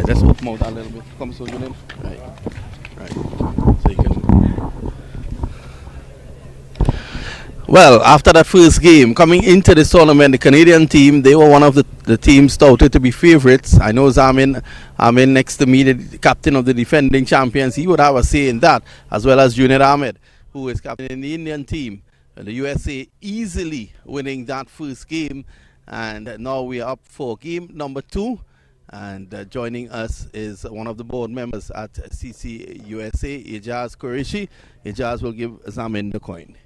Let's open out a little bit. Come so you name. Right. Right. So you can. Well, after that first game, coming into this tournament, the Canadian team, they were one of the teams touted to be favourites. I know Zamin next to me, the captain of the defending champions. He would have a say in that, as well as Junid Ahmed, who is captain in the Indian team. The USA easily winning that first game. And now we are up for game number 2. And joining us is one of the board members at CCUSA, Ijaz Qureshi. Ijaz will give Zamin the coin.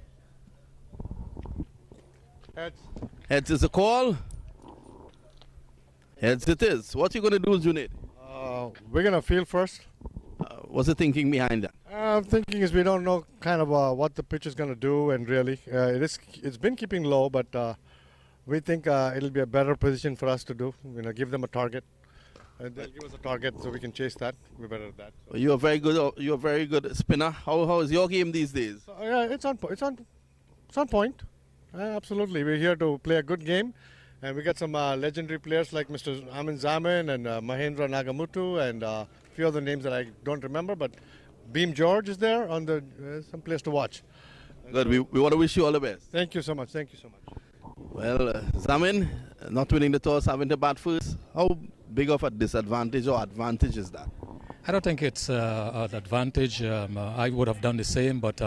Heads. Heads is a call. Heads it is. What you going to do, Junid? We're going to field first. What's the thinking behind that? I'm thinking is we don't know kind of what the pitch is going to do, and really it's been keeping low, but we think it'll be a better position for us to do. Give them a target. They'll give us a target so we can chase that. We're better at that. So. You're very good. You're a very good spinner. How is your game these days? Yeah, it's on point. Absolutely, we're here to play a good game, and we got some legendary players like Mr. Amin Zaman and Mahendra Nagamutu and a few other names that I don't remember, but Beam George is there on the some place to watch. Good. We want to wish you all the best. Thank you so much. Thank you so much. Well, Zaman, not winning the toss, having to bat first. How big of a disadvantage or advantage is that? I don't think it's an advantage. I would have done the same, but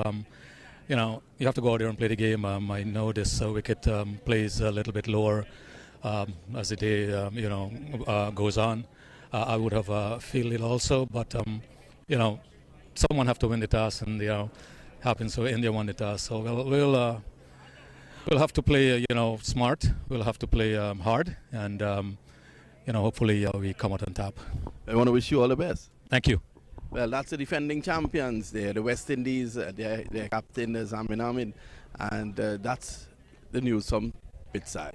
you have to go out there and play the game. I know this wicket plays a little bit lower as the day goes on. I would have fielded also, but someone have to win the toss, and happens so India won the toss. So we'll have to play smart. We'll have to play hard, and hopefully we come out on top. I want to wish you all the best. Thank you. Well, that's the defending champions there, the West Indies, their captain Zamin Ahmed, and that's the news from Pitside.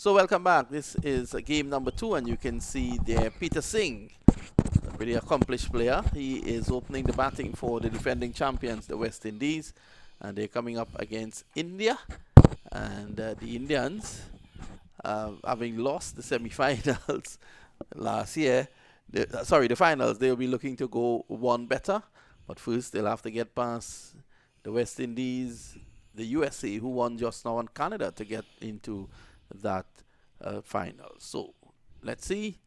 So welcome back. This is game number 2, and you can see there Peter Singh, a really accomplished player. He is opening the batting for the defending champions, the West Indies, and they're coming up against India. And the Indians, having lost the semi-finals last year, the finals, they'll be looking to go one better. But first, they'll have to get past the West Indies, the USA, who won just now, and Canada to get into that final. So let's see.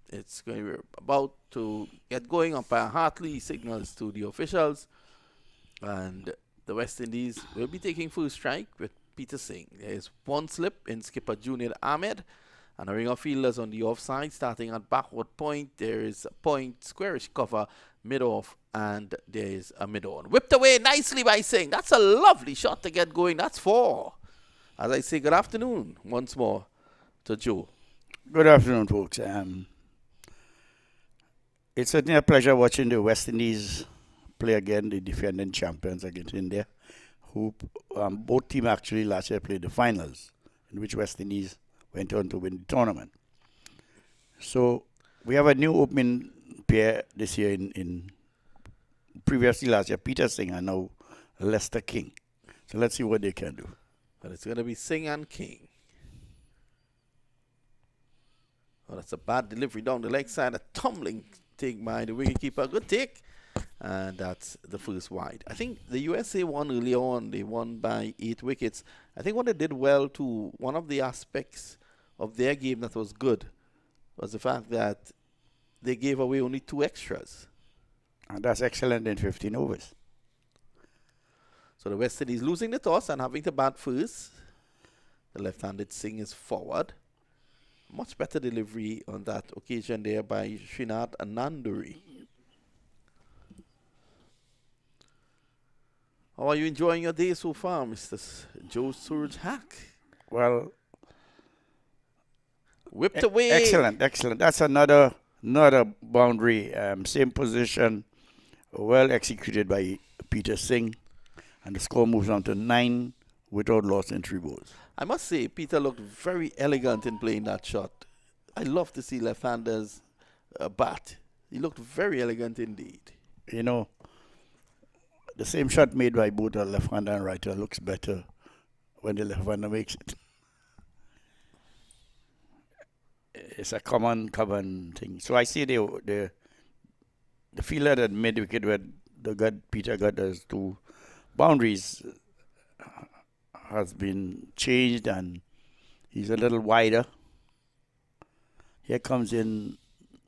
It's going to be about to get going. Umpire Hartley signals to the officials, and the West Indies will be taking first strike with Peter Singh. There is one slip in skipper Junior Ahmed, and a ring of fielders on the offside. Starting at backward point, there is a point, squarish cover, mid-off, and there is a mid-on. Whipped away nicely by Singh. That's a lovely shot to get going. That's 4. As I say, good afternoon once more to Joe. Good afternoon, folks. It's certainly a pleasure watching the West Indies play again, the defending champions against India, who both teams actually last year played the finals, in which West Indies went on to win the tournament. So we have a new opening pair this year in previously last year, Peter Singh and now Lester King. So let's see what they can do. But it's going to be Singh and King. Oh, that's a bad delivery down the leg side. A tumbling take by the wicketkeeper. Good take. And that's the first wide. I think the USA won early on. They won by 8 wickets. I think what they did well too, one of the aspects of their game that was good was the fact that they gave away only 2 extras. And that's excellent in 15 overs. So the West Indies losing the toss and having to bat first. The left-handed Singh is forward. Much better delivery on that occasion there by Srinath Nanduri. How are you enjoying your day so far, Mr. Joe Surge Hack? Well, whipped away. Excellent. That's another boundary. Same position. Well executed by Peter Singh. And the score moves on to 9 without loss in 3 balls. I must say, Peter looked very elegant in playing that shot. I love to see left-handers bat. He looked very elegant indeed. You know, the same shot made by both a left-hander and righter looks better when the left-hander makes it. It's a common thing. So I see the fielder that made the wicket where Peter got those 2 boundaries has been changed, and he's a little wider. Here comes in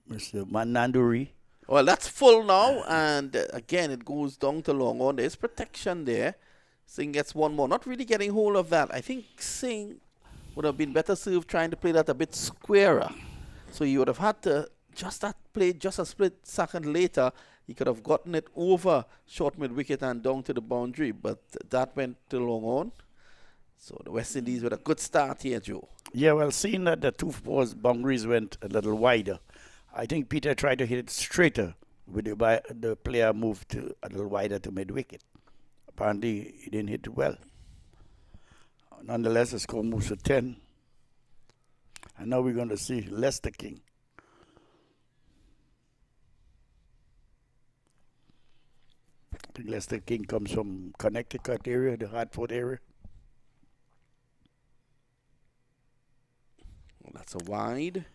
Mr. Nanduri. Well, that's full now, and again, it goes down to long on. There's protection there. Singh gets one more. Not really getting hold of that. I think Singh would have been better served trying to play that a bit squarer. So he would have had to just a split second later, he could have gotten it over short mid-wicket and down to the boundary, but that went to long on. So the West Indies with a good start here, Joe. Yeah, well, seeing that the 2 boundaries went a little wider, I think Peter tried to hit it straighter with the player moved to a little wider to mid-wicket. Apparently, he didn't hit it well. Nonetheless, the score moves to 10. And now we're going to see Lester King. I think Lester King comes from Connecticut area, the Hartford area. Well, that's a wide.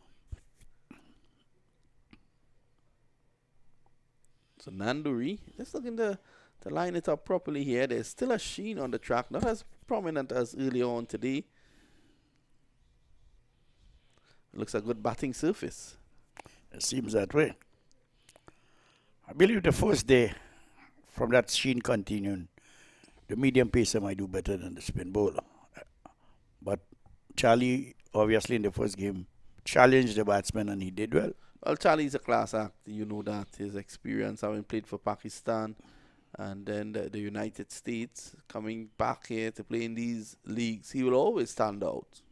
So Nanduri, just looking to line it up properly here. There's still a sheen on the track, not as prominent as earlier on today. It looks a good batting surface. It seems that way. I believe the first day, from that sheen continuing, the medium pacer might do better than the spin bowler. But Charlie, obviously in the first game, challenged the batsman and he did well. Well, Charlie's a class act. You know that. His experience having played for Pakistan and then the United States, coming back here to play in these leagues, he will always stand out.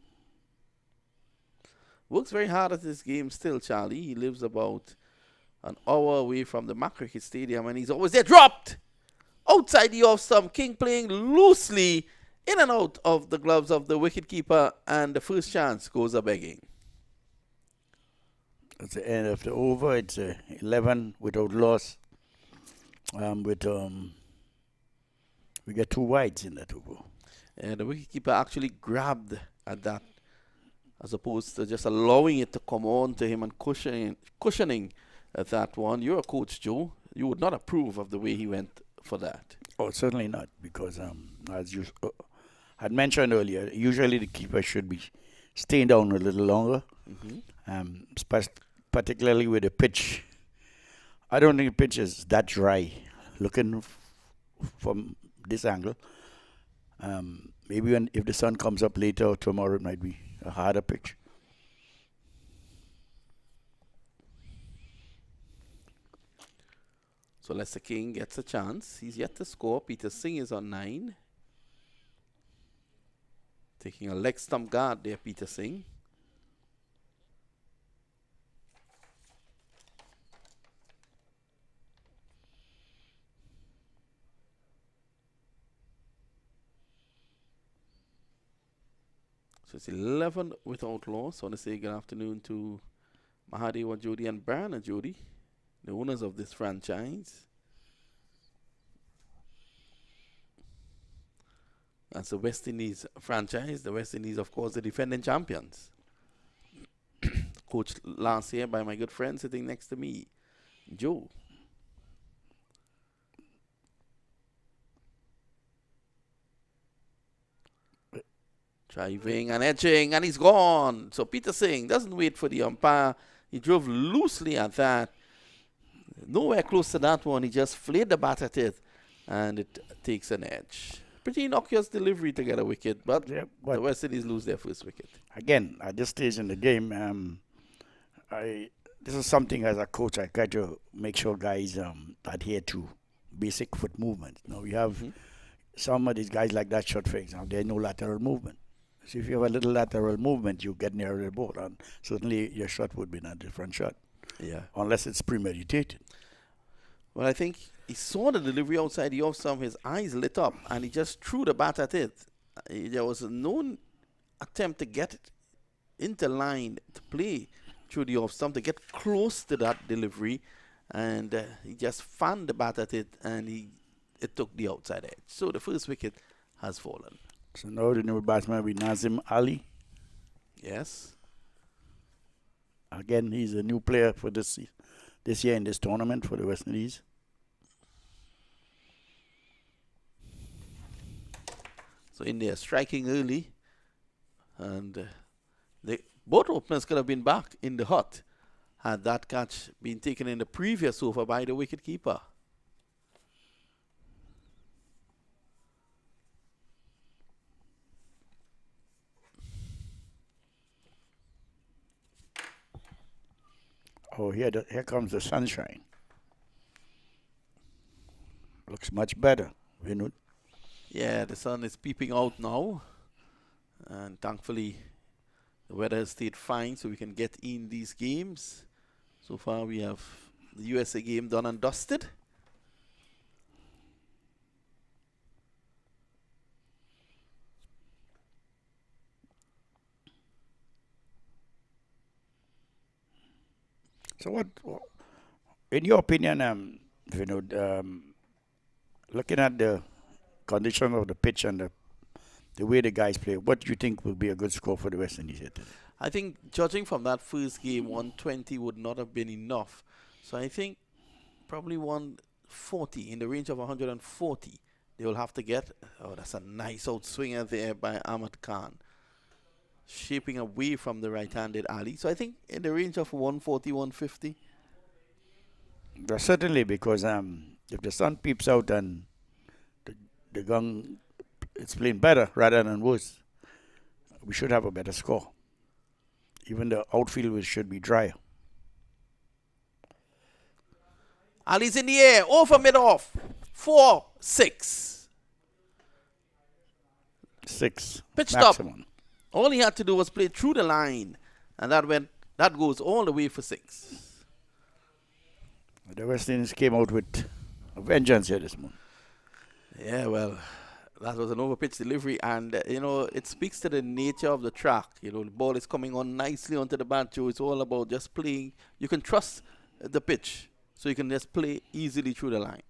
Works very hard at this game still, Charlie. He lives about an hour away from the MAQ Cricket Stadium, and he's always there. Dropped! Outside the off stump. King playing loosely in and out of the gloves of the wicketkeeper, and the first chance goes a begging. At the end of the over, it's 11 without loss. We get 2 wides in that over. And the wicketkeeper actually grabbed at that, as opposed to just allowing it to come on to him and cushioning at that one. You're a coach, Joe. You would not approve of the way he went for that. Oh, certainly not, because as you had mentioned earlier, usually the keeper should be staying down a little longer, particularly with the pitch. I don't think the pitch is that dry. Looking from this angle, maybe if the sun comes up later or tomorrow, it might be a harder pitch. So Lester King gets a chance. He's yet to score. Peter Singh is on 9. Taking a leg stump guard there, Peter Singh. So it's 11 without loss. I want to say good afternoon to Mahadewa Jody and Brianna Jody, the owners of this franchise. That's the West Indies franchise. The West Indies, of course, the defending champions. Coached last year by my good friend sitting next to me, Joe. Driving and edging, and he's gone. So Peter Singh doesn't wait for the umpire. He drove loosely at that. Nowhere close to that one. He just flayed the bat at it, and it takes an edge. Pretty innocuous delivery to get a wicket, but the West Indies lose their first wicket. Again, at this stage in the game, this is something as a coach I try to make sure guys adhere to basic foot movement. Now we have some of these guys like that shot, for example, there's no lateral movement. So if you have a little lateral movement, you get nearer the ball, and certainly your shot would be a different shot. Yeah. Unless it's premeditated. Well, I think he saw the delivery outside the off stump. His eyes lit up, and he just threw the bat at it. There was no attempt to get it into line to play through the off stump to get close to that delivery, and he just fanned the bat at it, and it took the outside edge. So the first wicket has fallen. So now the new batsman will be Nazim Ali. Yes. Again, he's a new player for this year in this tournament for the West Indies. So India striking early, and both openers could have been back in the hut had that catch been taken in the previous over by the wicketkeeper. Oh, here comes the sunshine. Looks much better, Vinod. Yeah, the sun is peeping out now, and thankfully the weather has stayed fine so we can get in these games. So far we have the USA game done and dusted. So what, in your opinion, Vinod, looking at the condition of the pitch and the way the guys play, what do you think will be a good score for the West Indies here today? I think judging from that first game, 120 would not have been enough. So I think probably 140, in the range of 140, they will have to get. Oh, that's a nice outswinger there by Ahmad Khan, shaping away from the right-handed Ali. So I think in the range of 140, 150. Well, certainly, because if the sun peeps out and the gun is playing better rather than worse, we should have a better score. Even the outfield should be drier. Ali's in the air, over mid-off, 4, 6. 6. Pitched maximum. up. All he had to do was play through the line, and that goes all the way for 6. The West Indies came out with a vengeance here this morning. Yeah, well, That was an overpitch delivery, and you know, it speaks to the nature of the track. You know, the ball is coming on nicely onto the bat, Joe. It's all about just playing. You can trust the pitch, so you can just play easily through the line.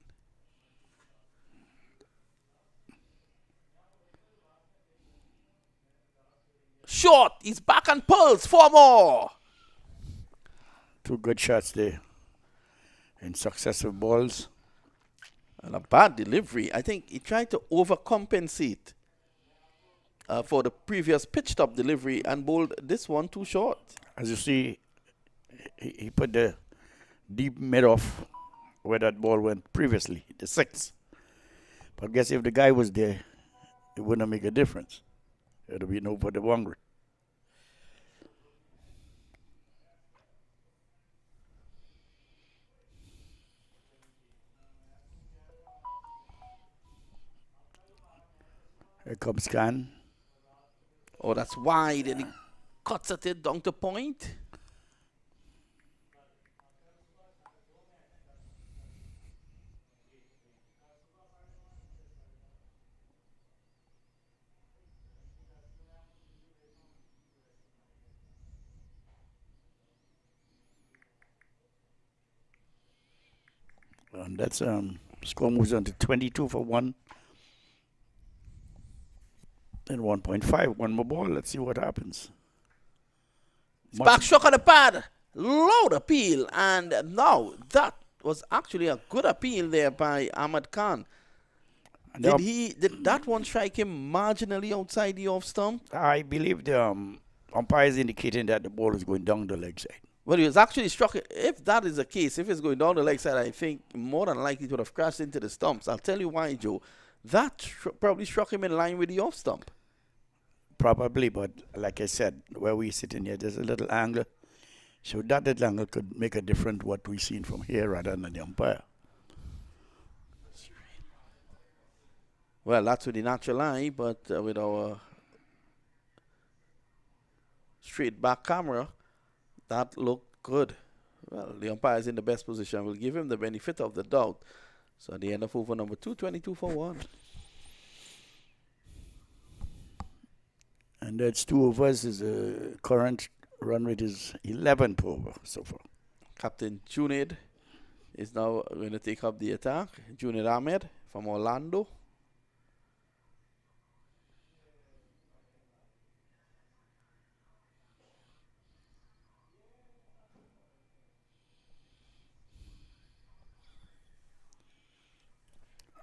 Short. He's back and pulls. 4 more. 2 good shots there. And successive balls. And a bad delivery. I think he tried to overcompensate for the previous pitch top delivery and bowled this one too short. As you see, he put the deep mid off where that ball went previously, the 6. But I guess if the guy was there, it wouldn't make a difference. It would be no for the boundary. Here comes Khan. Oh, that's wide, and he cuts at it down to point. And that's score moves on to 22 for 1. And 1.5, 1 more ball. Let's see what happens. Back struck on the pad. Loud appeal. And now that was actually a good appeal there by Ahmad Khan. Did that one strike him marginally outside the off stump? I believe the umpire is indicating that the ball is going down the leg side. Well, he was actually struck. If that is the case, if it's going down the leg side, I think more than likely it would have crashed into the stumps. I'll tell you why, Joe. That probably struck him in line with the off stump. Probably, but like I said, where we sitting here, there's a little angle. So that little angle could make a difference what we seen from here rather than the umpire. Well, that's with the natural eye, but with our straight back camera, that looked good. Well, the umpire is in the best position. We'll give him the benefit of the doubt. So at the end of over number 2, 22 for 1. And that's 2 overs. His current run rate is 11 per over so far. Captain Junaid is now going to take up the attack. Junaid Ahmed from Orlando.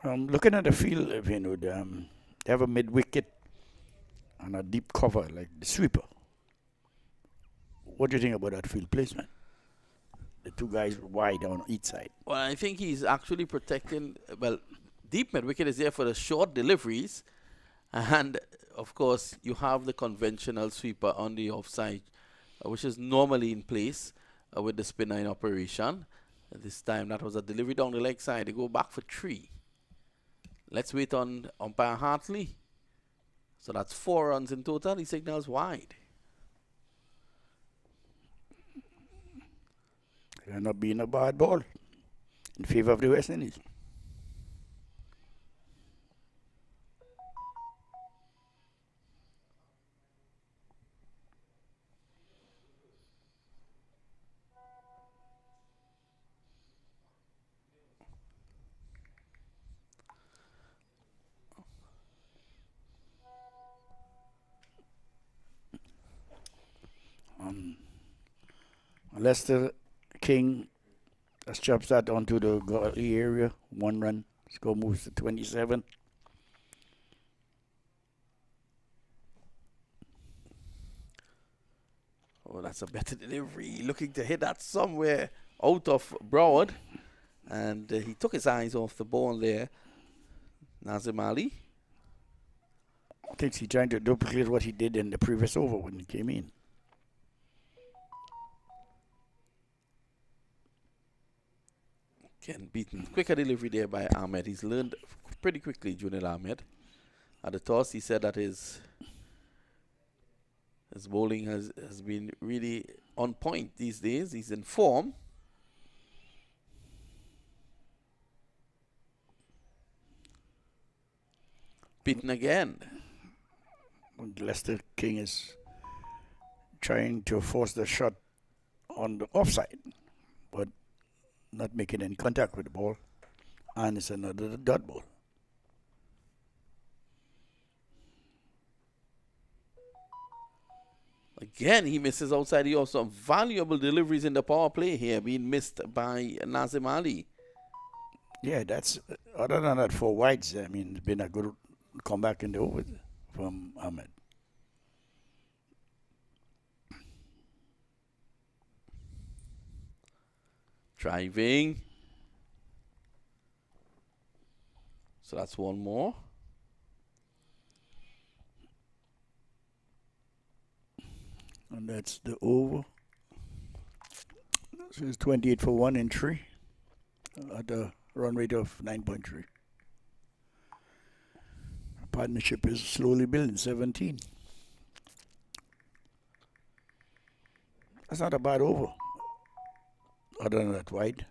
Looking at the field, you know, they have a mid-wicket and a deep cover like the sweeper. What do you think about that field placement? The 2 guys wide on each side. Well, I think he's actually protecting. Well, deep mid-wicket is there for the short deliveries. And, of course, you have the conventional sweeper on the offside, which is normally in place with the spinner in operation. This time that was a delivery down the leg side. They go back for 3. Let's wait on umpire Hartley. So that's 4 runs in total. He signals wide. They're not being a bad ball in favor of the West Indies. Lester King has chopped that onto the gully area. 1 run. Score moves to 27. Oh, that's a better delivery. Looking to hit that somewhere out of Broward. And he took his eyes off the ball there. Nazim Ali. I think he's trying to duplicate what he did in the previous over when he came in. Ken beaten. Quicker delivery there by Ahmed. He's learned pretty quickly, Junaid Ahmed. At the toss, he said that his bowling has been really on point these days. He's in form. Beaten again. Lester King is trying to force the shot on the offside, but not making any contact with the ball. And it's another dot ball. Again, he misses outside. He also valuable deliveries in the power play here being missed by Nazim Ali. Yeah, that's other than that, 4 wides. I mean, it's been a good comeback in the overs from Ahmed. Driving. So that's one more. And that's the over. So it's 28 for 1 in 3 at a run rate of 9.3. Partnership is slowly building, 17. That's not a bad over. Other than that wide.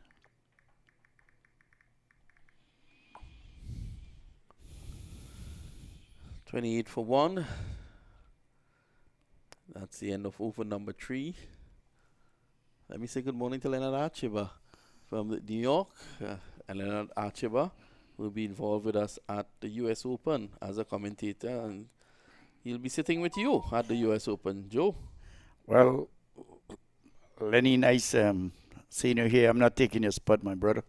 $28 for 1. That's the end of over number 3. Let me say good morning to Leonard Archiba from New York. And Leonard Archiba will be involved with us at the US Open as a commentator, and he'll be sitting with you at the US Open. Joe? Well, Lenny, nice seeing you here. I'm not taking your spot, my brother.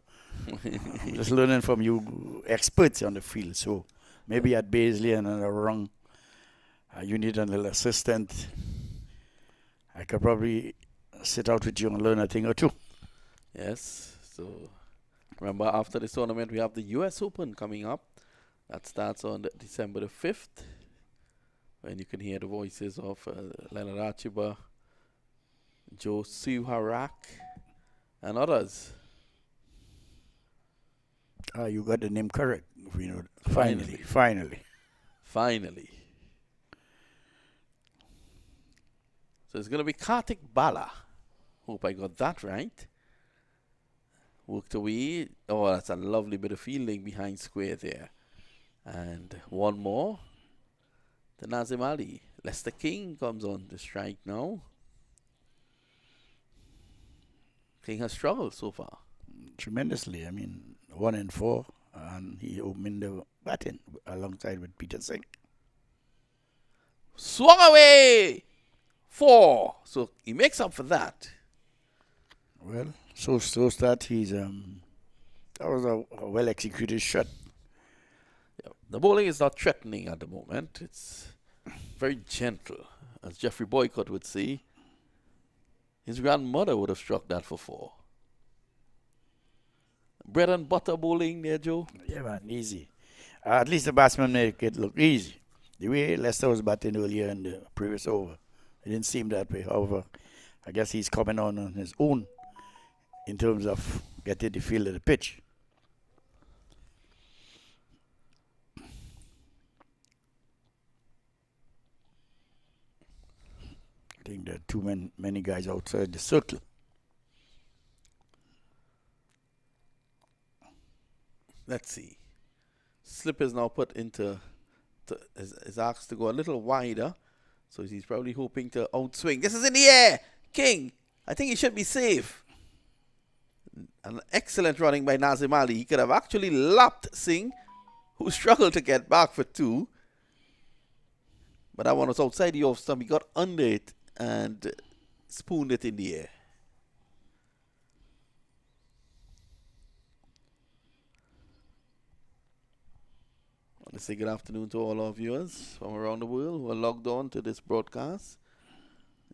I'm just learning from you experts on the field. So maybe at Baisley and around, you need a little assistant. I could probably sit out with you and learn a thing or two. Yes. So remember, after this tournament, we have the US Open coming up. That starts on December the 5th, when you can hear the voices of Leonard Archiba, Joe Suharak, and others. You got the name correct. You know, Finally. Finally. So it's going to be Kartik Bala. Hope I got that right. Worked away. Oh, that's a lovely bit of fielding behind square there. And one more. The Nazim Ali. Lester King comes on the strike now. King has struggled so far. Tremendously. I mean, 1 and 4, and he opened the batting alongside with Peter Singh. Swung away! 4. So he makes up for that. Well, so that he's that was a well executed shot. Yeah, the bowling is not threatening at the moment. It's very gentle, as Jeffrey Boycott would say. His grandmother would have struck that for 4. Bread and butter bowling there, Joe. Yeah, man, easy. At least the batsman make it look easy. The way Lester was batting earlier in the previous over, it didn't seem that way. However, I guess he's coming on his own in terms of getting the feel of the pitch. I think there are too many guys outside the circle. Let's see. Slip is now put into, is asked to go a little wider. So he's probably hoping to outswing. This is in the air. King, I think he should be safe. An excellent running by Nazim Ali. He could have actually lapped Singh, who struggled to get back for 2. But that one was outside the off stump. He got under it and spooned it in the air. I want to say good afternoon to all our viewers from around the world who are logged on to this broadcast.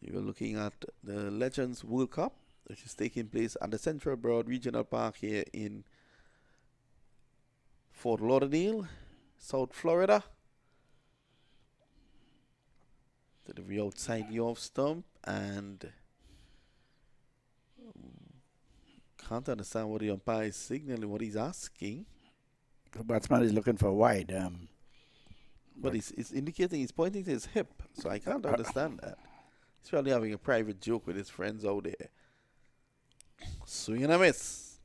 You are looking at the Legends World Cup, which is taking place at the Central Broad Regional Park here in Fort Lauderdale, South Florida. To the very outside the off stump, and can't understand what the umpire is signaling, what he's asking. The batsman is looking for wide. But he's indicating, he's pointing to his hip, so I can't understand that. He's probably having a private joke with his friends out there. Swing and a miss.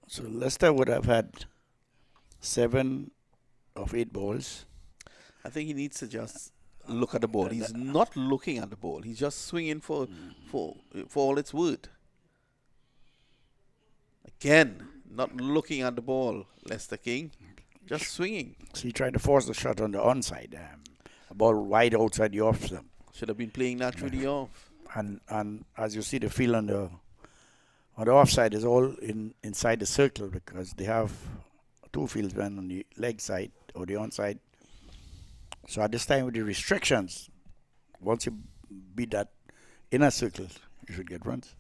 So Leicester would have had 7 of 8 balls. I think he needs to just look at the ball. He's not looking at the ball. He's just swinging for all it's worth. Again, not looking at the ball, Lester King. Just swinging. So he tried to force the shot on the onside. A ball wide outside the off stump. Should have been playing that through the off. And as you see, the field on the offside is all inside the circle because they have 2 fieldsmen on the leg side or the onside. So at this time with the restrictions, once you beat that inner circle, you should get runs.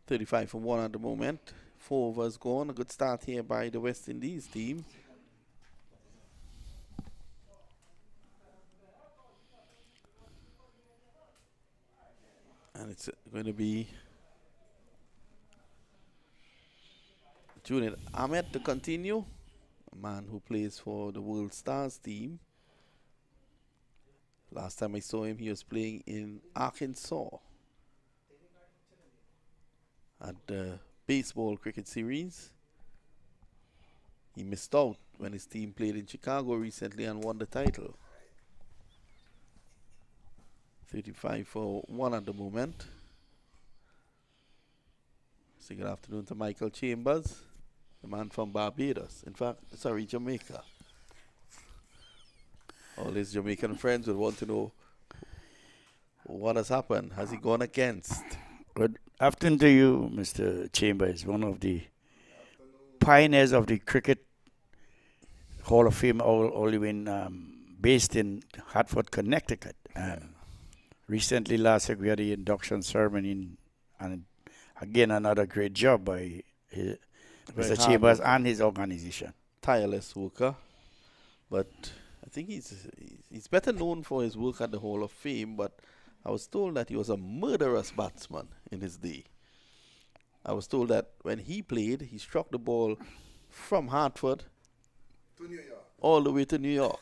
35 for 1 at the moment. 4 overs gone. A good start here by the West Indies team. And it's going to be Junaid Ahmed to continue, a man who plays for the World Stars team. Last time I saw him, he was playing in Arkansas at the baseball cricket series. He missed out when his team played in Chicago recently and won the title. 35 for 1 at the moment. Say good afternoon to Michael Chambers, the man from Barbados. In fact, sorry, Jamaica. All his Jamaican friends would want to know what has happened. Has he gone against? Good afternoon to you, Mr. Chambers, one of the pioneers of the Cricket Hall of Fame, all the way based in Hartford, Connecticut. Recently, last week, we had the induction ceremony, and again, another great job by Mr. Chambers and his organization. Tireless worker, but I think he's better known for his work at the Hall of Fame, but I was told that he was a murderous batsman in his day. I was told that when he played, he struck the ball from Hartford to New York, all the way to New York.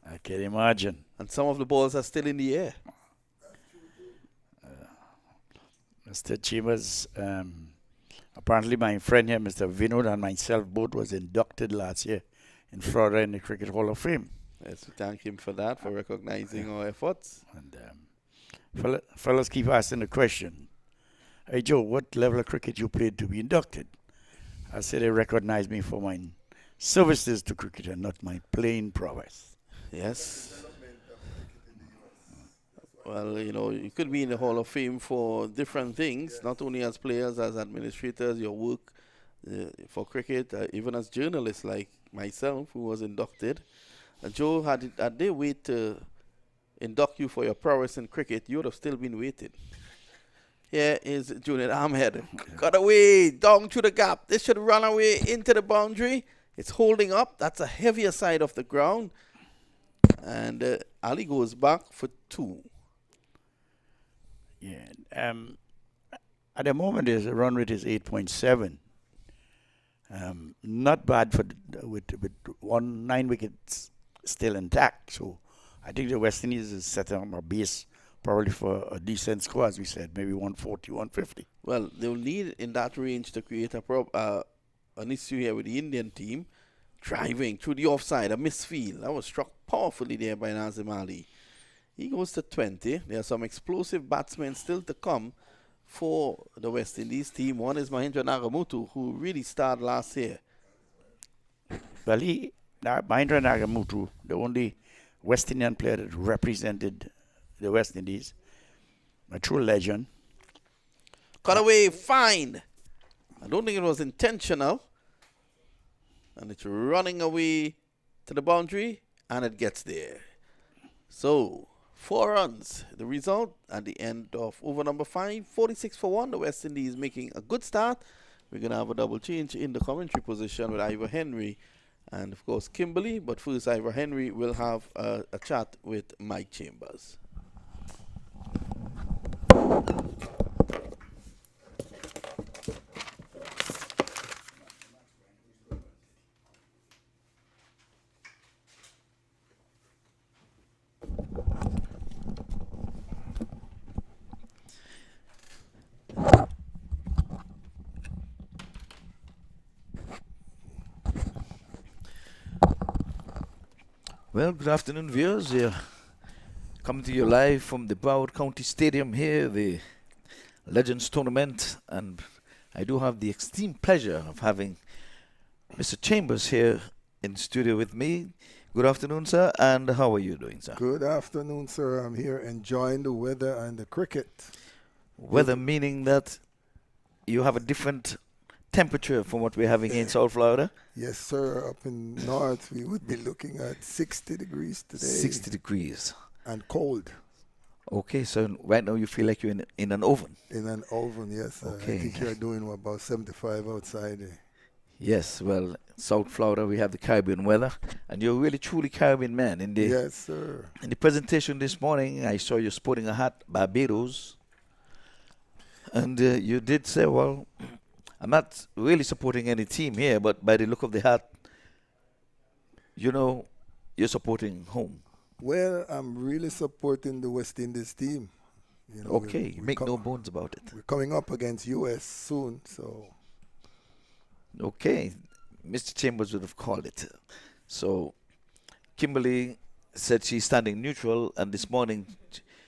I can imagine. And some of the balls are still in the air. Mr. Chambers, apparently my friend here, Mr. Vinod, and myself both was inducted last year in Florida in the Cricket Hall of Fame. Yes, we thank him for that, for recognizing our efforts. And fellas keep asking the question, hey Joe, what level of cricket you played to be inducted? I said they recognize me for my services to cricket and not my playing prowess. Yes. Well, you know, you could be in the Hall of Fame for different things, not only as players, as administrators, your work for cricket, even as journalists like myself who was inducted. Joe, had they wait to induct you for your prowess in cricket, you would have still been waiting. Here is Junaid Ahmed. Got away, down through the gap. This should run away into the boundary. It's holding up. That's a heavier side of the ground. And Ali goes back for 2. Yeah. At the moment, his run rate is 8.7. Not bad for with 9 wickets still intact. So I think the West Indies is setting up a base probably for a decent score, as we said, maybe 140, 150. Well, they'll need in that range to create an issue here with the Indian team. Driving through the offside, a misfield. That was struck powerfully there by Nazim Ali. He goes to 20. There are some explosive batsmen still to come for the West Indies team. One is Mahendra Nagamutu, who really started last year. Well, Mahendra Nagamutu, the only West Indian player that represented the West Indies, a true legend. Cut away, fine. I don't think it was intentional. And it's running away to the boundary, and it gets there. So, 4 runs. The result at the end of over number 5, 46 for 1. The West Indies making a good start. We're going to have a double change in the commentary position with Ivor Henry and, of course, Kimberly. But first, Ivor Henry will have a chat with Mike Chambers. Well, good afternoon, viewers. Coming to you live from the Broward County Stadium here, the Legends Tournament, and I do have the extreme pleasure of having Mr. Chambers here in studio with me. Good afternoon, sir, and how are you doing, sir? Good afternoon, sir. I'm here enjoying the weather and the cricket. Weather meaning that you have a different temperature from what we're having here in South Florida? Yes, sir. Up in north, we would be looking at 60 degrees today. 60 degrees. And cold. Okay, so right now you feel like you're in an oven? In an oven, yes. Okay. I think you're doing about 75 outside. Yes, well, South Florida, we have the Caribbean weather, and you're really truly Caribbean man. Yes, sir. In the presentation this morning, I saw you sporting a hat, Barbados, and you did say, well, I'm not really supporting any team here, but by the look of the hat, you know, you're supporting home. Well, I'm really supporting the West Indies team. You know, okay, make no bones about it. We're coming up against U.S. soon, so... Okay, Mr. Chambers would have called it. So, Kimberly said she's standing neutral, and this morning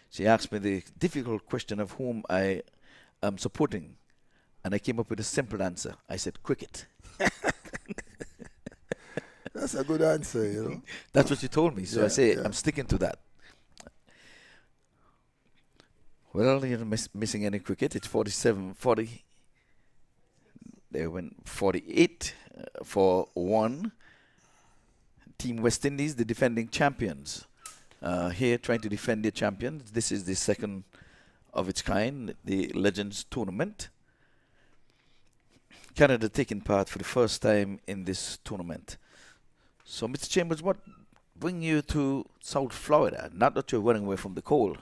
she asked me the difficult question of whom I am supporting. And I came up with a simple answer. I said cricket. That's a good answer, you know. That's what you told me, so I say I'm sticking to that. Well, you're missing any cricket. It's 47-40. They went 48 for 1. Team West Indies, the defending champions, here trying to defend their champions. This is the second of its kind, the Legends Tournament. Canada taking part for the first time in this tournament. So, Mr. Chambers, what bring you to South Florida? Not that you're running away from the cold.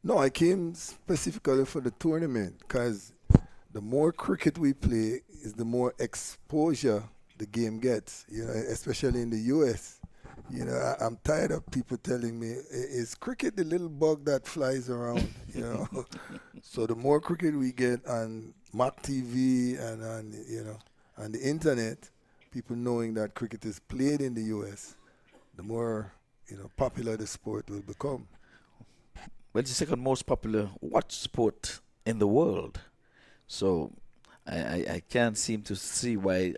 No, I came specifically for the tournament because the more cricket we play is the more exposure the game gets, you know, especially in the U.S. You know, I'm tired of people telling me, is cricket the little bug that flies around, you know? So the more cricket we get on MAQ TV and on, you know, on the internet, people knowing that cricket is played in the U.S., the more, you know, popular the sport will become. Well, it's the second most popular watch sport in the world. So I can't seem to see why the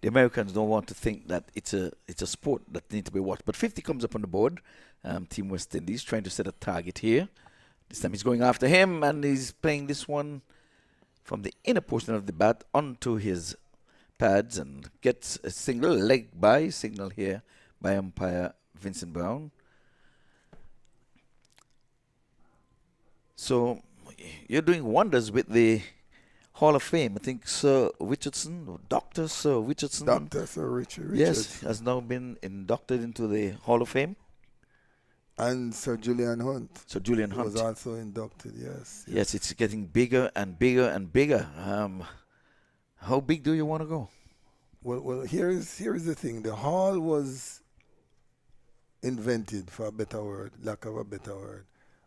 Americans don't want to think that it's a sport that needs to be watched. But 50 comes up on the board. Team West Indies trying to set a target here. This time he's going after him, and he's playing this one from the inner portion of the bat onto his pads and gets a single leg by signal here by umpire Vincent Brown. So you're doing wonders with the Hall of Fame. I think Sir Richardson, or Dr. Sir Richardson. Dr. Sir Richard. Yes, has now been inducted into the Hall of Fame. And Sir Julian Hunt. Sir Julian Hunt was also inducted, yes. Yes, it's getting bigger and bigger and bigger. How big do you want to go? Well, here's the thing. The hall was invented, for a better word, lack of a better word,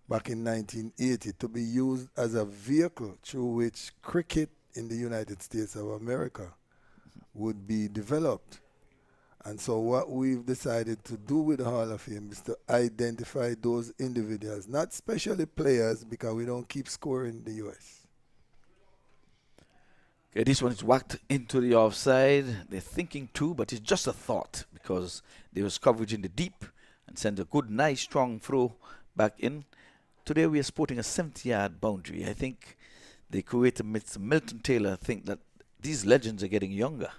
back in 1980 to be used as a vehicle through which cricket in the United States of America would be developed. And so what we've decided to do with the Hall of Fame is to identify those individuals, not especially players, because we don't keep score in the U.S. Okay, this one is whacked into the offside. They're thinking too, but it's just a thought because there was coverage in the deep and sent a good, nice, strong throw back in. Today we are sporting a 70-yard boundary. I think the creator, Mr. Milton Taylor, think that these legends are getting younger.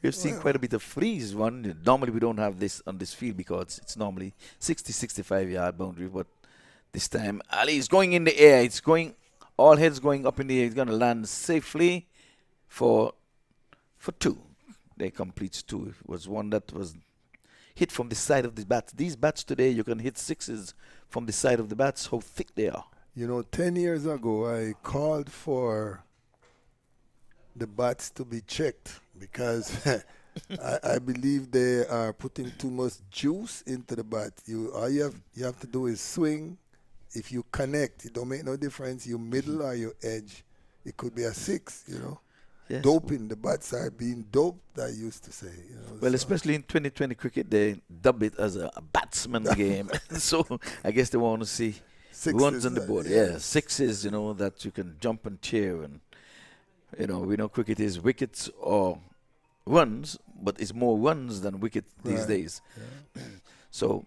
We've seen quite a bit of freeze one. Normally we don't have this on this field because it's normally 60, 65-yard boundary. But this time Ali is going in the air. It's going, all heads going up in the air. It's going to land safely for 2. They complete 2. It was one that was hit from the side of the bats. These bats today, you can hit 6s from the side of the bats, how thick they are. You know, 10 years ago, I called for the bats to be checked because I believe they are putting too much juice into the bat. All you have to do is swing. If you connect, it don't make no difference. You middle or you edge. It could be a 6, you know. Yes. doping, the bad side being doped, I used to say. You know, Well, so. especially in 2020 cricket, they dub it as a batsman game. So I guess they want to see runs on the board. Yeah, sixes, you know, that you can jump and cheer. And, you know, we know cricket is wickets or runs, but it's more runs than wickets these days. Yeah. So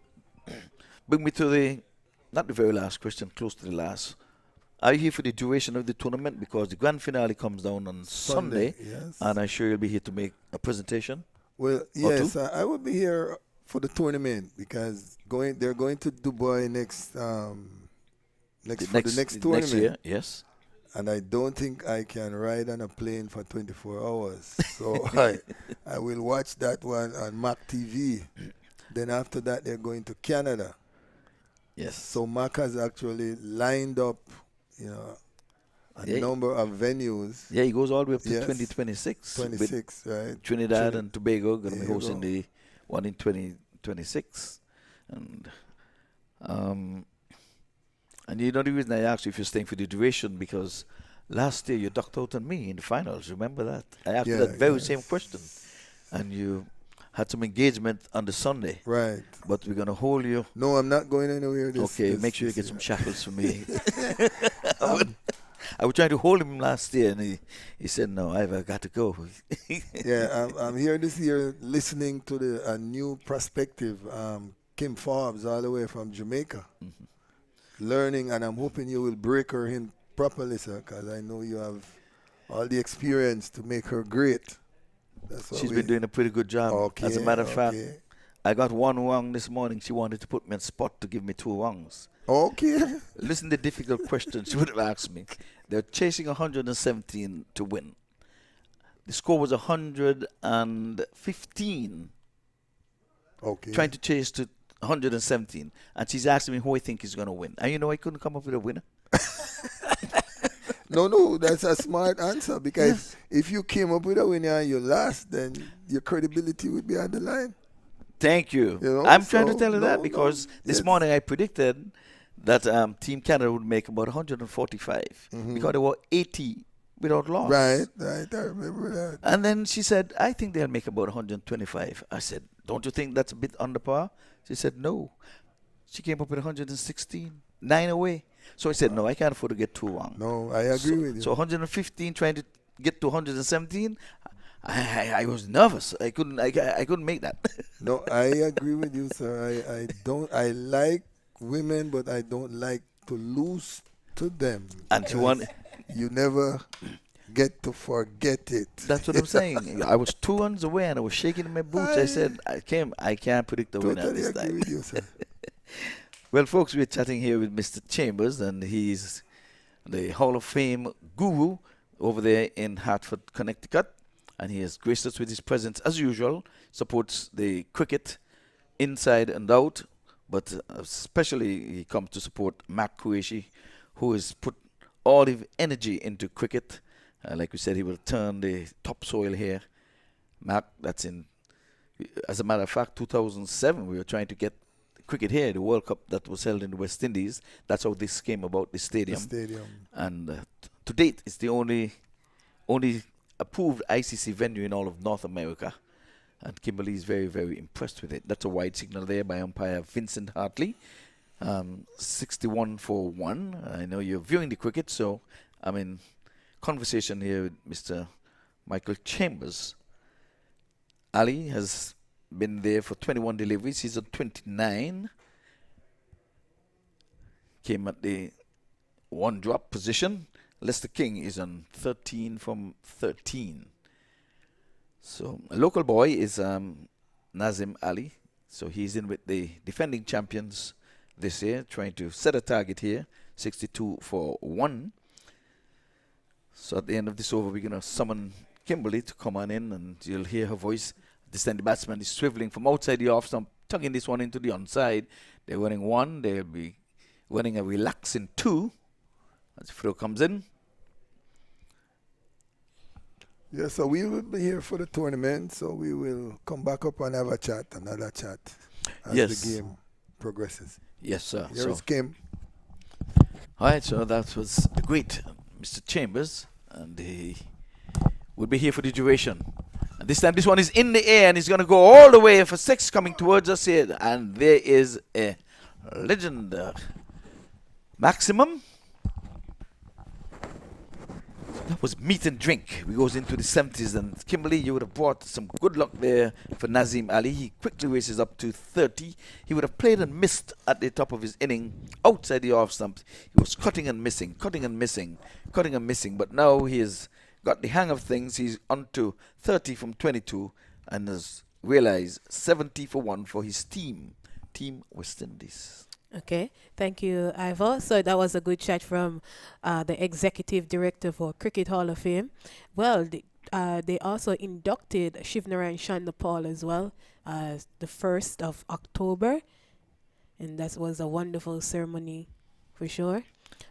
bring me to the, not the very last question, close to the last. Are you here for the duration of the tournament? Because the grand finale comes down on Sunday, yes. and I'm sure you'll be here to make a presentation. Well, yes, I will be here for the tournament because they're going to Dubai next tournament. Next year, yes. And I don't think I can ride on a plane for 24 hours. So I will watch that one on MAQ TV. Then after that, they're going to Canada. Yes. So MAQ has actually lined up, you know, a number of venues. Yeah, he goes all the way up to 2026. 26, right? Trinidad and Tobago going to be hosting the one in 2026. And you know the reason I asked you if you're staying for the duration, because last year you ducked out on me in the finals. Remember that? I asked you that very same question. And you had some engagement on the Sunday. Right. But we're going to hold you. No, I'm not going anywhere make sure you get some shackles for me. I was trying to hold him last year, and he said, no, I've got to go. Yeah, I'm here this year listening to a new perspective, Kim Forbes, all the way from Jamaica. Learning, and I'm hoping you will break her in properly, sir, because I know you have all the experience to make her great. She's been doing a pretty good job. Okay, as a matter of fact, I got one wrong this morning. She wanted to put me on spot to give me 2 wrongs. Okay. Listen to the difficult question she would have asked me. They're chasing 117 to win. The score was 115. Okay. Trying to chase to 117. And she's asking me who I think is going to win. And you know I couldn't come up with a winner. No, that's a smart answer, because if you came up with a winner and you lost, then your credibility would be on the line. Thank you. You know, I'm trying to tell you that because this morning I predicted that Team Canada would make about 145 because they were 80 without loss. Right, I remember that. And then she said, I think they'll make about 125. I said, don't you think that's a bit under par? She said, no. She came up with 116, 9 away. So I said, no, I can't afford to get 2 wrong. No, I agree with you. So 115 trying to get to 117, I was nervous. I couldn't make that. No, I agree with you, sir. I like women, but I don't like to lose to them. And you never get to forget it. That's what I'm saying. I was 2 runs away and I was shaking in my boots. I said, I can't predict the winner this time. Agree with you, sir. Well, folks, we're chatting here with Mr. Chambers, and he's the Hall of Fame guru over there in Hartford, Connecticut. And he has graced us with his presence, as usual, supports the cricket inside and out, but especially he comes to support MAQ, who has put all his energy into cricket. Like we said, he will turn the topsoil here. MAQ, that's in, as a matter of fact, 2007, we were trying to get cricket here, the World Cup that was held in the West Indies. That's how this came about, the stadium. And to date, it's the only approved ICC venue in all of North America. And Kimberly is very, very impressed with it. That's a wide signal there by umpire Vincent Hartley. 61 for 1. I know you're viewing the cricket, so I'm in conversation here with Mr. Michael Chambers. Ali has been there for 21 deliveries. He's on 29. Came at the 1 drop position. Lester King is on 13 from 13. So a local boy is Nazim Ali. So he's in with the defending champions this year, trying to set a target here, 62 for 1. So at the end of this over, we're going to summon Kimberly to come on in, and you'll hear her voice. This time the batsman is swiveling from outside the off stump, tucking this one into the onside. They're running 1. They'll be running a relaxing 2 as the throw comes in. Yeah, so we will be here for the tournament, so we will come back up and have another chat, as the game progresses. Yes, sir. Here is Kim. All right, so that was the great Mr. Chambers, and would be here for the duration. And this time, this one is in the air, and he's going to go all the way for 6 coming towards us here. And there is a legend. Maximum. That was meat and drink. We goes into the 70s, and Kimberly, you would have brought some good luck there for Nazim Ali. He quickly races up to 30. He would have played and missed at the top of his inning outside the off stump. He was cutting and missing, cutting and missing, cutting and missing. But now he has got the hang of things. He's on to 30 from 22 and has realized 70 for 1 for his team, Team West Indies. Okay, thank you, Ivor. So that was a good chat from the executive director for Cricket Hall of Fame. Well, they also inducted Shivnarayan Chandapal as well, the 1st of October. And that was a wonderful ceremony for sure.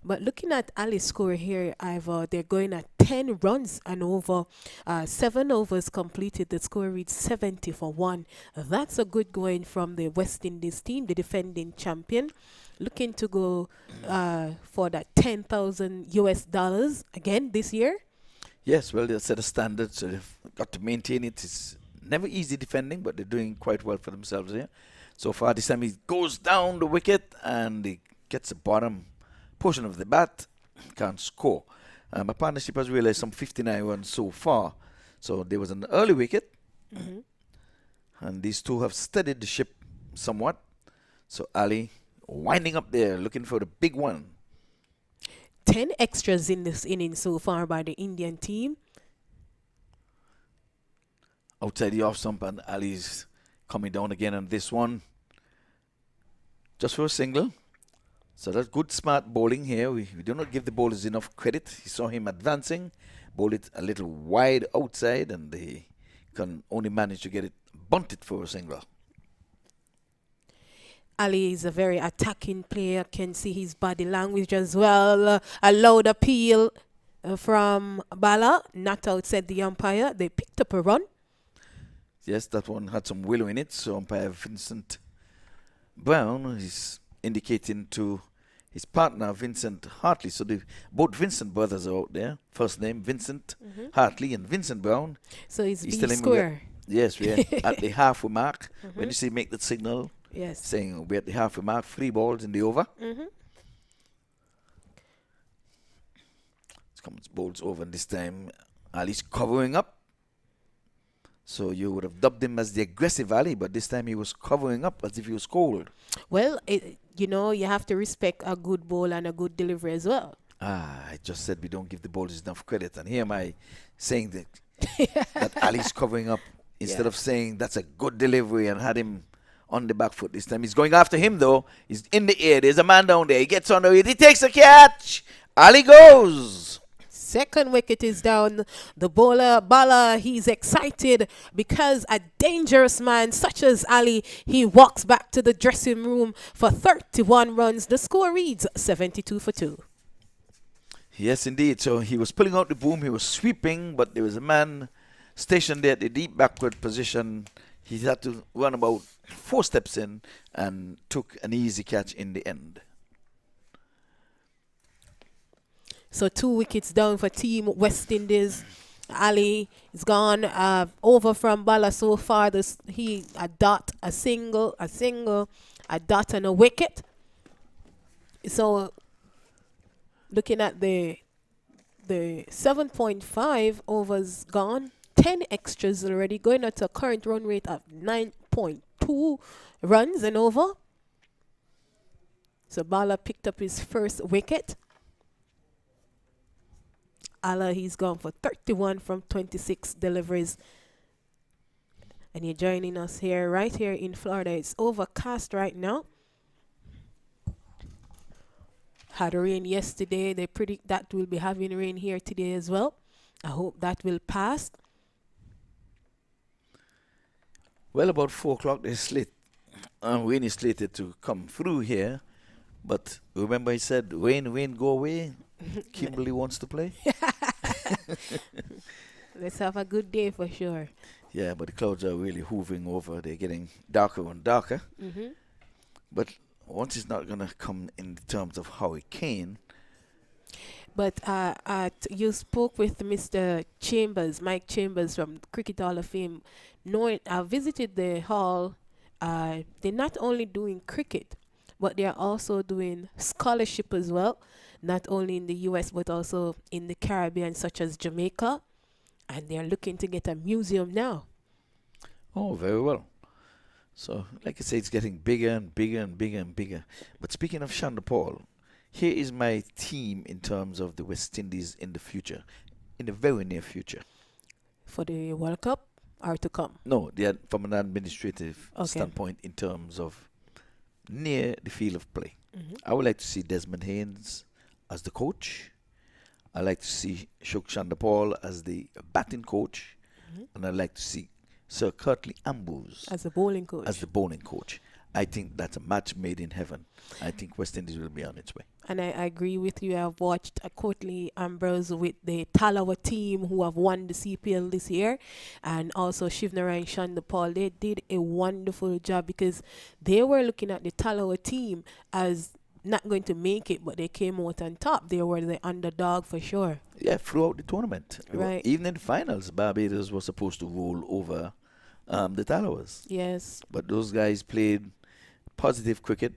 But looking at Ali's score here, Ivor, they're going at 10 runs and over 7 overs completed. The score reads 70 for 1. That's a good going from the West Indies team, the defending champion, looking to go for that $10,000 again this year. Yes, well, they set a standard, so they've got to maintain it. It's never easy defending, but they're doing quite well for themselves here. So far, this time he goes down the wicket and he gets the bottom portion of the bat, can't score. My partnership has realized some 59 runs so far. So there was an early wicket, and these two have steadied the ship somewhat. So Ali winding up there, looking for the big one. 10 extras in this inning so far by the Indian team. Outside the off stump, and Ali's coming down again on this one. Just for a single. So that's good, smart bowling here. We do not give the bowlers enough credit. You saw him advancing, bowled it a little wide outside, and they can only manage to get it bunted for a single. Ali is a very attacking player. Can see his body language as well. A loud appeal from Bala, not outside the umpire. They picked up a run. Yes, that one had some willow in it. So umpire Vincent Brown is indicating to his partner Vincent Hartley. So both Vincent brothers are out there. First name Vincent Hartley and Vincent Brown. So he's telling me square. Yes, we're at the halfway mark. When you see make that signal, yes, saying we're at the halfway mark, 3 balls in the over. It's comes balls over, and this time Ali's covering up. So you would have dubbed him as the aggressive Ali, but this time he was covering up as if he was cold. Well, you have to respect a good ball and a good delivery as well. I just said we don't give the bowlers enough credit, and here am I saying that Ali's covering up instead of saying that's a good delivery and had him on the back foot this time. He's going after him though. He's in the air. There's a man down there. He gets on the way. He takes a catch. Ali goes. Second wicket is down. The bowler, he's excited because a dangerous man such as Ali, he walks back to the dressing room for 31 runs. The score reads 72 for 2. Yes, indeed. So he was pulling out the boom. He was sweeping, but there was a man stationed there at the deep backward position. He had to run about 4 steps in and took an easy catch in the end. So 2 wickets down for Team West Indies. Ali is gone. Over from Bala so far. A dot, a single, a dot and a wicket. So looking at the 7.5 overs gone. 10 extras already, going at a current run rate of 9.2 runs and over. So Bala picked up his first wicket. Allah, he's gone for 31 from 26 deliveries. And you're joining us here, right here in Florida. It's overcast right now. Had rain yesterday. They predict that we'll be having rain here today as well. I hope that will pass. Well, about 4 o'clock, rain is slated to come through here. But remember I said, rain, go away. Kimberly wants to play. Let's have a good day for sure. Yeah, but the clouds are really hovering over. They're getting darker and darker. But once it's not going to come in terms of hurricane. But you spoke with Mr. Chambers, Mike Chambers from Cricket Hall of Fame. Knowing I visited the hall, they're not only doing cricket, but they are also doing scholarship as well, not only in the U.S. but also in the Caribbean, such as Jamaica, and they are looking to get a museum now. Oh, very well. So, like I say, it's getting bigger and bigger and bigger and bigger. But speaking of Chandler Paul, here is my team in terms of the West Indies in the future, in the very near future. For the World Cup or to come? No, they are from an administrative Okay. standpoint in terms of near the field of play. Mhm. I would like to see Desmond Haynes as the coach. I like to see Shuk Chandler Paul as the batting coach. Mhm. And I'd like to see Sir Curtly Ambrose As a bowling coach. as the bowling coach. I think that's a match made in heaven. I think West Indies will be on its way. And I agree with you. I've watched Courtney Ambrose with the Talawa team who have won the CPL this year, and also Shivnara and Chandler Paul. They did a wonderful job because they were looking at the Talawa team as not going to make it, but they came out on top. They were the underdog for sure. Yeah, throughout the tournament. Right. Even in the finals, Barbados was supposed to roll over the Talawas. Yes. But those guys played positive cricket.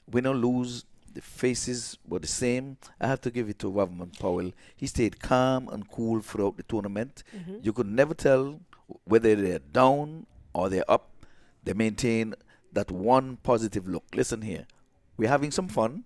Win or lose, the faces were the same. I have to give it to Waverman Powell. He stayed calm and cool throughout the tournament. Mhm. You could never tell whether they're down or they're up. They maintain that one positive look. Listen here. We're having some fun.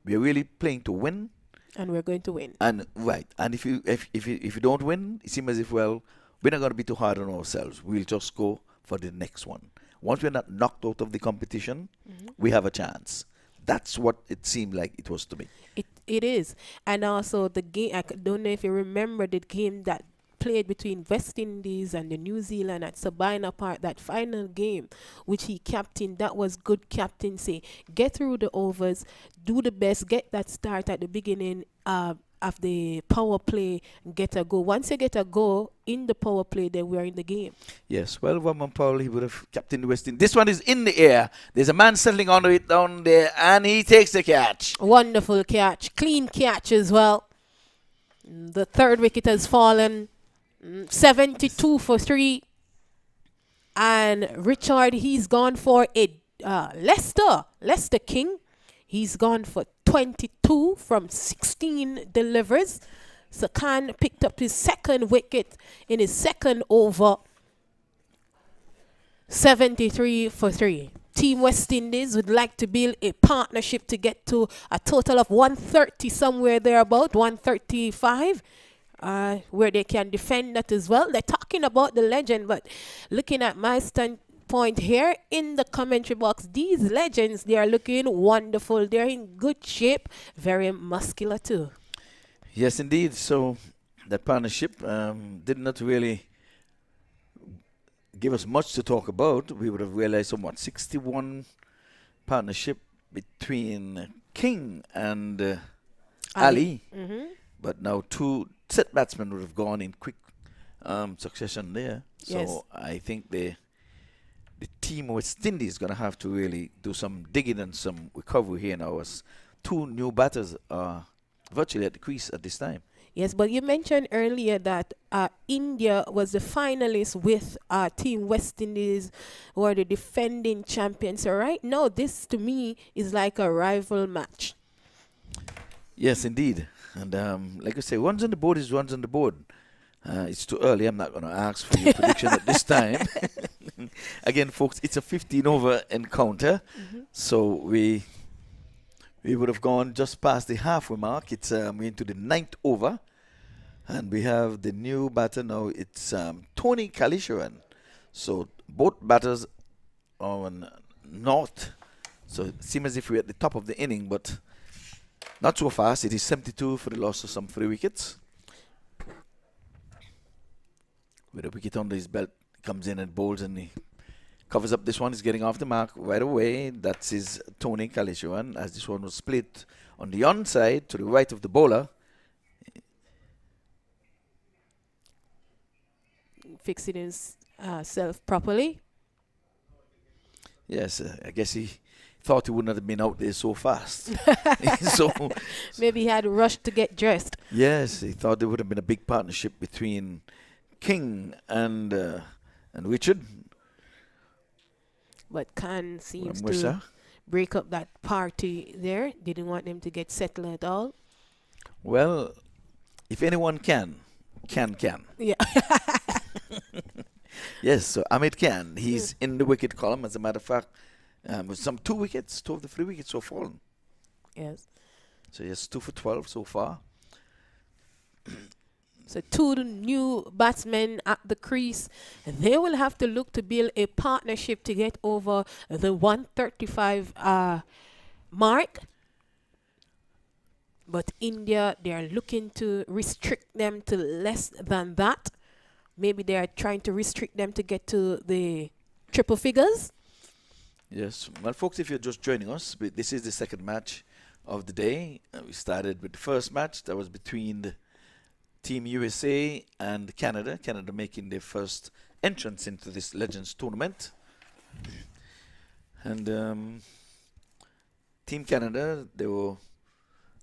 We're really playing to win. And we're going to win. And right. And if you don't win, it seems as if, well, we're not going to be too hard on ourselves. We'll just go for the next one. Once we're not knocked out of the competition, we have a chance. That's what it seemed like it was to me. It is. And also the game, don't know if you remember the game that played between West Indies and the New Zealand at Sabina Park, that final game, which he captained. That was good captaincy. Get through the overs, do the best, get that start at the beginning of the power play, get a goal. Once you get a goal in the power play, then we're in the game. Yes, well, Waverman Powell, he would have captained the West Indies. This one is in the air. There's a man settling onto it down there, and he takes the catch. Wonderful catch. Clean catch as well. The third wicket has fallen. 72 for 3. And Richard, he's gone for a Leicester King. He's gone for 22 from 16 delivers. So Khan picked up his second wicket in his second over. 73 for 3. Team West Indies would like to build a partnership to get to a total of 130 somewhere there, about 135, where they can defend that as well. They're talking about the legend, but looking at my standpoint here in the commentary box, these legends, they are looking wonderful. They're in good shape, very muscular too. Yes, indeed. So that partnership did not really give us much to talk about. We would have realized somewhat 61 partnership between King and Ali. Mm-hmm. But now 2 set batsmen would have gone in quick succession there. So Yes. I think the team West Indies is going to have to really do some digging and some recovery here now, as 2 new batters are virtually at the crease at this time. Yes, but you mentioned earlier that India was the finalist with Team West Indies, who are the defending champions. So right now, this to me is like a rival match. Yes, indeed. And like I say, runs on the board is runs on the board. It's too early. I'm not going to ask for your prediction at this time. Again, folks, it's a 15-over encounter. Mm-hmm. So we would have gone just past the halfway mark. It's we're into the 9th over. And we have the new batter now. It's Tony Kalisharan. So both batters are on north. So it seems as if we're at the top of the inning, but not so fast. It is 72 for the loss of some 3 wickets. With a wicket under his belt, he comes in and bowls and he covers up this one. He's getting off the mark right away. That's his Tony Kalisharan, as this one was split on the onside to the right of the bowler. Fixing himself properly. Yes, I guess he thought he wouldn't have been out there so fast. So Maybe he had rushed to get dressed. yes, he thought there would have been a big partnership between King and Richard. But Khan seems What's to that? break up that party there. Didn't want them to get settled at all. Well, if anyone can. Yeah. Yes, so Ahmed Khan, he's in the wicket column. As a matter of fact, with some 2 wickets, 2 of the 3 wickets have fallen. Yes. So yes, 2 for 12 so far. So 2 new batsmen at the crease. They will have to look to build a partnership to get over the 135 mark. But India, they are looking to restrict them to less than that. Maybe they are trying to restrict them to get to the triple figures. Yes. Well, folks, if you're just joining us, this is the second match of the day. We started with the first match. That was between the Team USA and Canada. Canada making their first entrance into this Legends tournament. And Team Canada, they were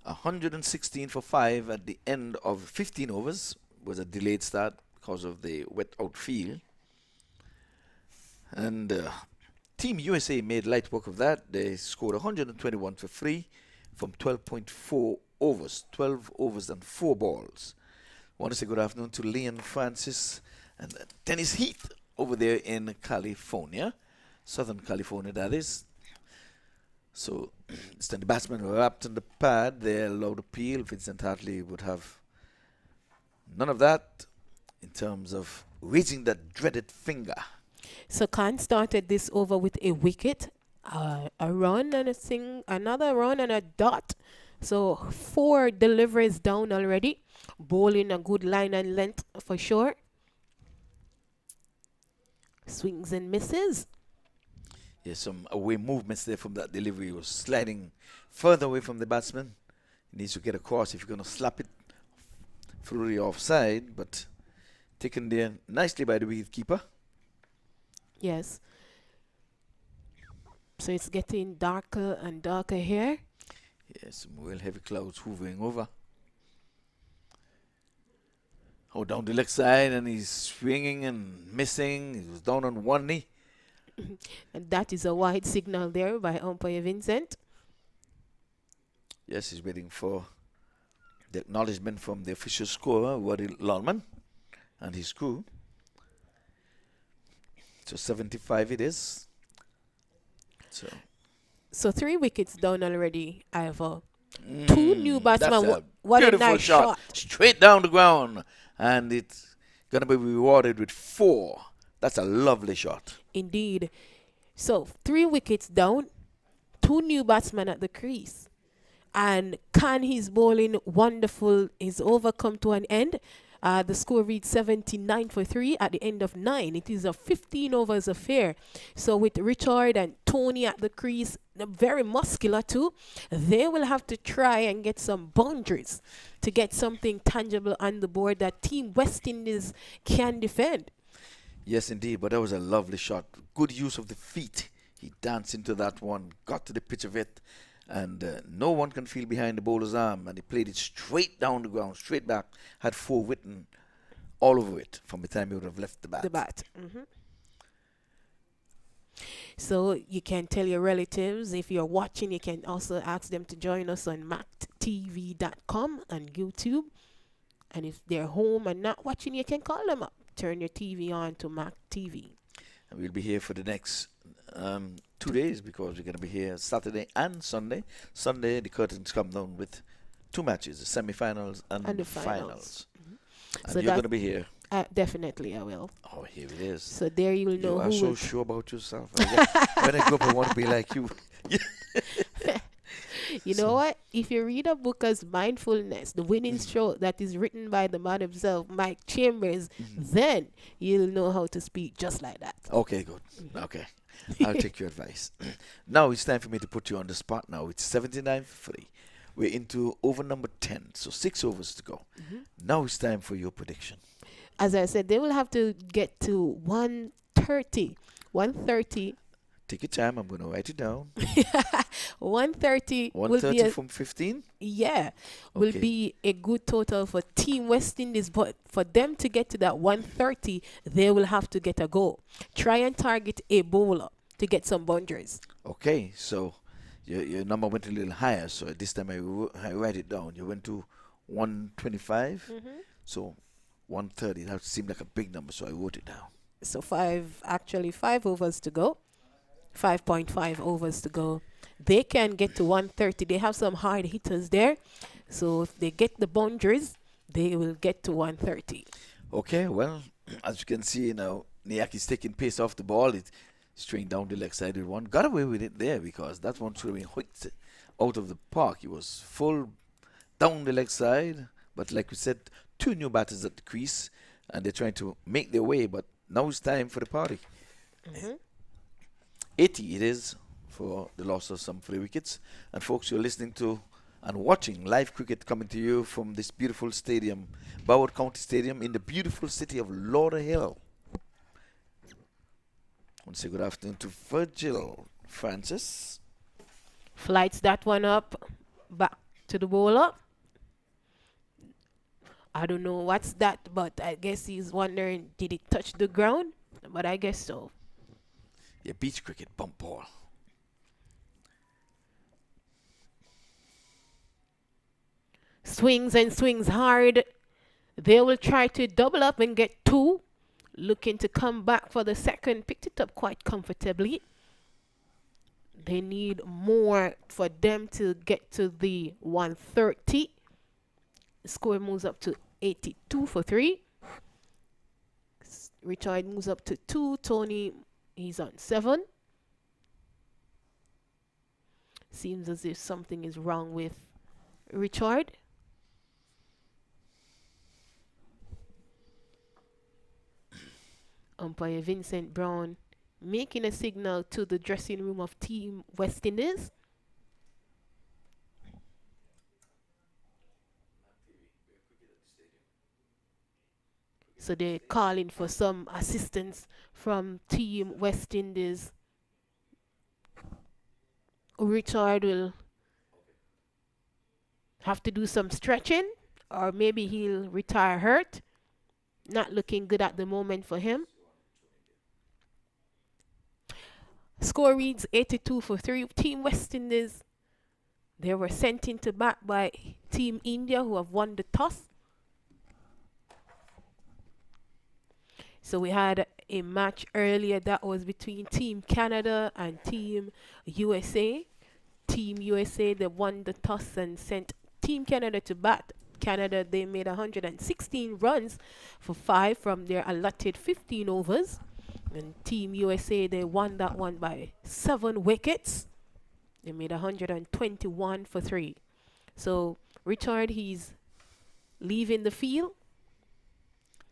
116 for 5 at the end of 15 overs. It was a delayed start because of the wet outfield. And Team USA made light work of that. They scored 121 for 3 from 12.4 overs. 12 overs and 4 balls. I want to say good afternoon to Leon Francis and Dennis Heath over there in California. Southern California, that is. So, the batsmen were wrapped in the pad. They allowed appeal. Vincent Hartley would have none of that in terms of raising that dreaded finger. So Khan started this over with a wicket, a run and another run and a dot. So 4 deliveries down already. Bowling a good line and length for sure. Swings and misses. Yes, some away movements there from that delivery. He was sliding further away from the batsman. He needs to get across if you're going to slap it through the offside, but taken there nicely by the wicketkeeper. Yes. So it's getting darker and darker here. Yes, some real heavy clouds hovering over. Oh, down the leg side, and he's swinging and missing. He was down on one knee. And that is a wide signal there by umpire Vincent. Yes, he's waiting for the acknowledgement from the official scorer, Waddy Lallman, and his crew. So 75 it is. So 3 wickets down already, Ivor. 2 new batsmen. That's a What a beautiful nice shot. Straight down the ground. And it's going to be rewarded with 4. That's a lovely shot. Indeed. So 3 wickets down, 2 new batsmen at the crease. And Khan, he's bowling wonderful. His over come to an end. The score reads 79 for 3 at the end of 9. It is a 15 overs affair. So with Richard and Tony at the crease, they're very muscular too. They will have to try and get some boundaries to get something tangible on the board that Team West Indies can defend. Yes, indeed. But that was a lovely shot. Good use of the feet. He danced into that one, got to the pitch of it, and no one can feel behind the bowler's arm. And he played it straight down the ground, straight back, had 4 written all over it from the time he would have left the bat. Mm-hmm. So you can tell your relatives, if you're watching, you can also ask them to join us on maqtv.com and YouTube. And if they're home and not watching, you can call them up. Turn your TV on to MAQ TV. And we'll be here for the next 2 days because we're going to be here Saturday and Sunday. Sunday, the curtains come down with 2 matches, the semi-finals and the finals. Mm-hmm. And so you're going to be here. Definitely, I will. Oh, here it is. So there you will know you are who so sure about yourself. When I grow up, I want to be like you. You know what? If you read a book as Mindfulness, the winning stroke that is written by the man himself, Mike Chambers, then you'll know how to speak just like that. Okay, good. Okay. I'll take your advice. Now it's time for me to put you on the spot now. It's 79 for 3. We're into over number 10, so 6 overs to go. Now it's time for your prediction. As I said, they will have to get to 130. 130 Take your time. I'm going to write it down. 130 will be 130 from 15? will Okay. be a good total for Team West Indies, but for them to get to that 130, they will have to get a goal. Try and target a bowler to get some boundaries. Okay, so your number went a little higher, so this time I write it down. You went to 125, so 130. That seemed like a big number, so I wrote it down. So 5 overs to go. 5.5 overs to go. They can get to 130. They have some hard hitters there. So if they get the boundaries, they will get to 130. Okay, well, as you can see now, Niaki's taking pace off the ball. It's straight down the leg side with one. Got away with it there because that one should have been hit out of the park. He was full down the leg side. But like we said, 2 new batters at the crease. And they're trying to make their way. But now it's time for the party. 80 it is for the loss of some 3 wickets. And folks, you're listening to and watching live cricket coming to you from this beautiful stadium, Broward County Stadium in the beautiful city of Lauderhill. I want to say good afternoon to Virgil Francis. Flights that one up, back to the bowler. I don't know what's that, but I guess he's wondering, did it touch the ground? But I guess so. Yeah, beach cricket, bump ball. Swings and swings hard. They will try to double up and get 2. Looking to come back for the second. Picked it up quite comfortably. They need more for them to get to the 130. Score moves up to 82 for 3. Richard moves up to 2. Tony, he's on 7. Seems as if something is wrong with Richard. Umpire Vincent Brown making a signal to the dressing room of Team West Indies. So they're calling for some assistance from Team West Indies. Richard will have to do some stretching, or maybe he'll retire hurt. Not looking good at the moment for him. Score reads 82 for 3. Team West Indies, they were sent into bat by Team India, who have won the toss. So we had a match earlier that was between Team Canada and Team USA. Team USA, they won the toss and sent Team Canada to bat. Canada, they made 116 runs for 5 from their allotted 15 overs. And Team USA, they won that one by 7 wickets. They made 121 for 3. So Richard, he's leaving the field.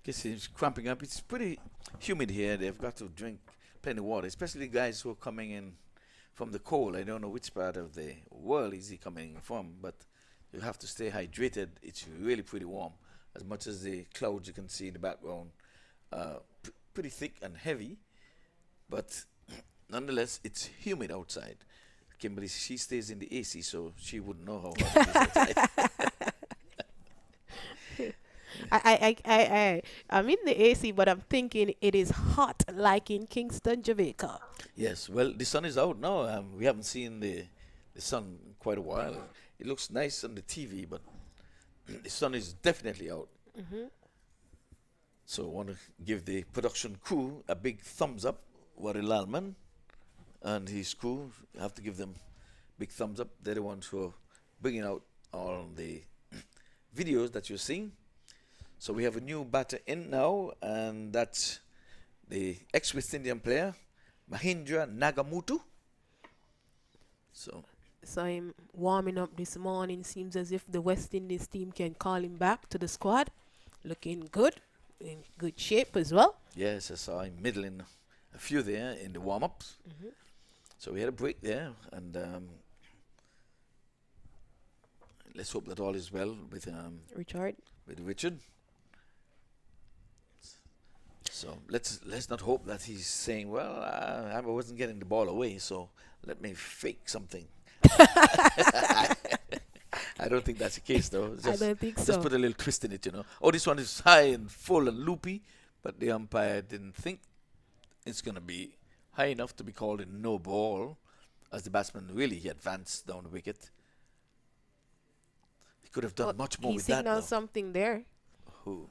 Guess he's cramping up. It's pretty humid here. They've got to drink plenty of water, especially guys who are coming in from the cold. I don't know which part of the world is he coming from, but you have to stay hydrated. It's really pretty warm, as much as the clouds you can see in the background. Pretty thick and heavy, but nonetheless, it's humid outside. Kimberly, she stays in the AC, so she wouldn't know how hot it is outside. I'm in the AC, but I'm thinking it is hot like in Kingston, Jamaica. Yes, well, the sun is out now. We haven't seen the sun in quite a while. It looks nice on the TV, but the sun is definitely out. So I want to give the production crew a big thumbs up. Wari Lalman and his crew, you have to give them big thumbs up. They're the ones who are bringing out all the videos that you're seeing. So we have a new batter in now, and that's the ex-West Indian player, Mahindra Nagamutu. So I'm warming up this morning. Seems as if the West Indies team can call him back to the squad. Looking good, in good shape as well. yes, I saw him middling a few there in the warm-ups. So we had a break there, and let's hope that all is well with Richard. Richard. So let's not hope that he's saying, well, I wasn't getting the ball away, so let me fake something. I don't think that's the case, though. I don't think Just so. put a little twist in it, you know. Oh, this one is high and full and loopy, but the umpire didn't think it's going to be high enough to be called a no ball, as the batsman really he advanced down the wicket. He could have done much more He with that. signaled Though. something there. Who?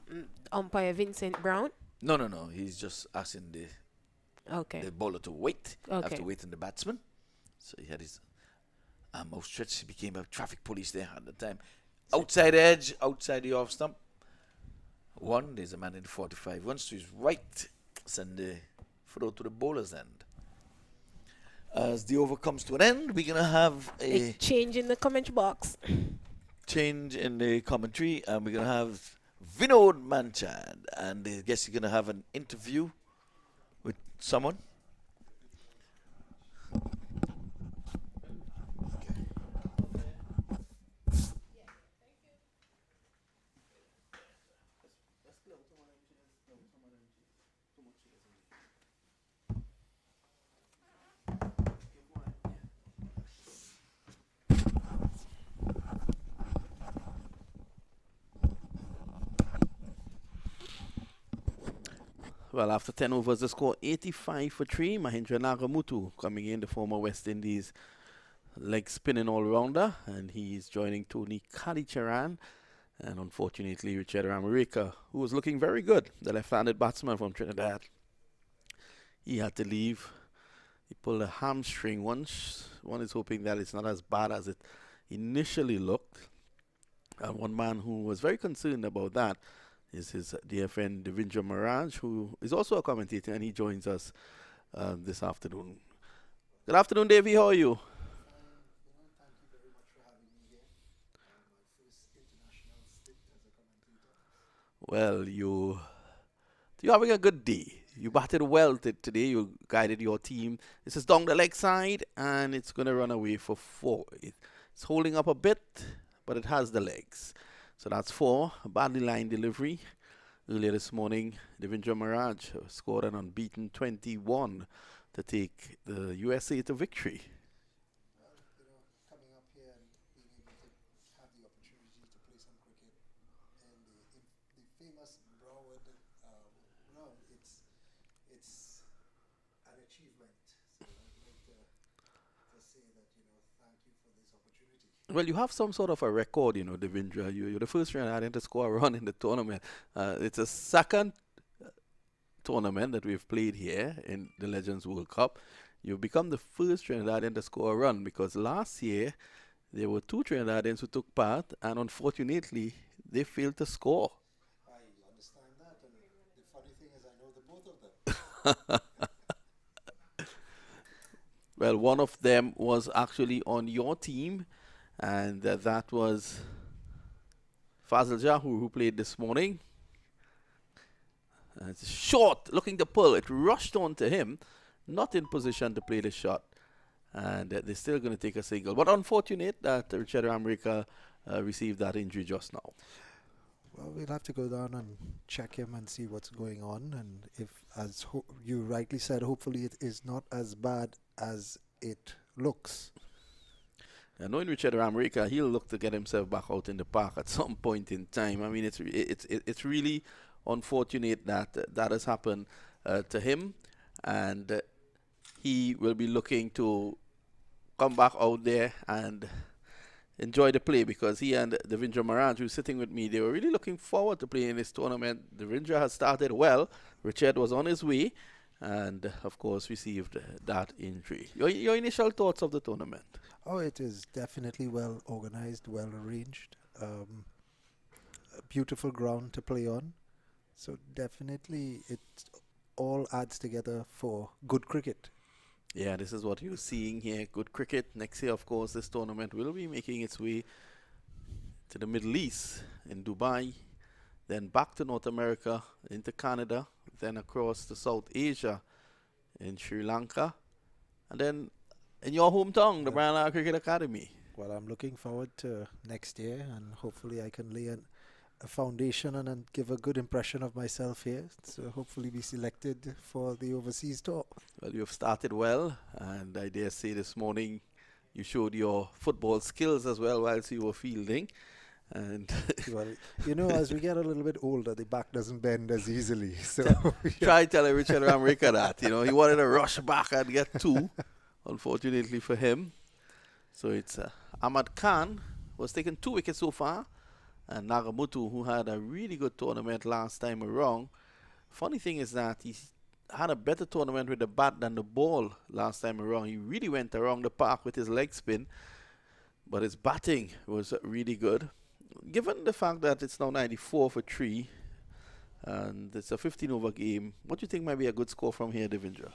Umpire Vincent Brown. No. He's just asking the bowler to wait after waiting the batsman. So he had his mouth stretched. He became a traffic police there at the time. Outside edge, outside the off stump. There's a man in the 45. Once to his right, send the throw to the bowler's end. As the over comes to an end, we're going to have a change in the comment box. Change in the commentary, and we're going to have Vinod Manchand, and I guess you're going to have an interview with someone. Well, after 10 overs, the score 85 for 3. Mahendra Nagamutu coming in, the former West Indies leg spinning all-rounder, and he's joining Tony Kalicharan. And unfortunately, Richard America, who was looking very good, the left-handed batsman from Trinidad, he had to leave. He pulled a hamstring once. One is hoping that it's not as bad as it initially looked. And one man who was very concerned about that is his dear friend Devendra Maharaj, who is also a commentator, and he joins us this afternoon. Good afternoon, Davey. How are you? Thank you very much for having me here. My first international stint as a commentator. Well, you're having a good day. You batted well today. You guided your team. This is down the leg side, and it's going to run away for 4. It's holding up a bit, but it has the legs. So that's 4. A badly lined delivery. Earlier this morning, Devendra Maharaj scored an unbeaten 21 to take the USA to victory. Well, coming up here and being able to have the opportunity to play some cricket in the famous BROWARD ground, it's an achievement. So I'd like to say that, thank you for this opportunity. Well, you have some sort of a record, Devendra. You're the first Trinidadian to score a run in the tournament. It's a second tournament that we've played here in the Legends World Cup. You've become the first Trinidadian to score a run, because last year there were 2 Trinidadians who took part, and unfortunately they failed to score. I understand that, and the funny thing is I know the both of them. Well, one of them was actually on your team, and that was Fazil Jah, who played this morning. It's short, looking to pull. It rushed onto him, not in position to play the shot. And they're still going to take a single. But unfortunate that Richard America received that injury just now. Well, we'll have to go down and check him and see what's going on. And if, as you rightly said, hopefully it is not as bad as it looks. Knowing Richard America, he'll look to get himself back out in the park at some point in time. I mean, it's really unfortunate that that has happened to him, and he will be looking to come back out there and enjoy the play, because he and Devendra Maharaj, who's sitting with me, they were really looking forward to playing this tournament. Devendra has started well. Richard was on his way, and of course received that injury. Your initial thoughts of the tournament? Oh, it is definitely well organized, well arranged. A beautiful ground to play on. So definitely it all adds together for good cricket. Yeah, this is what you're seeing here. Good cricket. Next year, of course, this tournament will be making its way to the Middle East in Dubai, then back to North America, into Canada, then across to South Asia in Sri Lanka, and then in your hometown, the Brian Cricket Academy. Well, I'm looking forward to next year, and hopefully I can lay a foundation and give a good impression of myself here. So hopefully be selected for the overseas tour. Well, you've started well, and I dare say this morning you showed your football skills as well whilst you were fielding. And Well, you know, as we get a little bit older, the back doesn't bend as easily. So try telling Richard Ramrika that, you know, he wanted to rush back and get two, unfortunately for him. So it's Ahmad Khan was taking 2 wickets so far, and Nagamutu, who had a really good tournament last time around. Funny thing is that he had a better tournament with the bat than the ball last time around. He really went around the park with his leg spin, but his batting was really good. Given the fact that it's now 94 for 3, and it's a 15-over game, what do you think might be a good score from here, Devendra?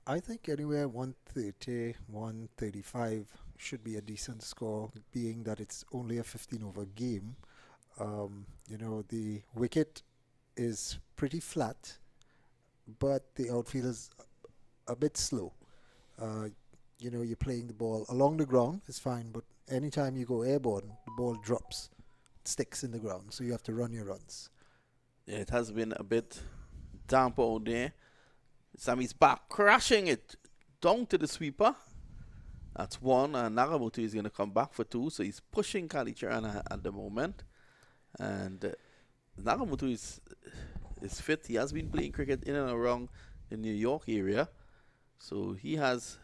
I think anywhere 130, 135 should be a decent score, being that it's only a 15-over game. You know, the wicket is pretty flat, but the outfield is a bit slow. You know, you're playing the ball along the ground, it's fine, but anytime you go airborne, the ball drops, sticks in the ground, so you have to run your runs. Yeah, it has been a bit damp out there. Sammy's back, crashing it down to the sweeper. That's one, and Nagamutu is going to come back for 2, so he's pushing Kalicharan at the moment. And Nagamutu is fit. He has been playing cricket in and around the New York area, so he has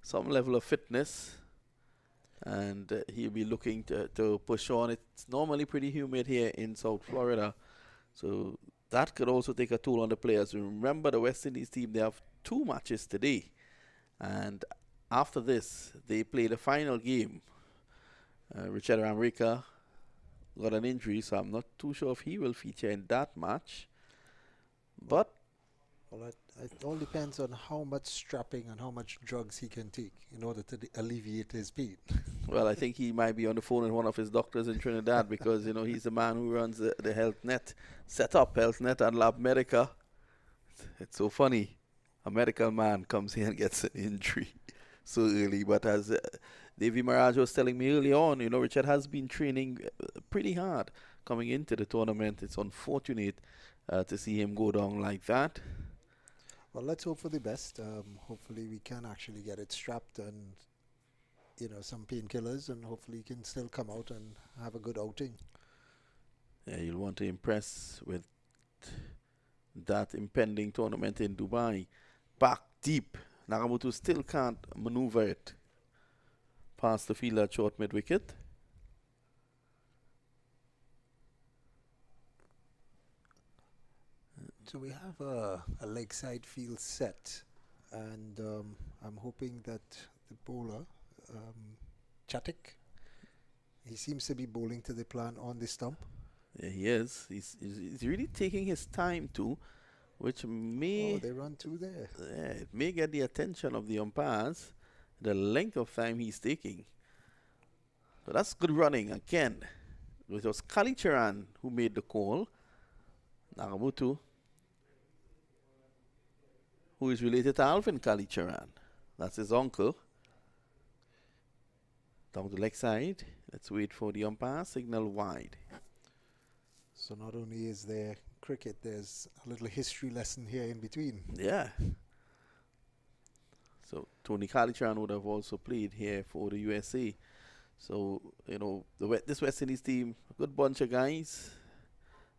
some level of fitness, and he'll be looking to push on. It's normally pretty humid here in South Florida, so that could also take a toll on the players. Remember, the West Indies team, they have 2 matches today, and after this, they play the final game. Richard Ramrika got an injury, so I'm not too sure if he will feature in that match. But Well, it all depends on how much strapping and how much drugs he can take in order to alleviate his pain. well, I think he might be on the phone with one of his doctors in Trinidad because, you know, he's the man who runs the Health Net, set up Health Net and Lab Medica. It's so funny. A medical man comes here and gets an injury so early. But as Davy Mirage was telling me early on, you know, Richard has been training pretty hard coming into the tournament. It's unfortunate to see him go down like that. Well, let's hope for the best. Hopefully we can actually get it strapped and, you know, some painkillers, and hopefully he can still come out and have a good outing. Yeah, you'll want to impress with that impending tournament in Dubai. Back deep. Nagamutu still can't maneuver it past the fielder at short mid-wicket. So we have a leg side field set, and I'm hoping that the bowler, Chatik, he seems to be bowling to the plan on the stump. Yeah, he is. He's really taking his time too, which may... Oh, they run 2 there. It may get the attention of the umpires, the length of time he's taking. So that's good running again. It was Kalicharan who made the call. Nagamutu, who is related to Alvin Kalicharan. That's his uncle. Down the leg side. Let's wait for the umpire. Signal wide. So not only is there cricket, there's a little history lesson here in between. Yeah. So Tony Kalicharan would have also played here for the USA. So, you know, this West Indies team, a good bunch of guys.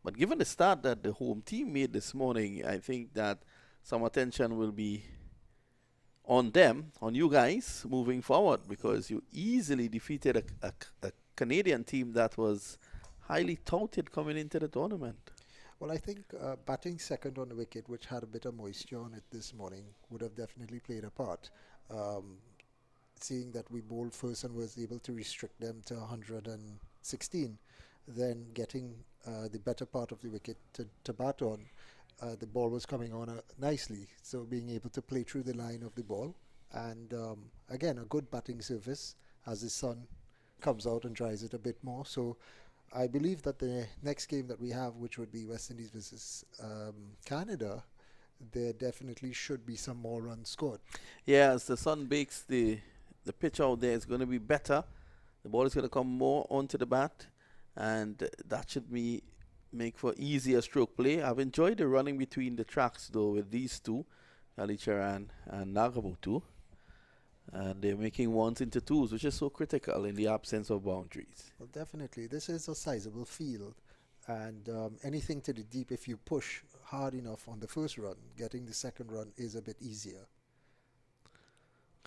But given the start that the home team made this morning, I think that some attention will be on them, on you guys, moving forward, because you easily defeated a Canadian team that was highly touted coming into the tournament. Well, I think batting second on the wicket, which had a bit of moisture on it this morning, would have definitely played a part. Seeing that we bowled first and was able to restrict them to 116, then getting the better part of the wicket to bat on, the ball was coming on nicely. So being able to play through the line of the ball, and again, a good batting surface as the sun comes out and dries it a bit more. So I believe that the next game that we have, which would be West Indies versus Canada, there definitely should be some more runs scored. Yeah, as the sun bakes the pitch out there, it's going to be better. The ball is going to come more onto the bat, and that should make for easier stroke play. I've enjoyed the running between the tracks though with these two, Kalicharan and Nagamutu. And they're making ones into twos, which is so critical in the absence of boundaries. Well, definitely. This is a sizable field. And anything to the deep, if you push hard enough on the first run, getting the second run is a bit easier.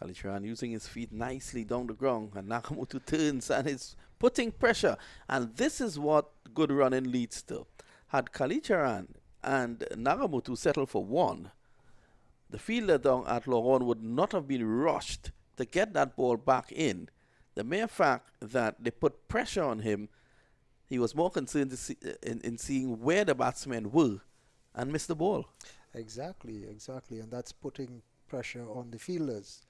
Kalicharan using his feet nicely down the ground, and Nagamutu turns and is putting pressure. And this is what good running leads to. Had Kalicharan and Nagamutu settled for one, the fielder down at Laurent would not have been rushed to get that ball back in. The mere fact that they put pressure on him, he was more concerned to see, in seeing where the batsmen were and missed the ball. Exactly. And that's putting pressure on the fielders.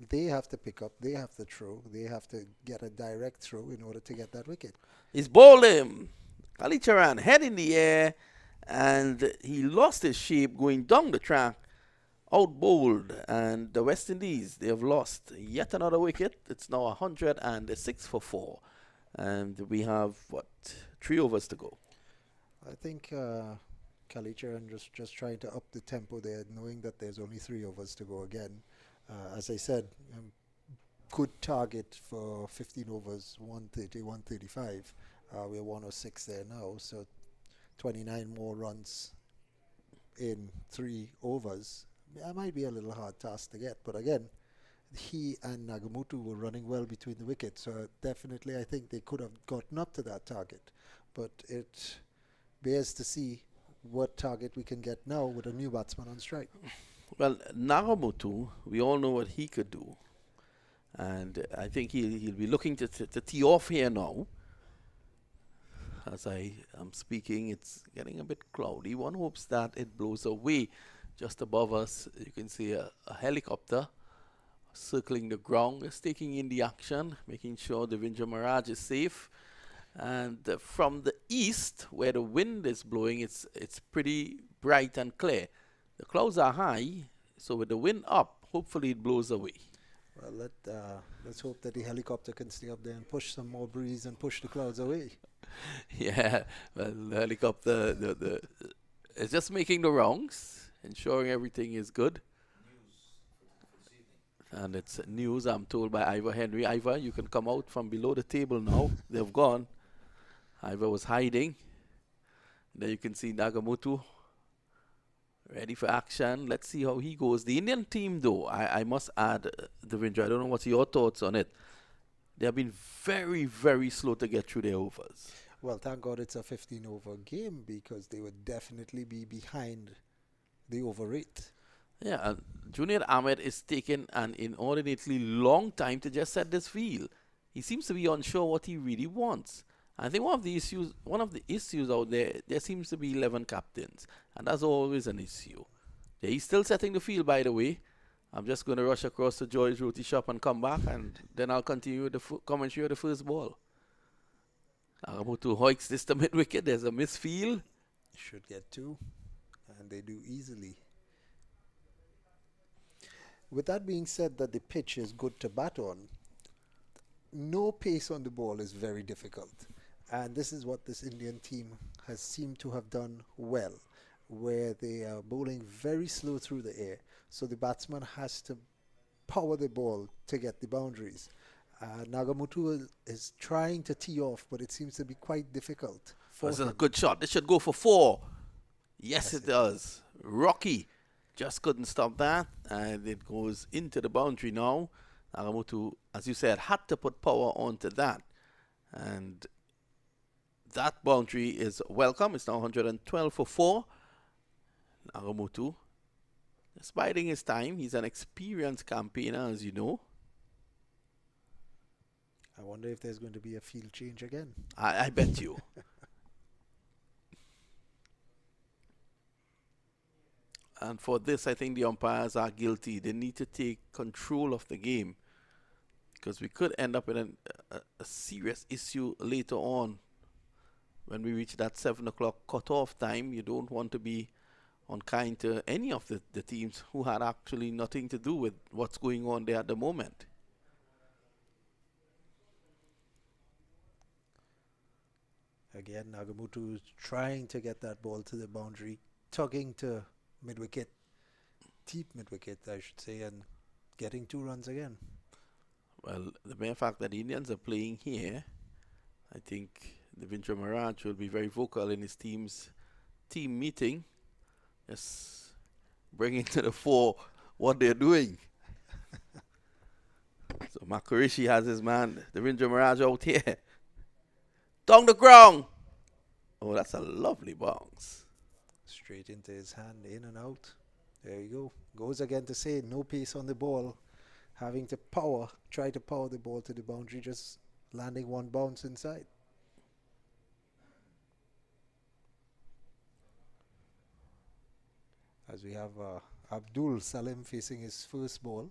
They have to pick up, they have to throw, they have to get a direct throw in order to get that wicket. He's bowled him. Kalicharan head in the air, and he lost his shape going down the track. Out bowled, and the West Indies, they have lost yet another wicket. It's now 106 for 4, and we have 3 overs to go. I think Kalicharan just trying to up the tempo there, knowing that there's only 3 overs to go again. As I said, good target for 15 overs, 130, 135. We're 106 there now, so 29 more runs in 3 overs. That might be a little hard task to get, but again, he and Nagamutu were running well between the wickets, so definitely I think they could have gotten up to that target. But it bears to see what target we can get now with a new batsman on strike. Well, Nagamutu, we all know what he could do, and I think he'll be looking to tee off here now. As I am speaking, it's getting a bit cloudy. One hopes that it blows away. Just above us, you can see a helicopter circling the ground. It's taking in the action, making sure the Vindhya Maharaj is safe. And from the east, where the wind is blowing, it's pretty bright and clear. The clouds are high, so with the wind up, hopefully it blows away. Well, let's hope that the helicopter can stay up there and push some more breeze and push the clouds away. Yeah, well, the helicopter is just making the rounds, ensuring everything is good. And it's news, I'm told, by Ivor Henry. Ivor, you can come out from below the table now. They've gone. Ivor was hiding. There you can see Nagamutu ready for action. Let's see how he goes. The Indian team, though, I must add, Devendra, I don't know what's your thoughts on it. They have been very, very slow to get through their overs. Well, thank God it's a 15-over game, because they would definitely be behind the over rate. Yeah, and Junior Ahmed is taking an inordinately long time to just set this field. He seems to be unsure what he really wants. I think one of the issues out there seems to be 11 captains, and that's always an issue. Yeah, he's still setting the field, by the way. I'm just going to rush across to Joy's Roti Shop and come back, and then I'll continue with the commentary of the first ball. Nagamutu hoiks this to mid-wicket. There's a misfield. Should get 2, and they do easily. With that being said, that the pitch is good to bat on, no pace on the ball is very difficult. And this is what this Indian team has seemed to have done well, where they are bowling very slow through the air. So the batsman has to power the ball to get the boundaries. Nagamutu is trying to tee off, but it seems to be quite difficult. That's a good shot. This should go for 4. Yes, it does. Rocky just couldn't stop that, and it goes into the boundary now. Nagamutu, as you said, had to put power onto that, and that boundary is welcome. It's now 112 for 4. Nagamutu is biding his time. He's an experienced campaigner, as you know. I wonder if there's going to be a field change again. I bet you. And for this, I think the umpires are guilty. They need to take control of the game, because we could end up in a serious issue later on when we reach that 7 o'clock cutoff time. You don't want to be unkind to any of the teams who had actually nothing to do with what's going on there at the moment. Again, Nagamutu trying to get that ball to the boundary, tugging to mid-wicket, deep mid-wicket, I should say, and getting 2 runs again. Well, the mere fact that the Indians are playing here, I think Devendra Maharaj will be very vocal in his team meeting, just bringing to the fore what they're doing. So Makarishi has his man Devendra Maharaj out here. Down the ground. Oh, that's a lovely bounce. Straight into his hand, in and out. There you go. Goes again to say no pace on the ball. Having to try to power the ball to the boundary, just landing 1 bounce inside. As we have Abdul Salim facing his first ball.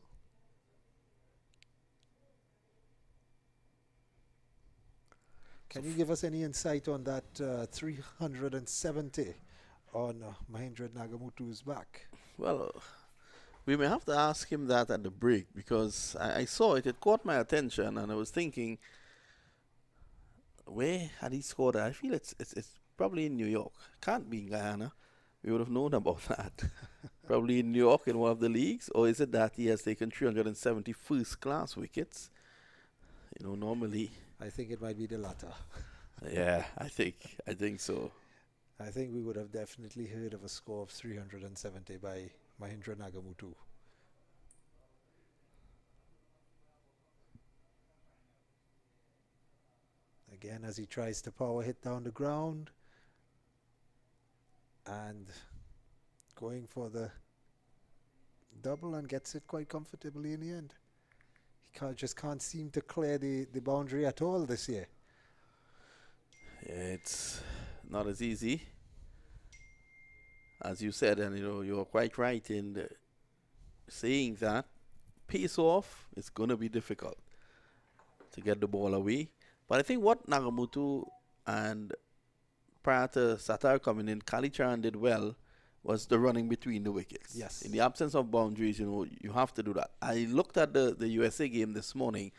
Can you give us any insight on that 370 on Mahendra Nagamutu's back? Well, we may have to ask him that at the break, because I saw it. It caught my attention, and I was thinking, where had he scored that? I feel it's probably in New York. Can't be in Guyana. We would have known about that. Probably in New York in one of the leagues. Or is it that he has taken 370 first-class wickets? You know, normally... I think it might be the latter. Yeah, I think so. I think we would have definitely heard of a score of 370 by Mahendra Nagamutu. Again, as he tries to power hit down the ground and going for the double, and gets it quite comfortably in the end. He just can't seem to clear the boundary at all this year. Yeah, it's not as easy as you said, and you're quite right in saying that pace off is going to be difficult to get the ball away. But I think what Nagamutu and prior to Sattar coming in, Kalicharan did well was the running between the wickets. Yes. In the absence of boundaries, you have to do that. I looked at the USA game this morning,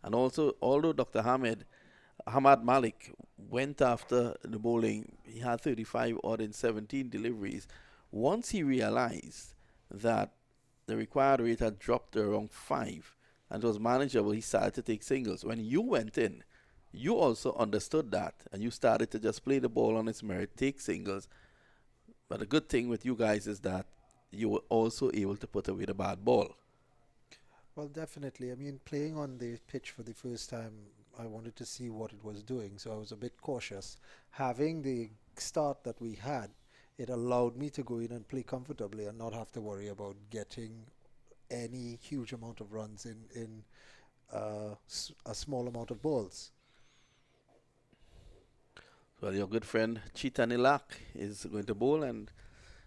and also, although Dr. Hamad Malik went after the bowling, he had 35 odd in 17 deliveries. Once he realized that the required rate had dropped to around 5 and it was manageable, he started to take singles. When you went in, you also understood that, and you started to just play the ball on its merit, take singles. But the good thing with you guys is that you were also able to put away the bad ball. Well, definitely. I mean, playing on the pitch for the first time, I wanted to see what it was doing, so I was a bit cautious. Having the start that we had, it allowed me to go in and play comfortably and not have to worry about getting any huge amount of runs in a small amount of balls. Well, your good friend Cheetah Nilak is going to bowl, and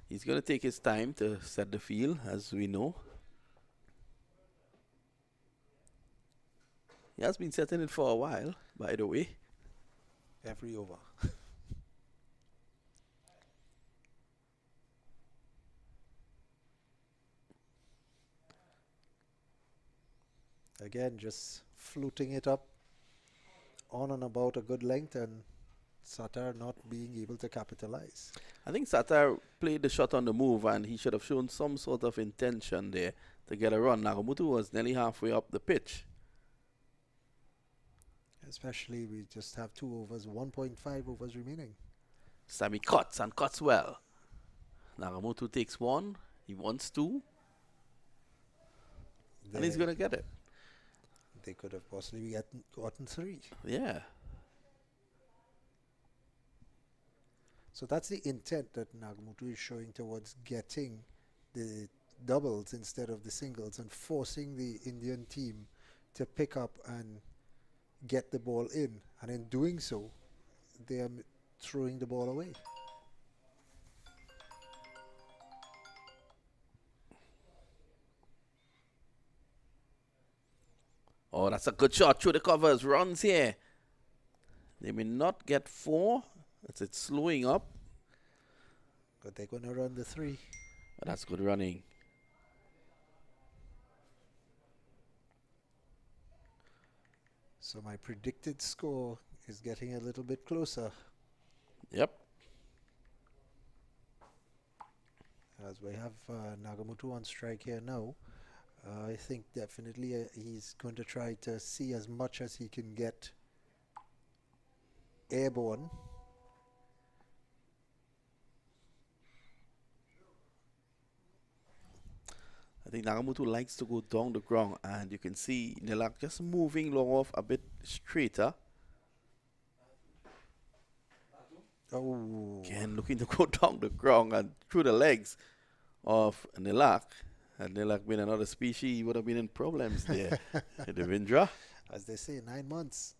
he's going to take his time to set the field, as we know. He has been setting it for a while, by the way. Every over. Again, just floating it up on and about a good length, and Sattar not being able to capitalize. I think Sattar played the shot on the move, and he should have shown some sort of intention there to get a run. Nagamutu was nearly halfway up the pitch. Especially, we just have 2 overs, 1.5 overs remaining. Sammy cuts, and cuts well. Nagamutu takes 1. He wants 2. And he's going to get it. They could have possibly gotten 3. Yeah. So that's the intent that Nagamutu is showing towards getting the doubles instead of the singles, and forcing the Indian team to pick up and get the ball in. And in doing so, they are throwing the ball away. Oh, that's a good shot through the covers. Runs here. They may not get 4. It's slowing up. But they're going to run the 3. But that's good running. So my predicted score is getting a little bit closer. Yep. As we have Nagamutu on strike here now, I think definitely he's going to try to see as much as he can get airborne. I think Nagamutu likes to go down the ground, and you can see Nilak just moving long off a bit straighter. Oh. Again, looking to go down the ground and through the legs of Nilak. And Nilak being another species, he would have been in problems there. Devendra. As they say, 9 months.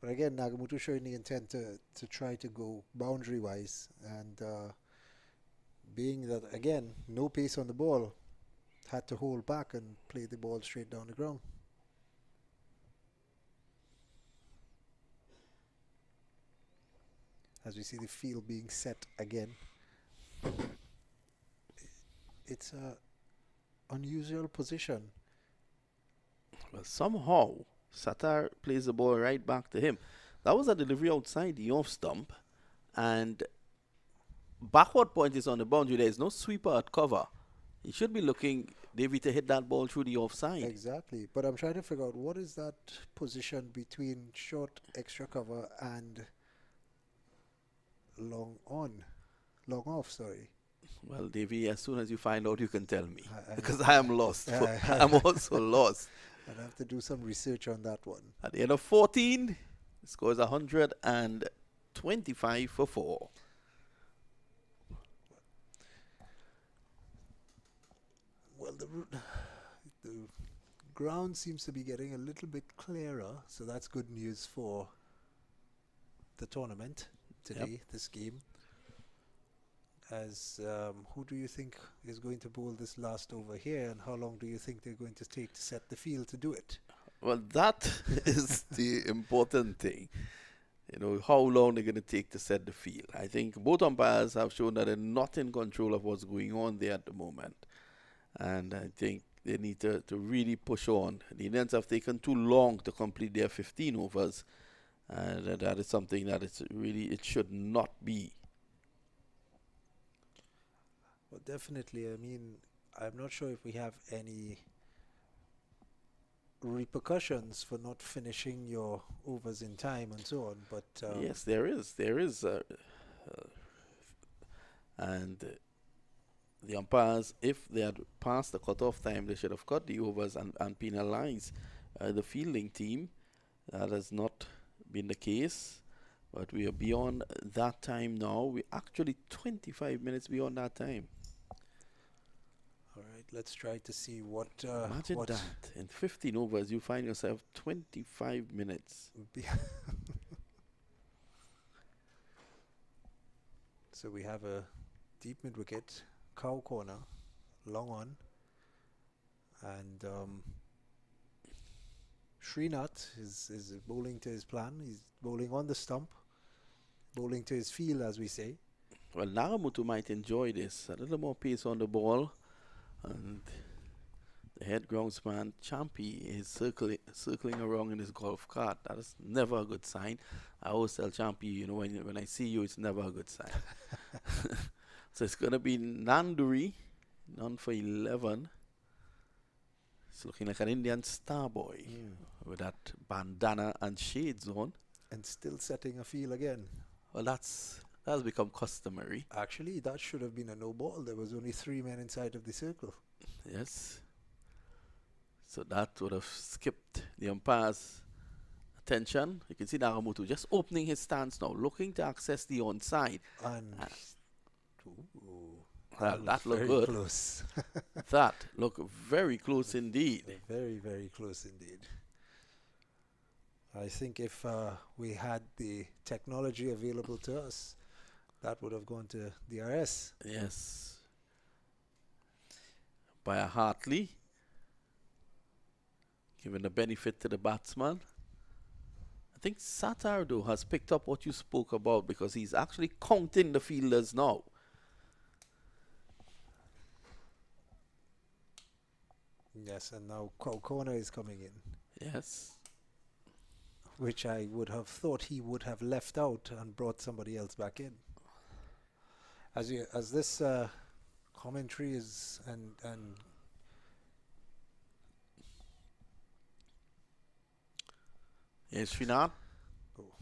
But again, Nagamutu showing the intent to try to go boundary-wise, and being that, again, no pace on the ball, had to hold back and play the ball straight down the ground. As we see the field being set again. It's a unusual position. Well, somehow, Sattar plays the ball right back to him. That was a delivery outside the off stump, and backward point is on the boundary. There is no sweeper at cover. He should be looking, Davy, to hit that ball through the offside. Exactly. But I'm trying to figure out what is that position between short extra cover and long off, sorry. Well, Davy, as soon as you find out, you can tell me. Because I am lost. I'm also lost. I'd have to do some research on that one. At the end of 14, the score is 125 for 4. Well, the ground seems to be getting a little bit clearer, so that's good news for the tournament today, this game. As who do you think is going to bowl this last over here, and how long do you think they're going to take to set the field to do it? Well, that is the important thing. You know, how long they're going to take to set the field. I think both umpires have shown that they're not in control of what's going on there at the moment. And I think they need to really push on. The Indians have taken too long to complete their 15 overs. And that is something that it should not be. Well, definitely. I mean, I'm not sure if we have any repercussions for not finishing your overs in time and so on, but yes, there is. And the umpires, if they had passed the cutoff time, they should have cut the overs and penalized the fielding team. That has not been the case, but we are beyond that time now. We're actually 25 minutes beyond that time. All right, let's try to see what. Imagine that. In 15 overs, you find yourself 25 minutes. So we have a deep mid wicket, cow corner, long on, and Srinath is bowling to his plan. He's bowling on the stump, bowling to his field, as we say. Well, Nagamutu might enjoy this. A little more pace on the ball. And the head groundsman, Champy, is circling around in his golf cart. That is never a good sign. I always tell Champy, you know, when I see you, it's never a good sign. So it's going to be Nanduri, none for 11. It's looking like an Indian star boy with that bandana and shades on. And still setting a field again. Well, that's become customary. Actually, that should have been a no ball. There was only 3 men inside of the circle. Yes. So that would have skipped the umpire's attention. You can see Nagamutu just opening his stance now, looking to access the onside. And well, that looked very good. Close. That looked very close indeed. Very, very close indeed. I think if we had the technology available to us, that would have gone to DRS. Yes. By a Hartley, giving the benefit to the batsman. I think Satardo has picked up what you spoke about because he's actually counting the fielders now. Yes, and now corner is coming in. Yes. which I would have thought he would have left out and brought somebody else back in. As this commentary is and Yes, Srinath. oh,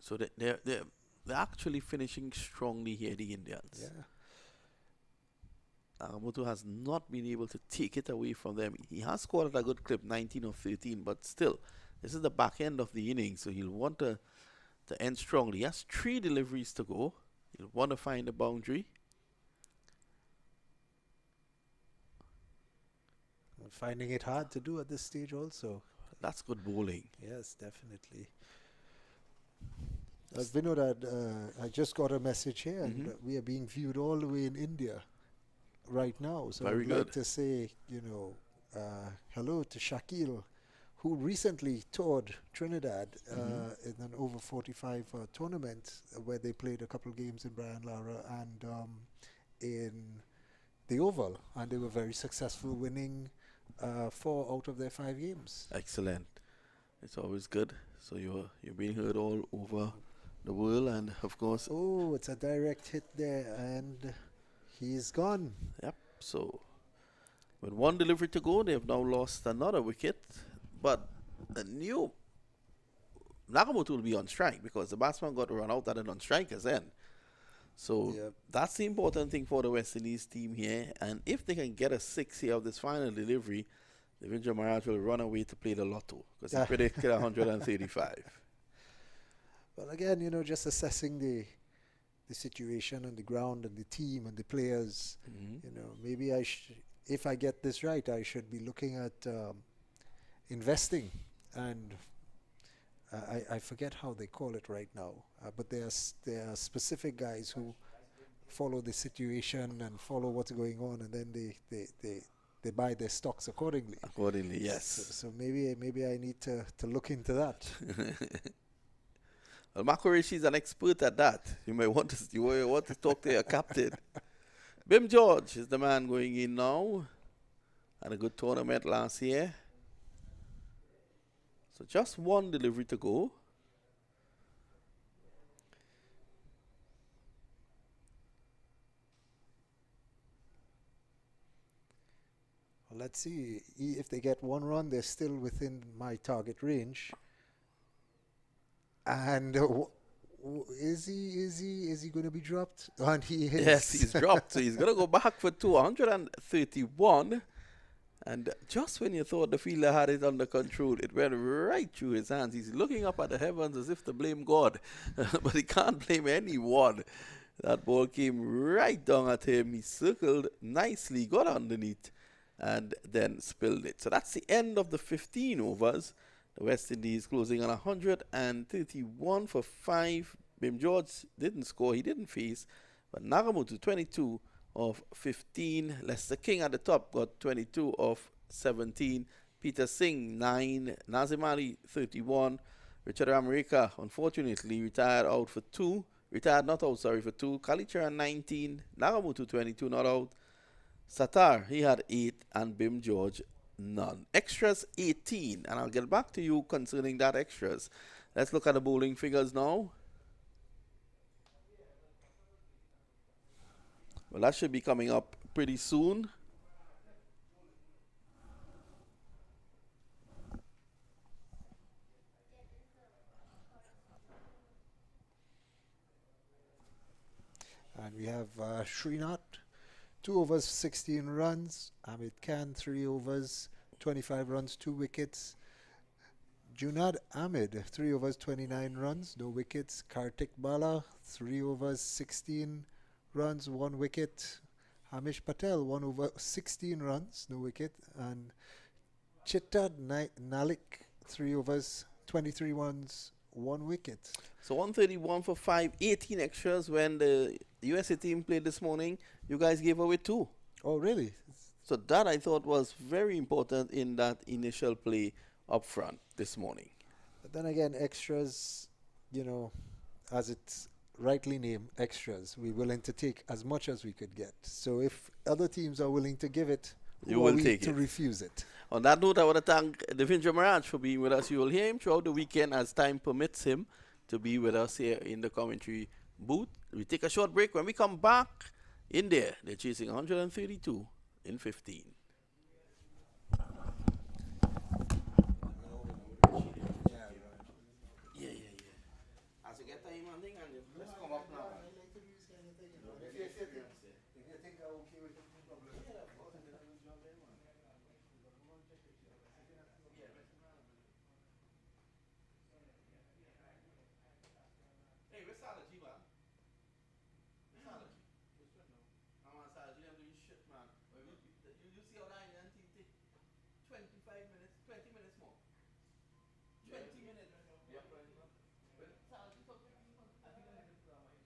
So they're actually finishing strongly here, the Indians. yeah. Nagamoto has not been able to take it away from them. He has scored at a good clip, 19 of 13, but still, this is the back end of the inning, so he'll want to end strongly. He has 3 deliveries to go. He'll want to find a boundary. I'm finding it hard to do at this stage also. That's good bowling. Yes, definitely. Vinod, I just got a message here, and we are being viewed all the way in India right now. So Very I'd like good. to say, hello to Shakil, who recently toured Trinidad in an over 45 tournament where they played a couple of games in Brian Lara and in the Oval, and they were very successful, winning 4 out of their 5 games. Excellent. It's always good. So you're being heard all over the world, and of course, Oh, it's a direct hit there, and he's gone. yep. So with 1 delivery to go, they've now lost another wicket, but the new Nagamoto will be on strike because the batsman got run out at an on strikers end. So Yep. that's the important thing for the West Indies team here. And if they can get a 6 here of this final delivery, Devendra Maharaj will run away to play the lotto because he predicted 135. Well, again, just assessing the situation on the ground and the team and the players. Maybe if I get this right, I should be looking at investing, and I forget how they call it right now, but there are specific guys who follow the situation and follow what's going on, and then they buy their stocks accordingly. Accordingly, yes. So maybe I need to look into that. Well, Makoreshi is an expert at that. You may want to talk to your captain. Bim George is the man going in now. Had a good tournament last year. So just 1 delivery to go. Well, let's see. If they get 1 run, they're still within my target range. And is he going to be dropped? And he is. Yes, he's dropped. So he's going to go back for 231. And just when you thought the fielder had it under control, it went right through his hands. He's looking up at the heavens as if to blame God. But he can't blame anyone. That ball came right down at him. He circled nicely, got underneath, and then spilled it. So that's the end of the 15 overs. The West Indies closing on 131 for 5. Bim George didn't score. He didn't face. But Nagamoto, 22 of 15. Lester King at the top got 22 of 17. Peter Singh, 9. Nazim Ali, 31. Richard America, unfortunately, retired for 2. Kalicharan, 19. Nagamoto, 22, not out. Satar, he had 8. And Bim George, none. Extras 18, and I'll get back to you concerning that extras. Let's look at the bowling figures now. Well, that should be coming up pretty soon. And we have Srinath, 2 overs, 16 runs. Amit Khan, 3 overs, 25 runs, 2 wickets. Junaid Ahmed, 3 overs, 29 runs, no wickets. Kartik Bala, 3 overs, 16 runs, 1 wicket. Hamish Patel, 1 over, 16 runs, no wicket. And Chitta Nalik, 3 overs, 23 runs, 1 wicket. So 131 for 5, 18 extras. When the USA team played this morning, you guys gave away 2. Oh, really? So that I thought was very important in that initial play up front this morning. But then again, extras, as it's rightly named, extras, we're willing to take as much as we could get. So if other teams are willing to give it, You Who are will we take to it. refuse it? On that note, I want to thank Devendra Maraj for being with us. You will hear him throughout the weekend as time permits him to be with us here in the commentary booth. We take a short break. When we come back, India, they're chasing 132 in 15. As you get time and thing, and let's come up now. Hey, where's Salaji, man? Where's Salaji? I'm on Salaji, I'm doing shit, man. You see how that Indian team take 25 minutes, 20 minutes more. 20 minutes. Yeah. Well, Salaji, talk to me, man. I think I need to put on my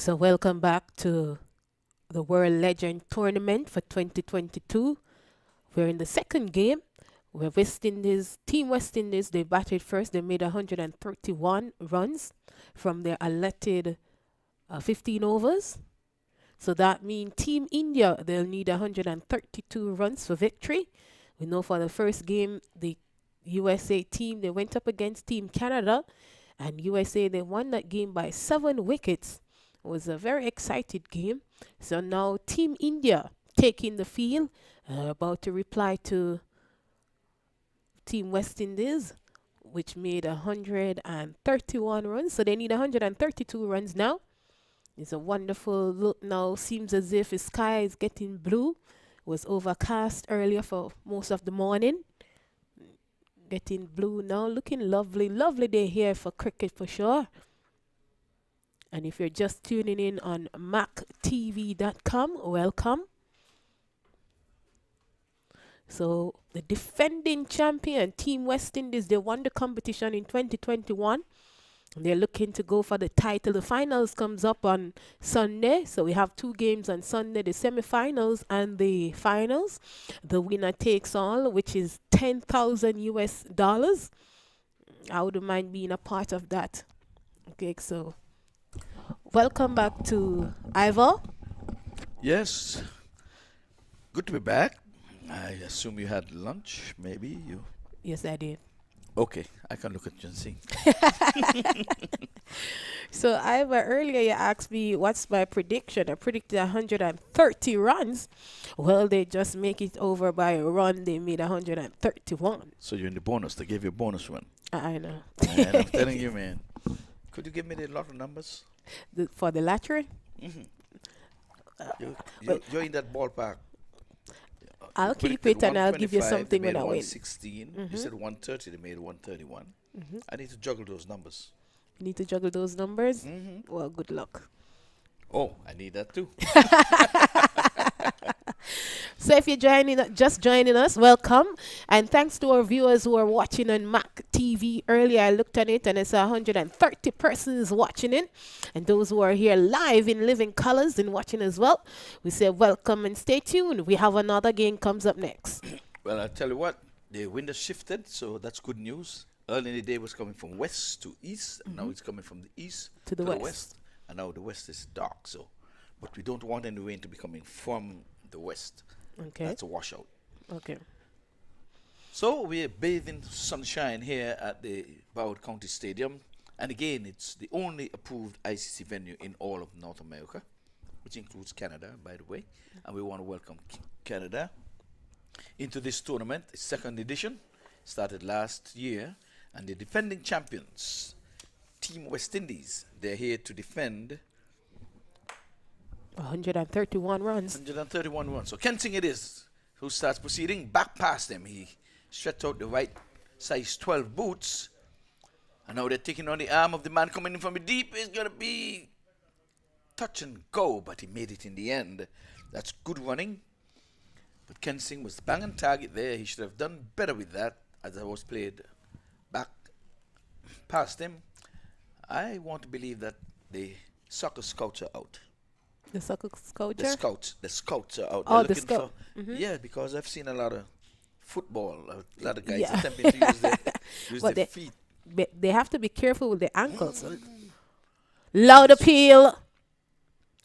So welcome back to the World Legend Tournament for 2022. We're in the second game where Team West Indies, they batted first. They made 131 runs from their allotted 15 overs. So that means Team India, they'll need 132 runs for victory. We know for the first game, the USA team, they went up against Team Canada, and USA, they won that game by 7 wickets. It was a very excited game. So now Team India taking the field, about to reply to Team West Indies, which made 131 runs. So they need 132 runs now. It's a wonderful look now. Seems as if the sky is getting blue. It was overcast earlier for most of the morning. Getting blue now. Looking lovely. Lovely day here for cricket for sure. And if you're just tuning in on maqtv.com, welcome. So the defending champion, Team West Indies, they won the competition in 2021. They're looking to go for the title. The finals comes up on Sunday. So we have 2 games on Sunday, the semifinals and the finals. The winner takes all, which is $10,000 US. I wouldn't mind being a part of that. Okay, so welcome back to Ivor. Yes. Good to be back. I assume you had lunch, maybe you. Yes, I did. Okay, I can look at you and see. So, Ivor, earlier you asked me what's my prediction. I predicted 130 runs. Well, they just make it over by a run. They made 131. So you're in the bonus. They gave you a bonus one. I know. And I'm telling you, man. Could you give me the lot of numbers? For the lottery? You're in that ballpark. I'll keep it and I'll give you something when I win. 116. You said 130. They made 131. I need to juggle those numbers. You need to juggle those numbers? Well, good luck. Oh, I need that too. So if you're just joining us, welcome. And thanks to our viewers who are watching on MAQ TV. Earlier I looked at it and it's 130 persons watching it. And those who are here live in living colors and watching as well, we say welcome and stay tuned. We have another game comes up next. Well, I'll tell you what, the wind has shifted, so that's good news. Early in the day was coming from west to east, and now it's coming from the east to the west. And now the west is dark, so. But we don't want any rain to be coming from the west. Okay. That's a washout. Okay. So we're bathed in sunshine here at the BROWARD County Stadium. And again, it's the only approved ICC venue in all of North America, which includes Canada, by the way. And we want to welcome Canada into this tournament. It's second edition, started last year. And the defending champions, Team West Indies, they're here to defend 131 runs. 131 runs. So Kensing it is who starts proceeding. Back past them. He stretched out the right size 12 boots. And now they're taking on the arm of the man coming in from the deep. It's going to be touch and go. But he made it in the end. That's good running. But Kensing was banging target there. He should have done better with that as I was played back past him. I want to believe that the soccer scouts are out. The soccer scouts? The scouts are out. Oh, They're the looking scout. Yeah, because I've seen a lot of football, a lot of guys attempting to use their feet. They have to be careful with their ankles. Loud appeal.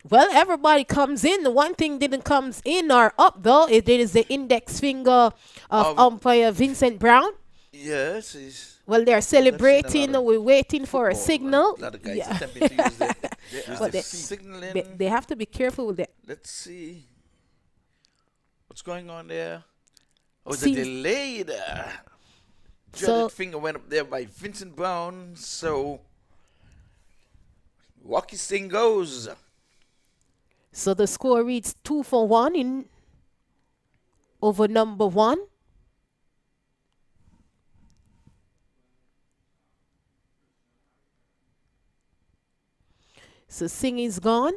Well, everybody comes in. The one thing didn't comes in or up, though. It is the index finger of umpire Vincent Brown. Yes. Well, they're celebrating. We're waiting for a signal. A lot of guys attempting to use their feet. Signaling. They have to be careful with that. Let's see. What's going on there? Oh, the delayed dreaded finger went up there by Vincent Brown. So, Walkie Singh goes. So the score reads 2-1 in over number 1. So Singh is gone.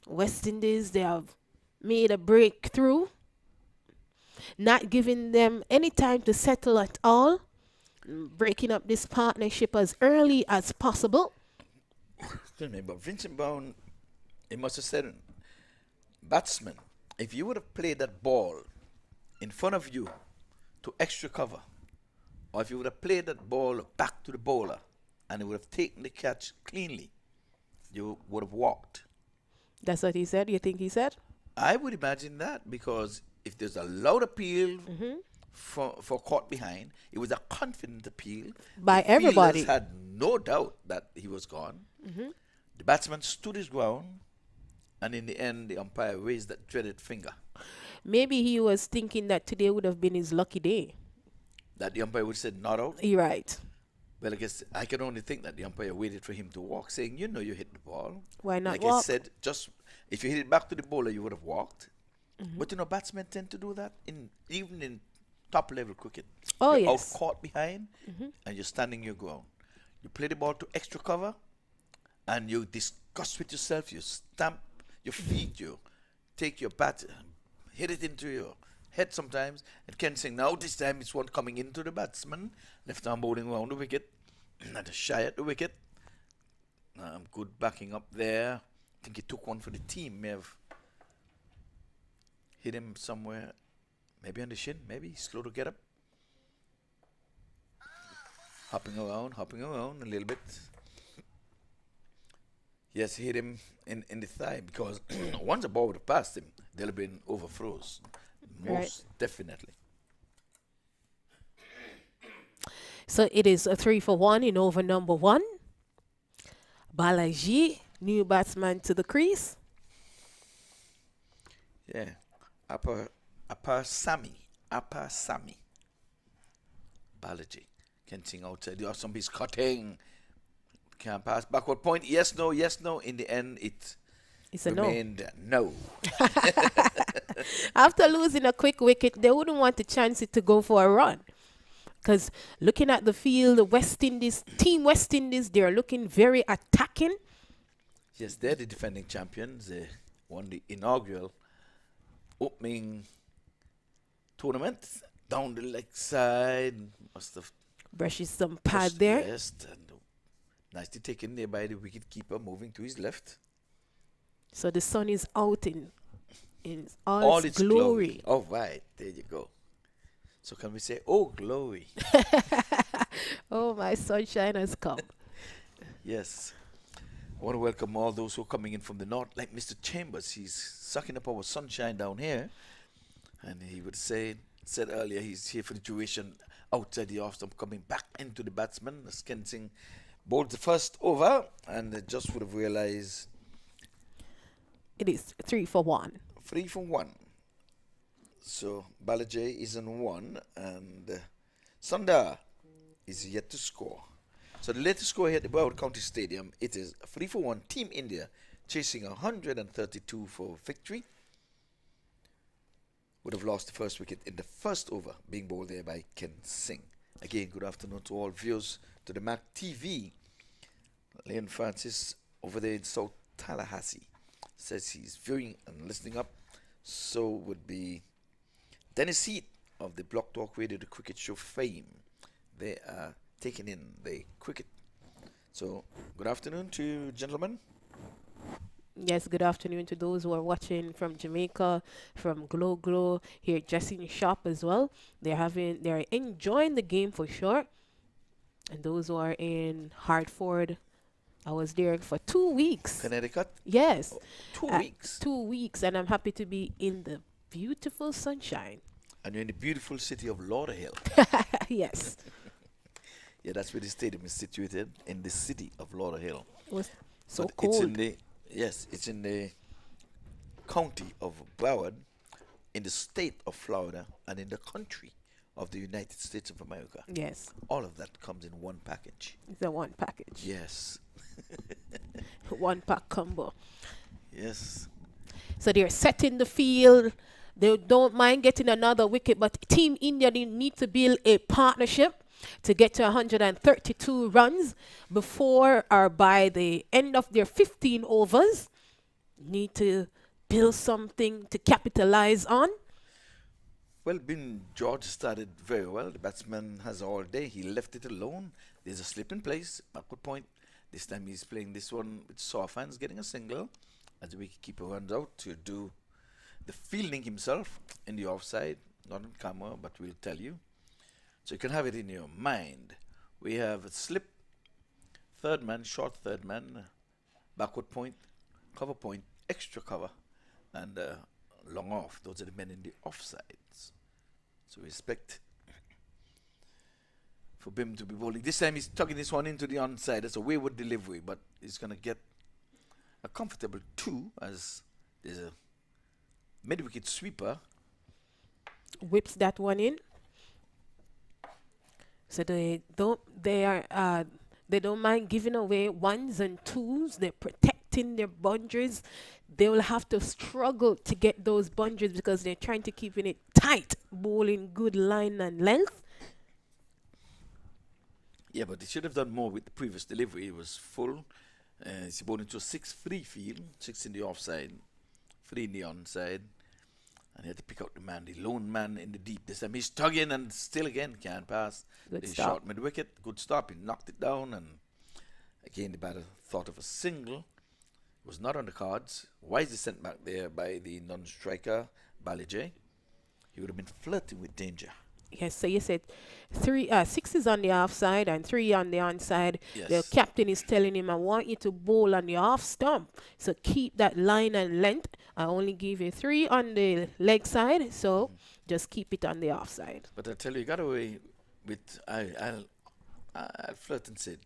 West Indies, they have made a breakthrough, not giving them any time to settle at all, breaking up this partnership as early as possible. Excuse me, but Vincent Brown He must have said, batsman, if you would have played that ball in front of you to extra cover, or if you would have played that ball back to the bowler and he would have taken the catch cleanly, you would have walked. That's what he said. You think he said? I would imagine that, because if there's a loud appeal for caught behind, it was a confident appeal. By The everybody. fielders had no doubt that he was gone. The batsman stood his ground, and in the end, the umpire raised that dreaded finger. Maybe he was thinking that today would have been his lucky day. That the umpire would have said, not out. You're right. Well, I guess I can only think that the umpire waited for him to walk, saying, you know you hit the ball. Why not like walk? I said, just if you hit it back to the bowler, you would have walked. But you know, batsmen tend to do that, even in top-level cricket. Oh, You're yes. out caught behind, and you're standing your ground. You play the ball to extra cover, and you discuss with yourself, you stamp your feet, you take your bat, hit it into your head sometimes, and Ken saying, now this time it's one coming into the batsman, left arm bowling around the wicket, not a shy at the wicket. Good backing up there. I think he took one for the team, may have hit him somewhere, maybe on the shin, maybe slow to get up. Hopping around a little bit. Yes, hit him in the thigh, because once the ball would have passed him, they'll have been overthrows. Most definitely. So it is a 3-for-1 in over number 1. Balaji, new batsman to the crease. Yeah. Upper Sami. Balaji. Can sing outside. The awesome is cutting. Can't pass. Backward point. Yes, no. In the end, it It's a no. remained no. After losing a quick wicket, they wouldn't want to chance it to go for a run. Because looking at the field, Team West Indies, they're looking very attacking. Yes, they're the defending champions. They won the inaugural opening tournament down the leg side. Must have Brushes some pad there. Yes, and nicely taken there by the wicket keeper, moving to his left. So the sun is out in all its glory. All right, there you go. So can we say, oh, glory? Oh, my sunshine has come. Yes. I want to welcome all those who are coming in from the north, like Mr. Chambers. He's sucking up our sunshine down here. And he would said earlier he's here for the duration outside the off stump, coming back into the batsman. Skensing bowled the first over, and they just would have realized It is 3-for-1. 3-for-1. So Balaji is on 1, and Sundar is yet to score. So the latest score here at the Broward County Stadium, it is 3-for-1. Team India chasing 132 for victory. Would have lost the first wicket in the first over, being bowled there by Ken Singh. Again, good afternoon to all viewers to the MAQ TV. Leon Francis over there in South Tallahassee says he's viewing and listening up. So would be Dennis Heath of the Block Talk Radio, the cricket show fame. They are taking in the cricket. So good afternoon to you, gentlemen. Yes, good afternoon to those who are watching from Jamaica, from Glow, here just in shop as well. They're enjoying the game for sure. And those who are in Hartford, I was there for 2 weeks. Connecticut? Yes. 2 weeks. 2 weeks, and I'm happy to be in the beautiful sunshine. And you're in the beautiful city of Lauderhill. Yes. Yeah, that's where the stadium is situated, in the city of Lauderhill. It was so But cold. it's in the county of Broward, in the state of Florida, and in the country of the United States of America. Yes. All of that comes in one package. It's a one package. Yes. One pack combo. Yes. So they're setting the field. They don't mind getting another wicket, but Team India, they need to build a partnership to get to 132 runs before or by the end of their 15 overs. Need to build something to capitalize on. Well, George started very well. The batsman has all day. He left it alone. There's a slip in place. Backward point. This time he's playing this one with soft hands, getting a single. as the wicketkeeper runs out to do the fielding himself in the offside, not on camera, but we'll tell you. So you can have it in your mind. We have a slip, third man, short third man, backward point, cover point, extra cover, and long off. Those are the men in the offsides. So we expect for Bim to be bowling. This time he's tugging this one into the onside. That's a wayward delivery, but he's going to get a comfortable 2 as there's a mid-wicket sweeper. Whips that one in. So they don't mind giving away 1s and 2s. They're protecting their boundaries. They will have to struggle to get those boundaries because they're trying to keep it tight, bowling good line and length. Yeah, but they should have done more with the previous delivery. It was full. He's bowling to a 6-3 field, 6 in the offside, 3 in the onside. And he had to pick out the man, the lone man in the deep. This time he's tugging and still again can't pass. Good They stop. shot mid-wicket. Good stop. He knocked it down. And again, the batter thought of a single. It was not on the cards. Wisely sent back there by the non-striker, Balije. He would have been flirting with danger. Yes, so you said 6 is on the offside and 3 on the onside. Yes. The captain is telling him, I want you to bowl on the off stump. So keep that line and length. I only give you 3 on the leg side, so just keep it on the offside. But I tell you, he got away with, I'll flirt and say,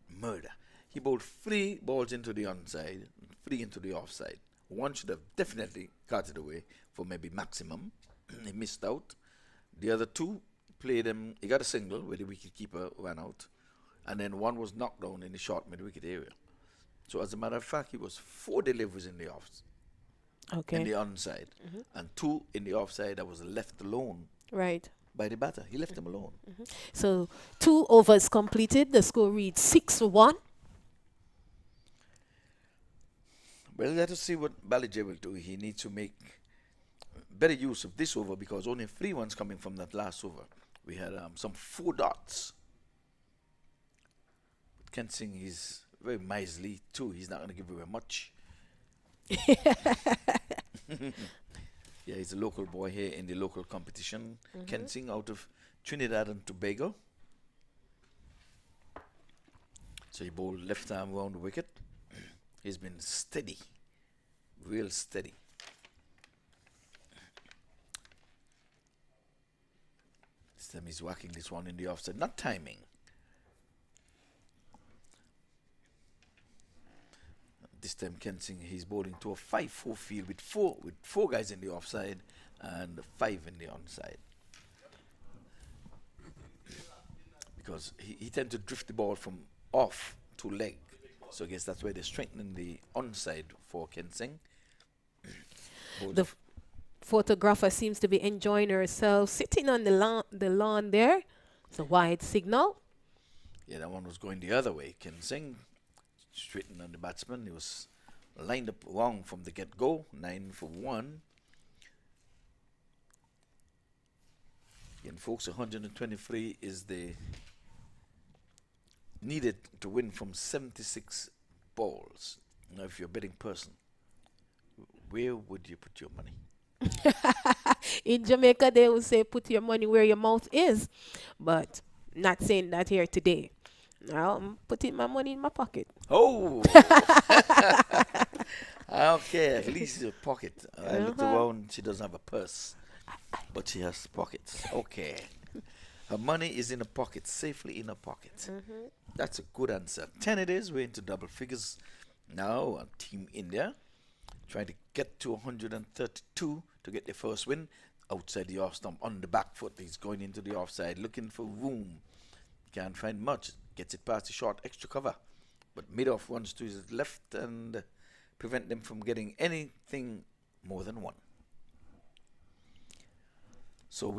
murder. He bowled 3 balls into the onside, 3 into the offside. One should have definitely got it away for maybe maximum. He missed out. The other 2 played him. He got a single where the wicketkeeper ran out, and then 1 was knocked down in the short mid-wicket area. So as a matter of fact, he was 4 deliveries in the in the onside, and 2 in the offside that was left alone Right. by the batter. He left him alone. So 2 overs completed. The score reads 6-1. Well, let us see what Balije will do. He needs to make better use of this over because only 3 runs coming from that last over. We had some 4 dots. But Kent Singh is very miserly too. He's not going to give away much. Yeah, he's a local boy here in the local competition. Kent Singh out of Trinidad and Tobago. So he bowled left arm round the wicket. He's been steady, real steady. This time he's whacking this one in the offside, not timing. This time Kensing, he's bowling to a 5-4 field with four guys in the offside and 5 in the onside. Because he tends to drift the ball from off to leg. So I guess that's why they're strengthening the onside for Kensing. The photographer seems to be enjoying herself, sitting on the lawn there. It's a wide signal. Yeah, that one was going the other way. Kensing straightened on the batsman. He was lined up wrong from the get-go. 9 for 1. Again, folks, 123 is the needed to win from 76 balls. Now, if you're a betting person, where would you put your money? In Jamaica, they will say, put your money where your mouth is. But not saying that here today. Now, I'm putting my money in my pocket. Oh! Okay, at least in a pocket. I looked around, she doesn't have a purse. But she has pockets. Okay. Her money is in a pocket, safely in a pocket. That's a good answer. 10 it is. We're into double figures now on Team India. Trying to get to 132 to get their first win. Outside the off stump, on the back foot. He's going into the offside, looking for room. Can't find much. Gets it past the short extra cover. But mid-off runs to his left and prevent them from getting anything more than 1. So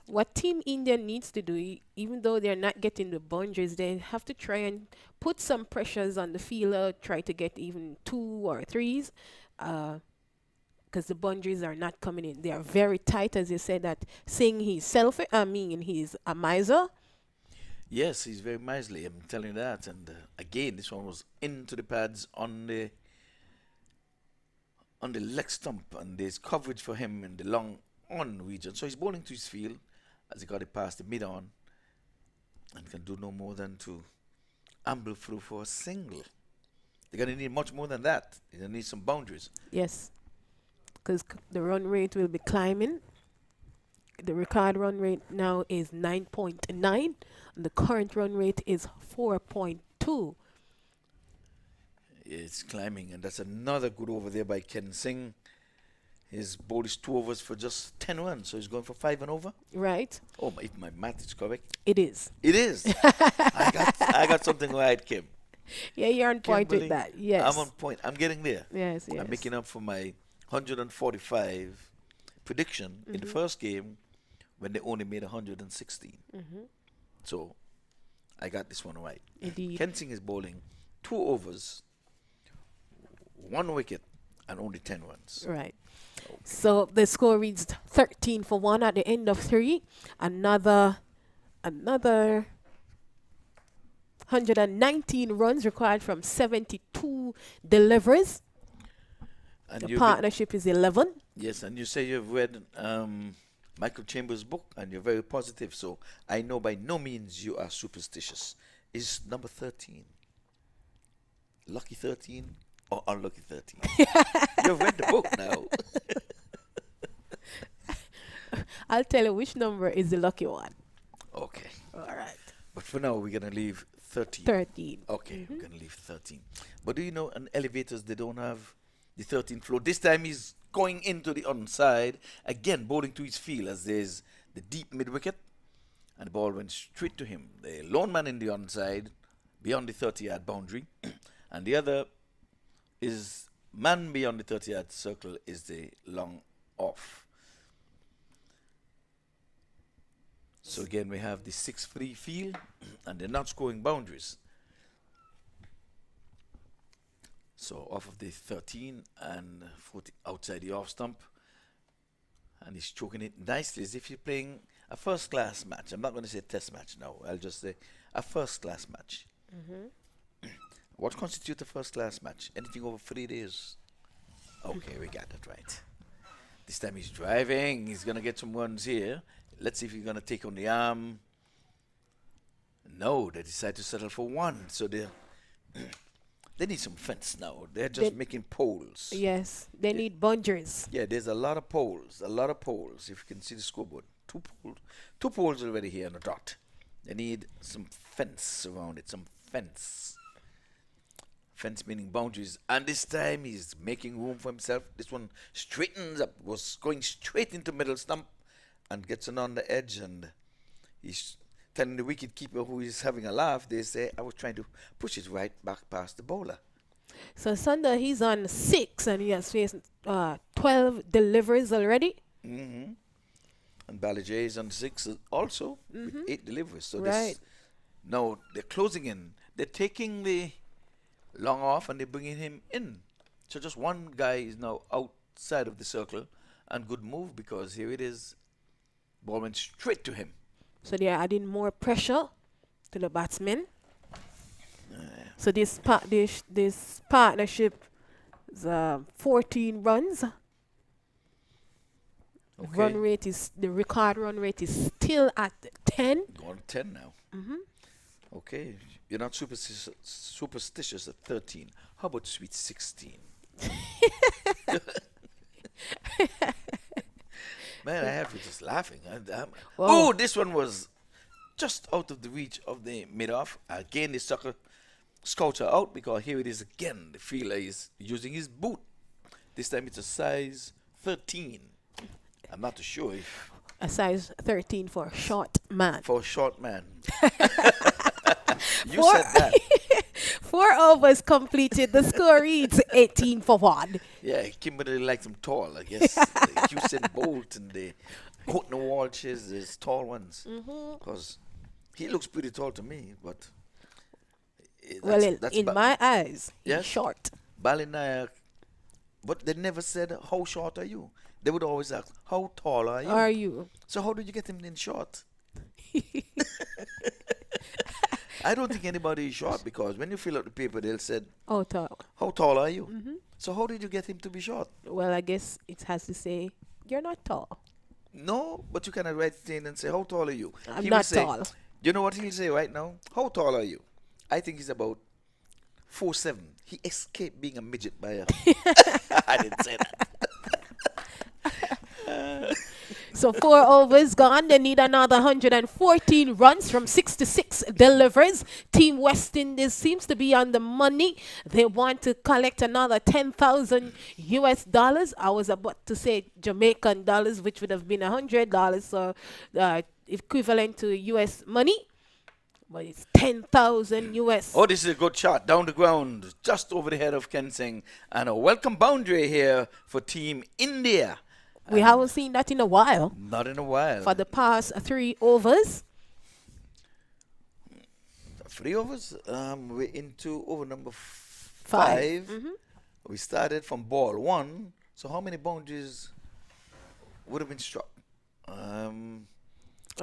what Team India needs to do, even though they're not getting the boundaries, they have to try and put some pressures on the fielder, try to get even 2 or 3s, because the boundaries are not coming in. They are very tight, as you said, that saying he's he's a miser. Yes, he's very miserly, I'm telling you that. And again, this one was into the pads on the on the leg stump, and there's coverage for him in the long on region. So he's bowling to his field as he got it past the mid on, and can do no more than to amble through for a single. They're going to need much more than that. They're going to need some boundaries. Yes, because the run rate will be climbing. The record run rate now is 9.9, and the current run rate is 4.2. It's climbing, and that's another good over there by Ken Singh. His ball is 2 overs for just 10 runs, so he's going for 5 and over. Right. Oh, if my math is correct. It is. It is. I got something right, Kim. Yeah, you're on point Kimberly, with that. Yes. I'm on point. I'm getting there. Yes, yes. I'm making up for my 145 prediction in the first game when they only made 116. So I got this one right. Indeed. Ken Singh is bowling 2 overs, 1 wicket, and only 10 runs. Right. Okay. So the score reads 13 for 1 at the end of 3. Another 119 runs required from 72 deliveries. And The partnership is 11. Yes, and you say you've read Michael Chambers' book, and you're very positive. So I know by no means you are superstitious. Is number 13 lucky 13 or unlucky 13? You've read the book now. I'll tell you which number is the lucky one. Okay. All right. But for now, we're going to leave 13. 13. Okay, we're going to leave 13. But do you know, in elevators, they don't have the 13th floor. This time he's going into the onside, again bowling to his field as there's the deep mid-wicket, and the ball went straight to him. The lone man in the onside, beyond the 30-yard boundary, and the other is man beyond the 30-yard circle is the long off. So again, we have the 6-3 field, and they're not scoring boundaries. So off of the 13 and 40 outside the off stump, and he's choking it nicely as if you're playing a first-class match. I'm not going to say test match now. I'll just say a first-class match. What constitutes a first-class match? Anything over 3 days? Okay, we got that right. This time he's driving. He's going to get some runs here. Let's see if he's going to take on the arm. No, they decide to settle for 1. So they need some fence now. They're just making poles. Yes, they need boundaries. Yeah, there's a lot of poles. If you can see the scoreboard. 2 poles already here on the dot. They need some fence around it, some fence. Fence meaning boundaries. And this time he's making room for himself. This one straightens up, was going straight into middle stump and gets it on the edge, and he's telling the wicket keeper, who is having a laugh, they say, I was trying to push it right back past the bowler. So Sunday he's on 6 and he has faced 12 deliveries already. And Balajay is on 6 also with 8 deliveries. So right. Now they're closing in. They're taking the long off and they're bringing him in. So just one guy is now outside of the circle, and good move, because here it is. Ball went straight to him. So they're adding more pressure to the batsmen. So this partnership is 14 runs. Okay. The record run rate is still at 10. Going to 10 now. Okay, you're not superstitious at 13. How about sweet 16? Man, I have you just laughing. Oh, this one was just out of the reach of the mid-off. Again, the sucker scouts are out, because here it is again. The fielder is using his boot. This time it's a size 13. I'm not too sure if... A size 13 for a short man. For a short man. You said that. 4 overs completed. The score reads 18 for 1. Yeah, Kimberly likes them tall, I guess. Usain Bolt and the Courtney Walsh is tall ones. Because he looks pretty tall to me, but... in my eyes, he's short. Balinayak, but they never said, how short are you? They would always ask, how tall are you? Are you? So how did you get him in short? I don't think anybody is short, because when you fill out the paper, they'll say, how tall? How tall are you? So how did you get him to be short? Well, I guess it has to say, you're not tall. No, but you cannot write it in and say, how tall are you? I'm He will not say, tall. you know what he'll say right now? How tall are you? I think he's about 4'7". He escaped being a midget by a... I didn't say that. So 4 overs gone. They need another 114 runs from 66 deliveries. Team West Indies seems to be on the money. They want to collect another 10,000 US dollars. I was about to say Jamaican dollars, which would have been $100, so equivalent to US money. But it's 10,000 US. Oh, this is a good shot. Down the ground, just over the head of Ken Singh. And a welcome boundary here for Team India. We haven't seen that in a while. Not in a while. For the past 3 overs. 3 overs? We're into over number 5. We started from ball 1. So how many boundaries would have been struck? A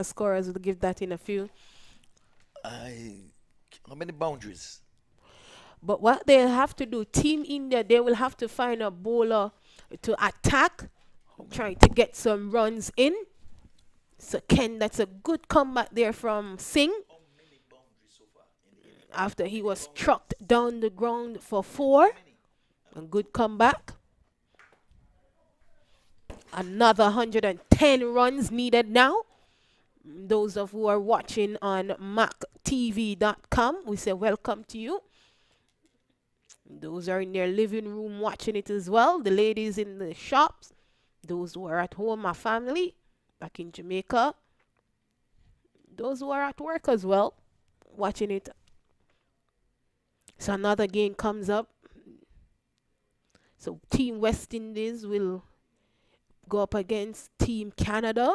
scorers will give that in a few. How many boundaries? But what they'll have to do, Team India, they will have to find a bowler to attack, trying to get some runs in. So Ken, that's a good comeback there from Singh. After he was trucked down the ground for 4. A good comeback. Another 110 runs needed now. Those of who are watching on maqtv.com, we say welcome to you. Those are in their living room watching it as well. The ladies in the shops. Those who are at home, my family, back in Jamaica. Those who are at work as well, watching it. So another game comes up. So Team West Indies will go up against Team Canada.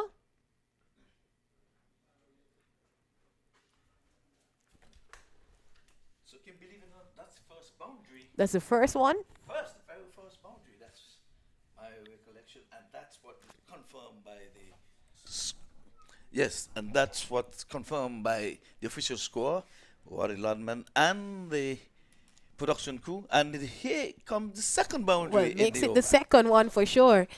So can you believe it or not, that's the first boundary. That's the first one. The very first boundary. That's my recollection, and that's what confirmed by the... Yes, and that's what's confirmed by the official score, Wadi Landman, and the production crew. And here comes the second boundary. Well, makes it the second one for sure.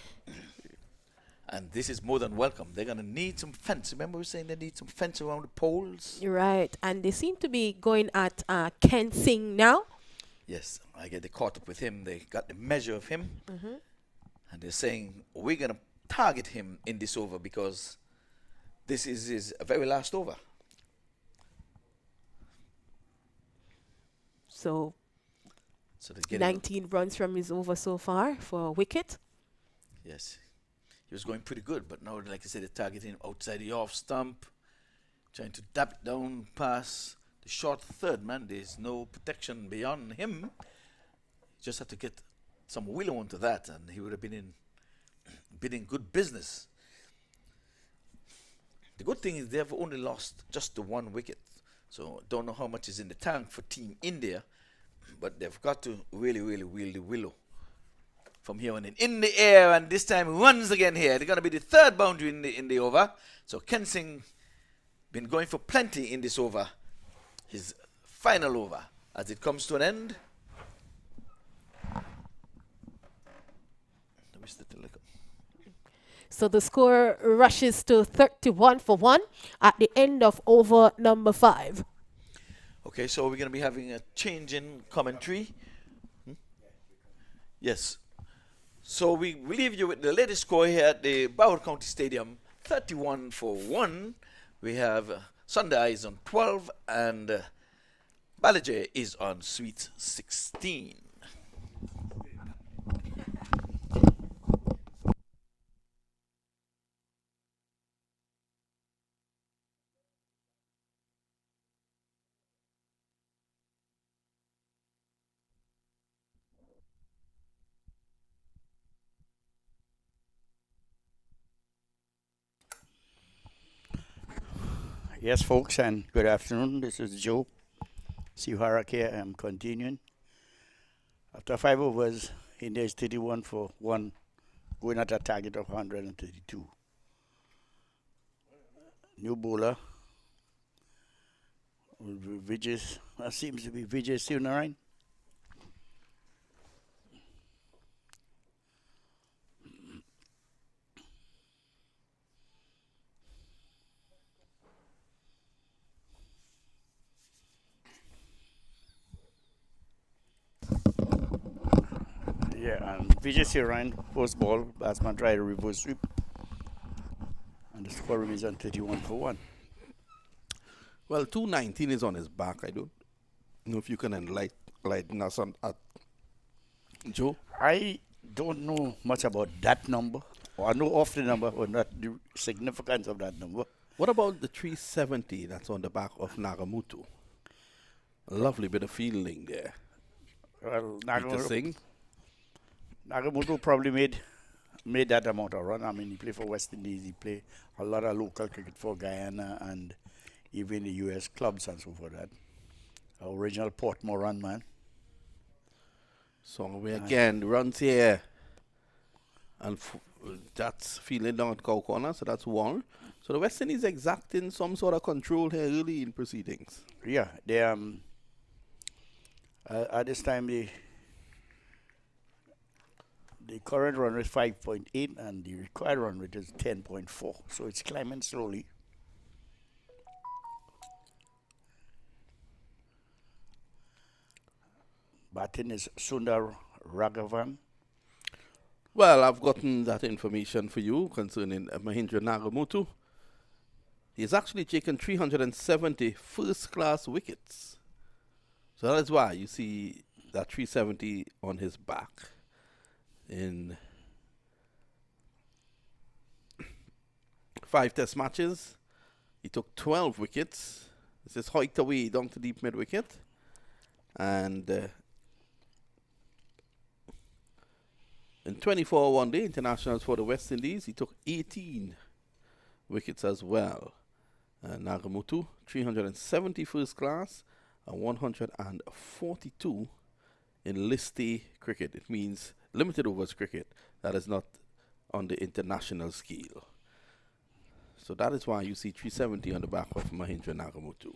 And this is more than welcome. They're going to need some fence. Remember we were saying they need some fence around the poles? You're right. And they seem to be going at Ken Singh now. Yes, I get they caught up with him. They got the measure of him. And they're saying, we're going to target him in this over because this is his very last over. So So they get 19 runs from his over so far for a wicket. Yes. He was going pretty good, but now, like I said, they're targeting him outside the off stump, trying to dab it down past the short third man. There's no protection beyond him. Just had to get some willow onto that, and he would have been in good business. The good thing is they've only lost just the 1 wicket, so don't know how much is in the tank for Team India, but they've got to really, really wheel the willow from here on in the air, and this time runs again here. They're going to be the third boundary in the over. So Ken Singh been going for plenty in this over. His final over as it comes to an end. So the score rushes to 31 for 1 at the end of over number 5. Okay, so we're going to be having a change in commentary. Yes. So we leave you with the latest score here at the Broward County Stadium, 31 for 1. We have Sunday is on 12 and Balajay is on Sweet 16. Yes, folks, and good afternoon. This is Joe. Siharak here. I'm continuing. After 5 overs, India is 31 for 1, going at a target of 132. New bowler, Vijay, seems to be Vijay Sunarayan. Yeah, and VJ Ryan, post ball, batsman tried a reverse sweep. And the score remains on 31 for 1. Well, 219 is on his back. I don't know if you can enlighten us on that, Joe. I don't know much about that number. Or I know of the number, but not the significance of that number. What about the 370 that's on the back of Nagamutu? A lovely bit of fielding there. Well, Peter Singh. Nagamutu probably made that amount of run. I mean, he played for West Indies. He played a lot of local cricket for Guyana and even the U.S. clubs and so forth. That original Portmore run man. So we again runs here, and that's fielding down at Cow Corner. So that's 1. So the West Indies exacting some sort of control here early in proceedings. Yeah, they at this time the current run rate is 5.8 and the required run rate is 10.4. So it's climbing slowly. Batting is Sundar Raghavan. Well, I've gotten that information for you concerning Mahindra Nagamutu. He's actually taken 370 first-class wickets. So that is why you see that 370 on his back. In 5 test matches, he took 12 wickets. This is hiked away down to deep mid-wicket. And in 24 one-day internationals for the West Indies, he took 18 wickets as well. Nagamutu, 370 first class and 142 in list A cricket. It means limited overs cricket. That is not on the international scale. So that is why you see 370 on the back of Mahindra Nagamutu.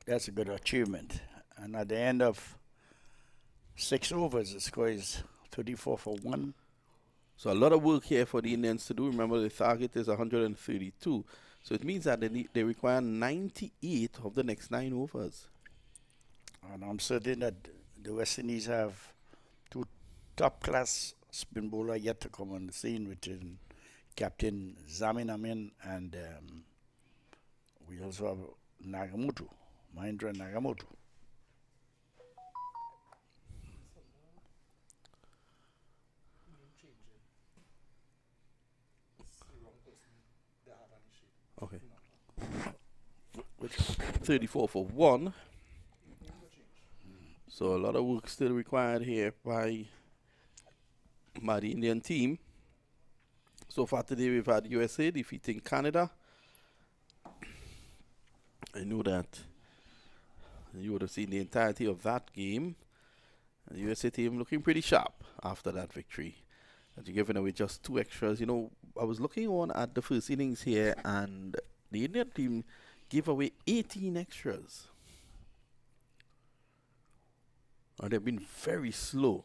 That's a good achievement. And at the end of 6 overs, the score is 34 for 1. So a lot of work here for the Indians to do. Remember, the target is 132. So it means that they require 98 of the next 9 overs. And I'm certain that the West Indies have 2 top-class spin bowlers yet to come on the scene, which is Captain Zamin Amin and we also have Nagamutu, Mahindra Nagamutu. Okay. 34 for 1. So a lot of work still required here by the Indian team. So far today we've had USA defeating Canada. I know that you would have seen the entirety of that game. The USA team looking pretty sharp after that victory. And you're giving away just 2 extras. You know, I was looking on at the first innings here, and the Indian team gave away 18 extras. And they've been very slow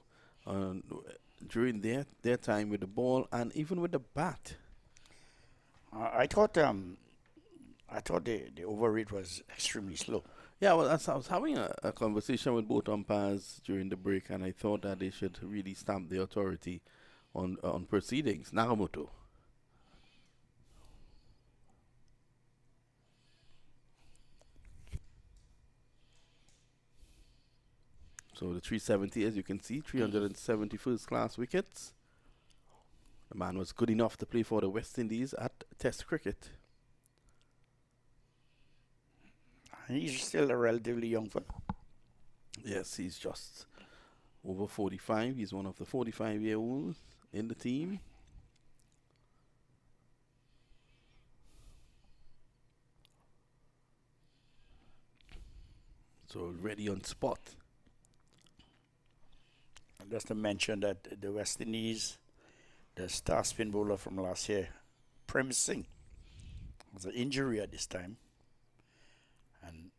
during their time with the ball and even with the bat. I thought the over rate was extremely slow. Yeah, well, I was having a conversation with both umpires during the break, and I thought that they should really stamp the authority on proceedings. Nagamutu. So the 370, as you can see, 370 first-class wickets. The man was good enough to play for the West Indies at Test cricket. He's still a relatively young fellow. Yes, he's just over 45. He's one of the 45-year-olds in the team. So ready on spot. Just to mention that the West Indies, the star spin bowler from last year, Prem Singh, was an injury at this time. And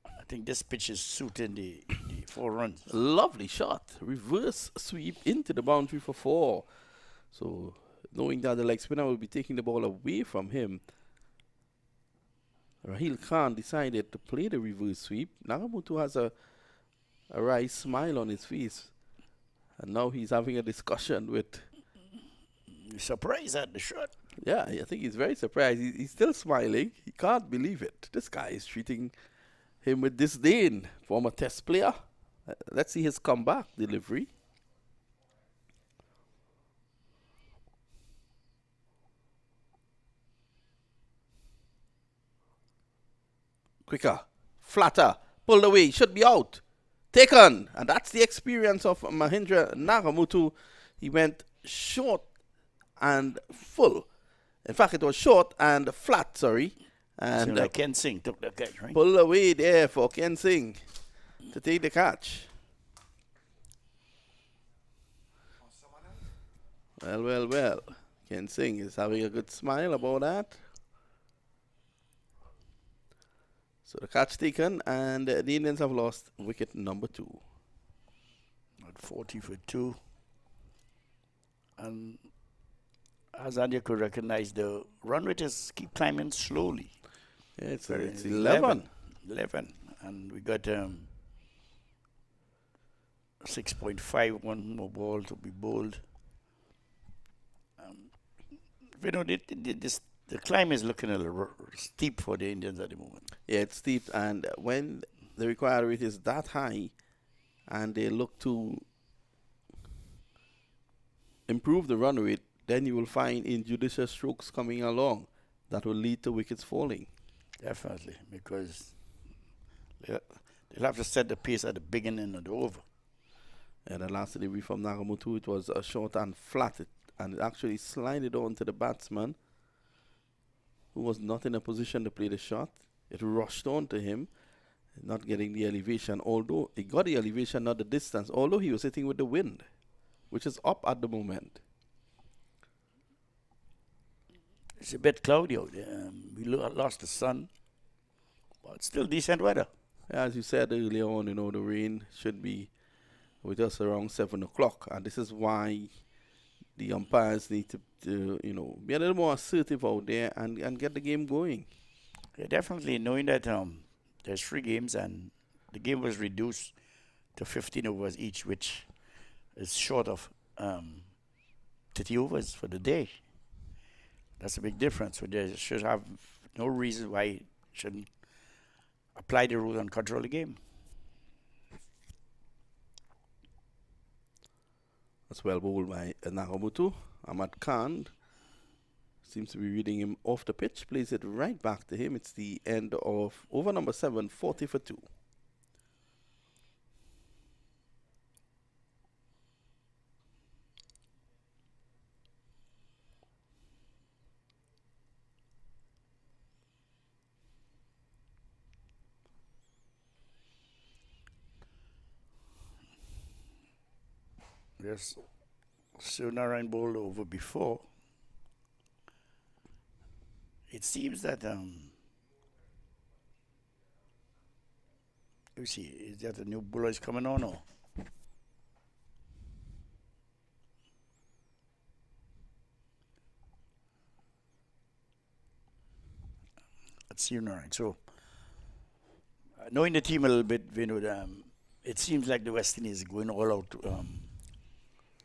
I think this pitch is suiting the 4 runs. Lovely shot. Reverse sweep into the boundary for 4. So knowing that the leg spinner will be taking the ball away from him, Raheel Khan decided to play the reverse sweep. Nagamutu has a wry smile on his face And now he's having a discussion with... He's surprised at the shot. Yeah, I think he's very surprised. He's still smiling. He can't believe it. This guy is treating him with disdain. Former test player. Let's see his comeback delivery. Quicker, flatter, pulled away, should be out. Taken, and that's the experience of Mahindra Nagamutu. He went short and full. In fact, it was short and flat, sorry. And like Ken Singh took the catch, right? Pull away there for Ken Singh to take the catch. Well. Ken Singh is having a good smile about that. So the catch taken, and the Indians have lost wicket number 2. At 40 for 2. And as Andy could recognize, the run rate is keep climbing slowly. Yeah, it's 11. 11. And we got 6.5, one more ball to be bowled. You know, the climb is looking a little steep for the Indians at the moment. Yeah, it's steep, and when the required rate is that high and they look to improve the run rate, then you will find injudicious strokes coming along that will lead to wickets falling. Definitely, because they'll have to set the pace at the beginning of the over. And the last delivery from Nagamutu, it was a short and flat, and it actually slided on to the batsman, who was not in a position to play the shot. It rushed on to him, not getting the elevation, although he got the elevation, not the distance, although he was hitting with the wind, which is up at the moment. It's a bit cloudy out there. We lost the sun, but still decent weather. As you said earlier on, you know, the rain should be with us around 7 o'clock, and this is why the umpires need to you know, be a little more assertive out there and get the game going. Yeah, definitely, knowing that there's 3 games and the game was reduced to 15 overs each, which is short of 30 overs for the day. That's a big difference. So they should have no reason why it shouldn't apply the rule and control the game. That's well bowled by Nagamutu. Ahmad Khan seems to be reading him off the pitch, plays it right back to him. It's the end of over number 7, 40 for 2. Yes, Narayan bowled over before. It seems that you see, is that a new bowler is coming on or? That's Narayan. So knowing the team a little bit, you know, it seems like the Westindies is going all out.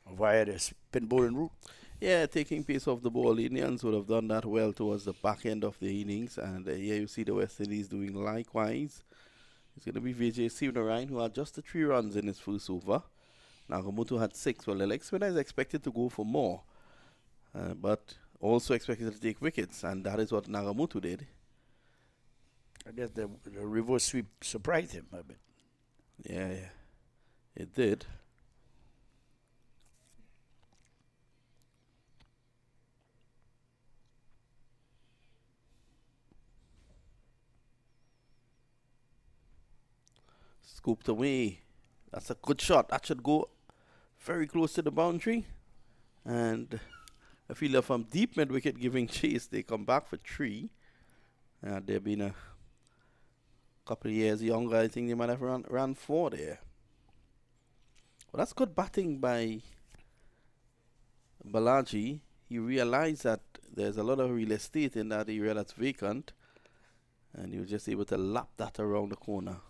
Via the spin bowling route. Yeah, taking pace off the ball. The Indians would have done that well towards the back end of the innings. And here you see the West Indies doing likewise. It's going to be Vijay Sivnarayan, who had just the 3 runs in his first over. Nagamutu had 6. Well, the leg spinner is expected to go for more. But also expected to take wickets. And that is what Nagamutu did. I guess the reverse sweep surprised him a bit. Yeah, it did. Scooped away. That's a good shot. That should go very close to the boundary. And a fielder from deep mid wicket giving chase. They come back for 3. They've been a couple of years younger. I think they might have ran 4 there. Well, that's good batting by Balaji. He realized that there's a lot of real estate in that area that's vacant. And he was just able to lap that around the corner.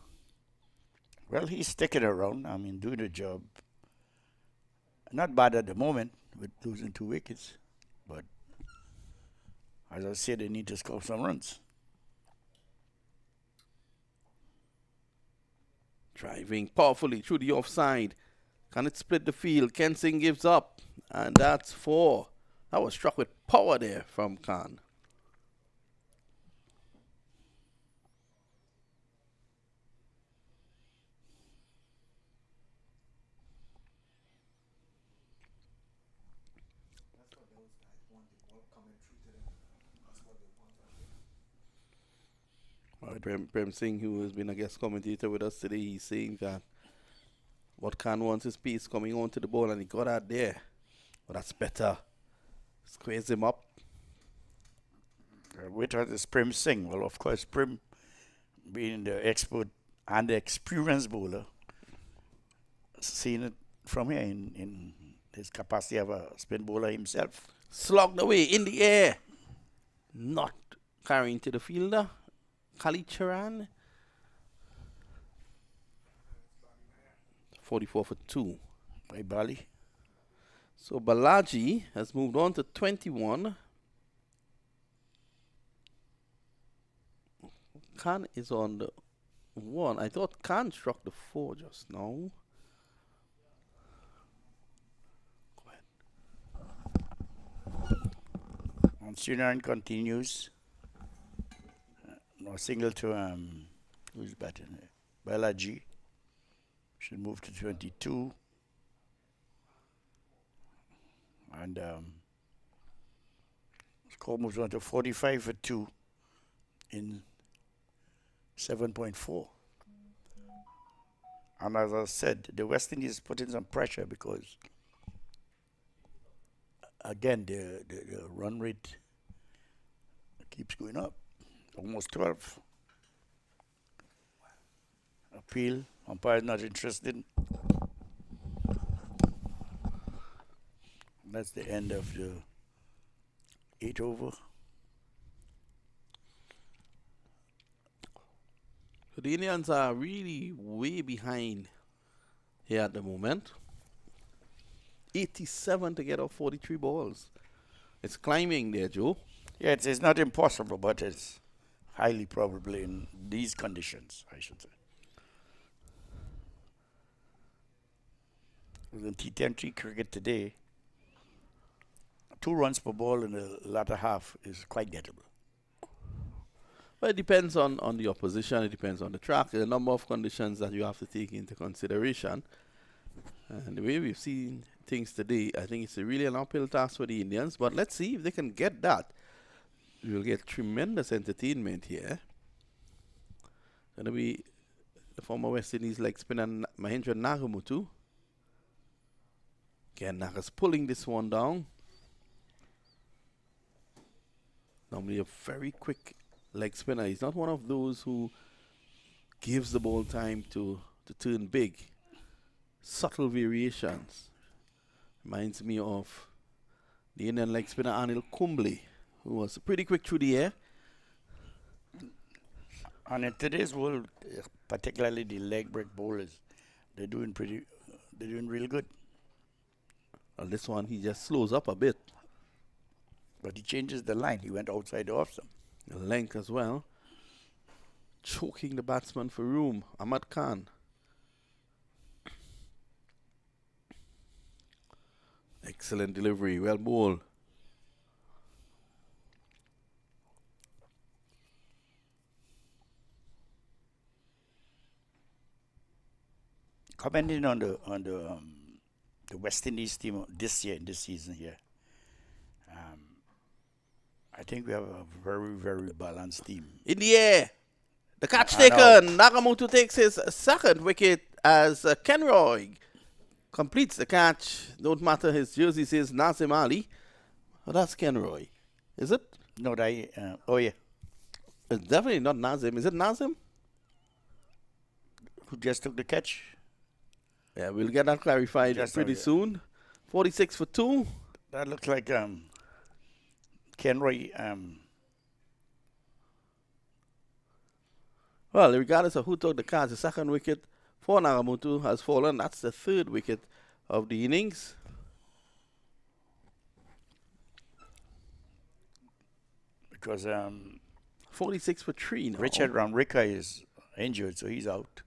Well, he's sticking around. I mean, doing the job. not bad at the moment with losing 2 wickets, but as I said, they need to score some runs. Driving powerfully through the offside. Can it split the field? Ken Singh gives up. And that's 4. That was struck with power there from Khan. Prem Singh, who has been a guest commentator with us today, he's saying that what Khan wants is pace coming onto the ball, and he got out there. But that's better. Squares him up. Which is Prem Singh. Well, of course, Prem, being the expert and the experienced bowler, seeing it from here in his capacity of a spin bowler himself. Slogged away in the air. Not carrying to the fielder. Khalid Charan. 44 for 2 by Bali. So Balaji has moved on to 21. Khan is on the 1. I thought Khan struck the 4 just now. Go ahead. And Sunan continues. No single to who's batting there? Balaji. Should move to 22. And score moves on to 45 for 2 in 7.4. And as I said, the West Indies put in some pressure because, again, the run rate keeps going up. Almost 12. Appeal. Umpire not interested. That's the end of the 8 over. So the Indians are really way behind here at the moment. 87 to get off 43 balls. It's climbing there, Joe. Yeah, it's not impossible, but it's highly probable in these conditions, I should say. In T20 cricket today, 2 runs per ball in the latter half is quite gettable. Well, it depends on the opposition. It depends on the track. There are a number of conditions that you have to take into consideration. And the way we've seen things today, I think it's really an uphill task for the Indians. But let's see if they can get that. We will get tremendous entertainment here. Going to be the former West Indies leg spinner Mahendra Nagamutu. Again, Naga's pulling this one down. Normally a very quick leg spinner. He's not one of those who gives the ball time to turn big. Subtle variations. Reminds me of the Indian leg spinner Anil Kumble, who was pretty quick through the air. And in today's world, particularly the leg break bowlers, they're doing real good. Well, this one he just slows up a bit. But he changes the line. He went outside the off stump. The length as well. Choking the batsman for room. Ahmad Khan. Excellent delivery. Well bowled. Commenting on the West Indies team this year, in this season here, I think we have a very, very balanced team. In the air. The catch taken. Nagamutu takes his second wicket as Kenroy completes the catch. Don't matter, his jersey says Nazim Ali. Well, that's Kenroy. Is it? No, oh yeah. It's definitely not Nazim. Is it Nazim? Who just took the catch? Yeah, we'll get that clarified pretty soon. 46 for 2. That looks like Kenroy. Well, regardless of who took the catch, the second wicket for Nagamutu has fallen. That's the 3rd wicket of the innings. because 46 for 3 now. Richard Ramrika is injured, so he's out.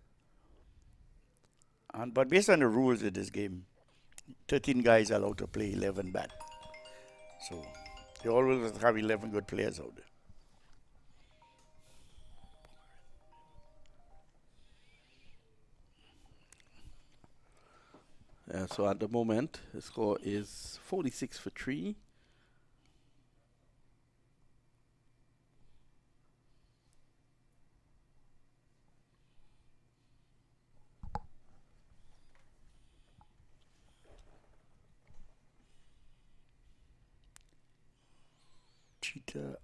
But based on the rules of this game, 13 guys are allowed to play 11 bat. So you always have 11 good players out there. So at the moment, the score is 46 for 3. Cheetah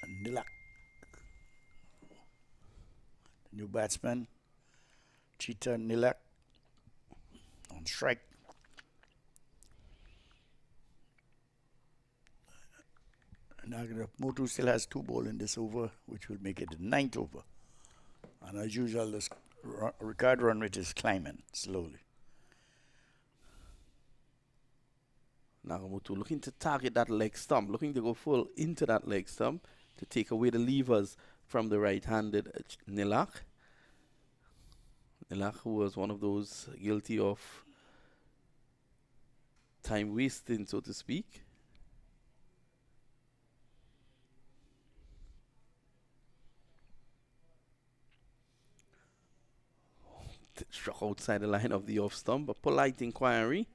and Nilak. The new batsman. Cheetah and Nilak on strike. Nagamutu still has 2 balls in this over, which will make it the 9th over. And as usual, the record run rate is climbing slowly. Nagamutu looking to target that leg stump, looking to go full into that leg stump to take away the levers from the right-handed Nilak. Nilak, who was one of those guilty of time wasting, so to speak. Struck outside the line of the off stump, a polite inquiry.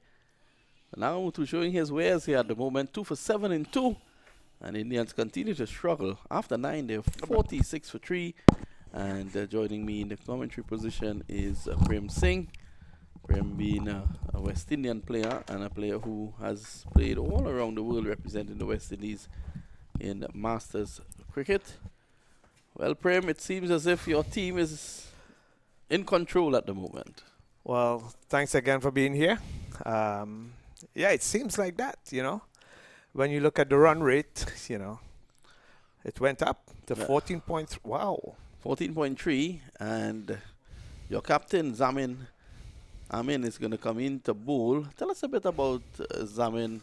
Nagamutu showing his wares here at the moment, 2 for 7 in 2. And Indians continue to struggle. After 9, they're 46 for 3. And joining me in the commentary position is Prem Singh. Prem being a West Indian player and a player who has played all around the world representing the West Indies in Masters cricket. Well, Prem, it seems as if your team is in control at the moment. Well, thanks again for being here. Yeah, it seems like that, you know. When you look at the run rate, you know, it went up to 14.3. Wow. 14.3, and your captain, Zamin Amin, is going to come in to bowl. Tell us a bit about Zamin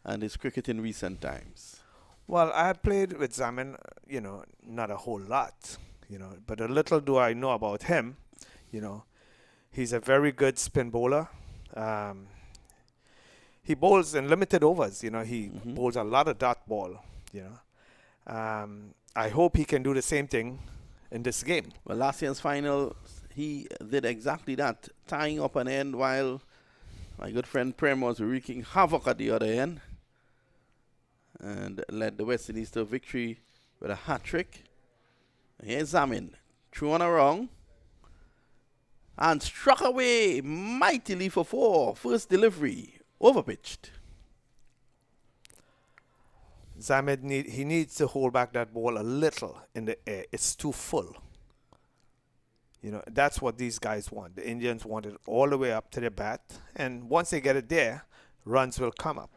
and his cricket in recent times. Well, I had played with Zamin, you know, not a whole lot, you know, but a little do I know about him, you know. He's a very good spin bowler. He bowls in limited overs, you know. He bowls a lot of dot ball, you know. I hope he can do the same thing in this game. Well, last year's final, he did exactly that, tying up an end while my good friend Prem was wreaking havoc at the other end and led the West Indies to a victory with a hat-trick. Here's Zamin, threw on a wrong and struck away mightily for 4. First delivery, overpitched. Zamed he needs to hold back that ball a little in the air. It's too full. You know, that's what these guys want. The Indians want it all the way up to the bat, and once they get it there, runs will come up.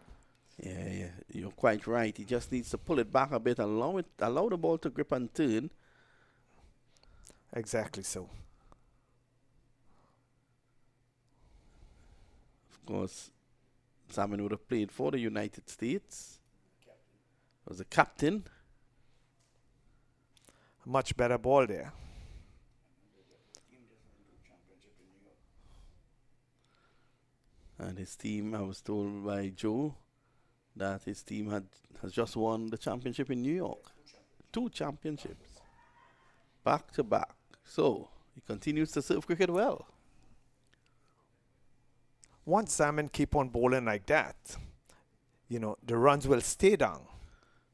Yeah, you're quite right. He just needs to pull it back a bit, allow the ball to grip and turn. Exactly so. Of course, Zamin would have played for the United States. Was a captain. Much better ball there. And his team, I was told by Joe that his team has just won the championship in New York. 2 championships. Back to back. So, he continues to serve cricket well. Once Zamin keep on bowling like that, you know, the runs will stay down.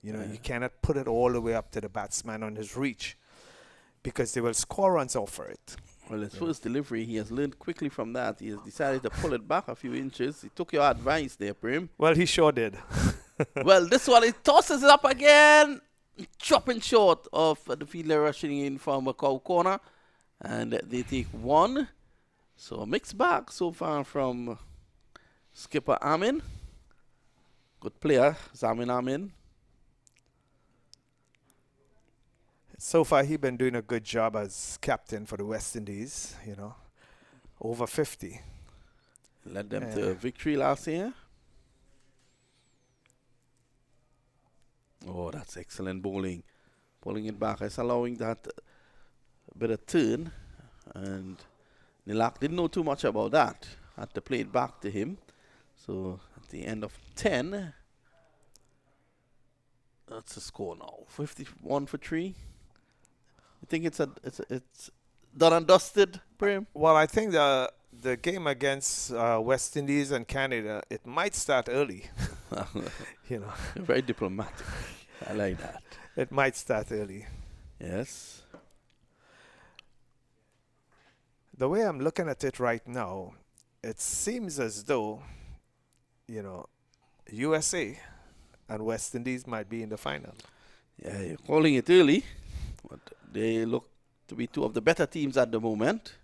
You know, you cannot put it all the way up to the batsman on his reach because they will score runs off for it. Well, his first delivery, he has learned quickly from that. He has decided to pull it back a few inches. He took your advice there, Prem. Well, he sure did. Well, this one, he tosses it up again. Chopping short of the fielder rushing in from a cow corner. And they take 1. So a mixed bag so far from skipper Amin. Good player, Zamin Amin. So far, he's been doing a good job as captain for the West Indies, you know, over 50. Led them to a victory last year. Oh, that's excellent bowling. pulling it back. It's allowing that bit of turn, and Nilak didn't know too much about that. Had to play it back to him. So at the end of 10, that's the score now. 51 for 3. You think it's done and dusted, Prem? Well, I think the game against West Indies and Canada, it might start early. You know, Very diplomatic. I like that. it might start early. Yes. The way I'm looking at it right now, it seems as though, you know, USA and West Indies might be in the final. Yeah, you're calling it early, but they look to be two of the better teams at the moment.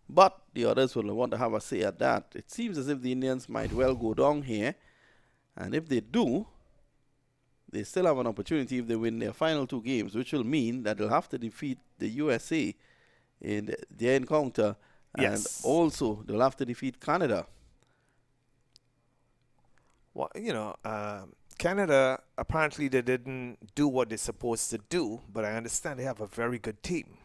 But the others will want to have a say at that. It seems as if the Indians might well go down here. And if they do, they still have an opportunity if they win their final 2 games, which will mean that they'll have to defeat the USA in their encounter. Yes. And also, they'll have to defeat Canada. Well, you know, Canada, apparently they didn't do what they're supposed to do, but I understand they have a very good team.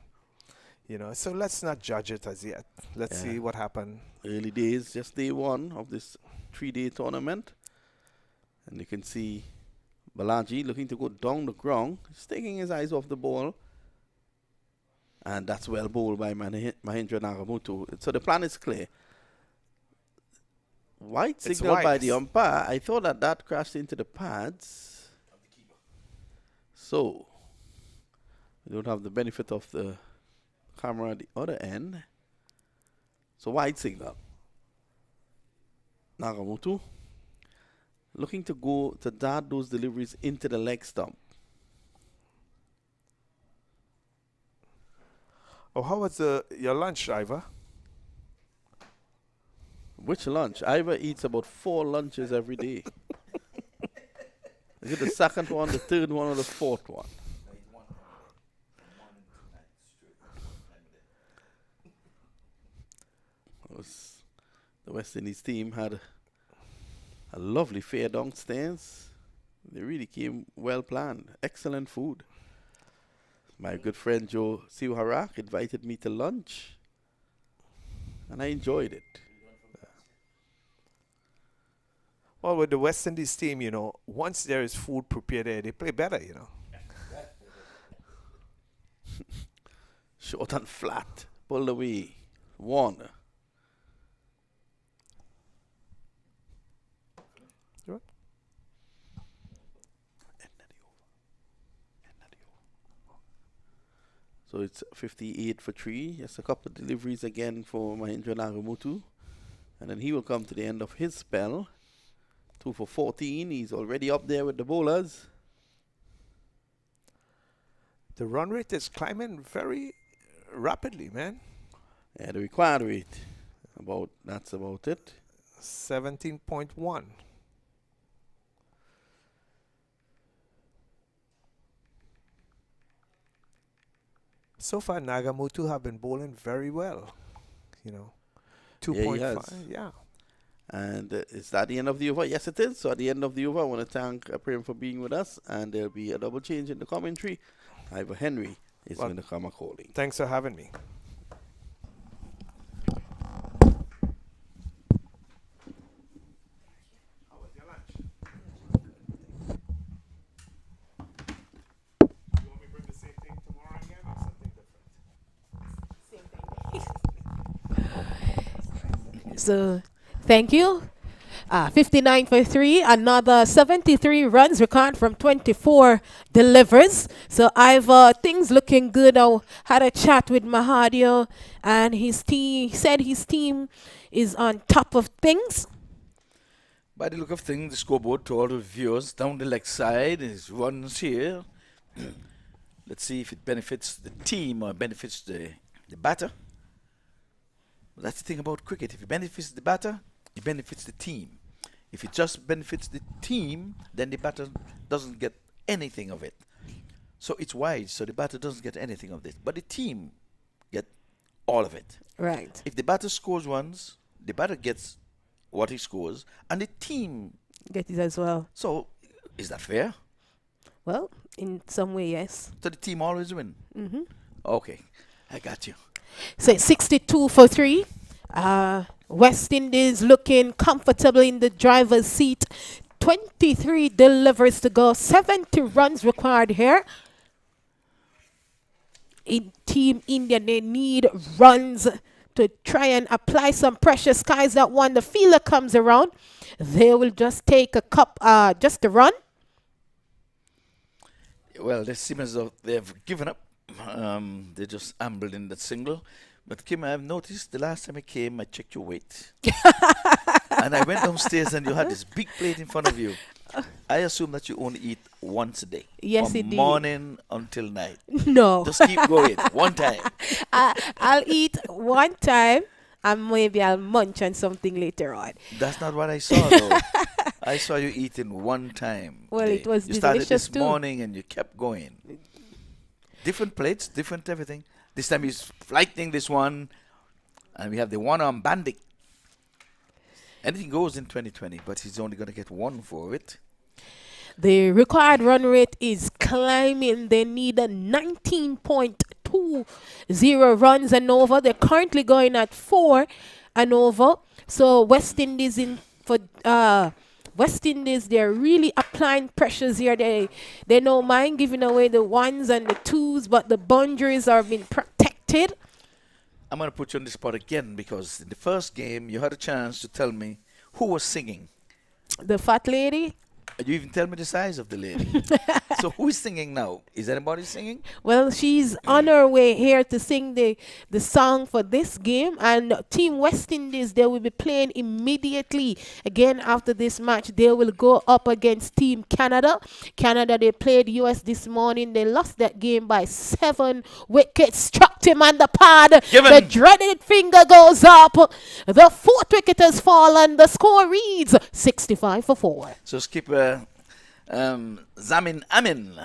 You know, so let's not judge it as yet. Let's see what happened. Early days, just day 1 of this 3-day tournament. And you can see Balaji looking to go down the ground. He's taking his eyes off the ball. And that's well bowled by Mahindra Nagamutu. So the plan is clear. White signal by the umpire. I thought that crashed into the pads. So we don't have the benefit of the camera at the other end. So white signal. Nagamutu looking to go to dart those deliveries into the leg stump. Oh, how was your lunch, Ivor? Which lunch? Ivor eats about 4 lunches every day. Is it the second one, the third one, or the fourth one? The West Indies team had a lovely fare downstairs. They really came well planned. Excellent food. My good friend Joe Siwarak invited me to lunch, and I enjoyed it. Well, with the West Indies team, you know, once there is food prepared there, they play better, you know. Short and flat. Pulled away. 1. So it's 58 for 3. Just a couple of deliveries again for Mahindra Nagamutu. And then he will come to the end of his spell. 2 for 14. He's already up there with the bowlers. The run rate is climbing very rapidly, man. Yeah, the required rate. That's about it. 17.1. So far, Nagamutu have been bowling very well. You know, 2.5. Yeah. And is that the end of the over? Yes, it is. So at the end of the over, I want to thank Prem for being with us. And there'll be a double change in the commentary. Ivor Henry is going to come a calling. Thanks for having me. How was your lunch? You want me to bring the same thing tomorrow again or something different? So, thank you. 59 for 3. Another 73 runs required from 24 delivers. So things looking good. I had a chat with Mahadio, and his team said his team is on top of things. By the look of things, the scoreboard to all the viewers down the leg side is runs here. Let's see if it benefits the team or benefits the batter. Well, that's the thing about cricket. If it benefits the batter, it benefits the team. If it just benefits the team, then the batter doesn't get anything of it. So it's wide, so the batter doesn't get anything of this. But the team get all of it. Right. If the batter scores runs, the batter gets what he scores, and the team get it as well. So is that fair? Well, In some way, yes. So the team always win? Mm-hmm. Okay, I got you. So it's 62 for 3. West Indies looking comfortable in the driver's seat. 23 delivers to go. 70 runs required here. In Team India, they need runs to try and apply some pressure. Skies that one, the fielder comes around, they will just take just a run. Well, they seem as though they've given up. They just ambled in that single. But Kim, I've noticed the last time I came, I checked your weight. And I went downstairs and you had this big plate in front of you. I assume that you only eat once a day. Yes, from indeed. morning until night. No. Just keep going. One time. I'll eat one time and maybe I'll munch on something later on. That's not what I saw, though. I saw you eating one time. Well, it was You started delicious this too. morning and you kept going. Different plates, different everything. This time he's flighting this one. And we have the one-arm bandit. Anything goes in 2020, but he's only going to get one for it. The required run rate is climbing. They need a 19.20 runs and over. They're currently going at 4 and over. So West Indies West Indies, they're really applying pressures here. They don't mind giving away the ones and the twos, but the boundaries are being protected. I'm going to put you on the spot again because in the first game you had a chance to tell me who was singing. The fat lady? You even tell me the size of the lady. So who is singing now? Is anybody singing? Well, she's on her way here to sing the song for this game. And Team West Indies, they will be playing immediately. Again, after this match, they will go up against Team Canada. Canada, they played US this morning. They lost that game by 7 wickets. Struck him on the pad. The dreaded finger goes up. The 4th wicket has fallen. The score reads 65 for 4. So skipper Zamin Amin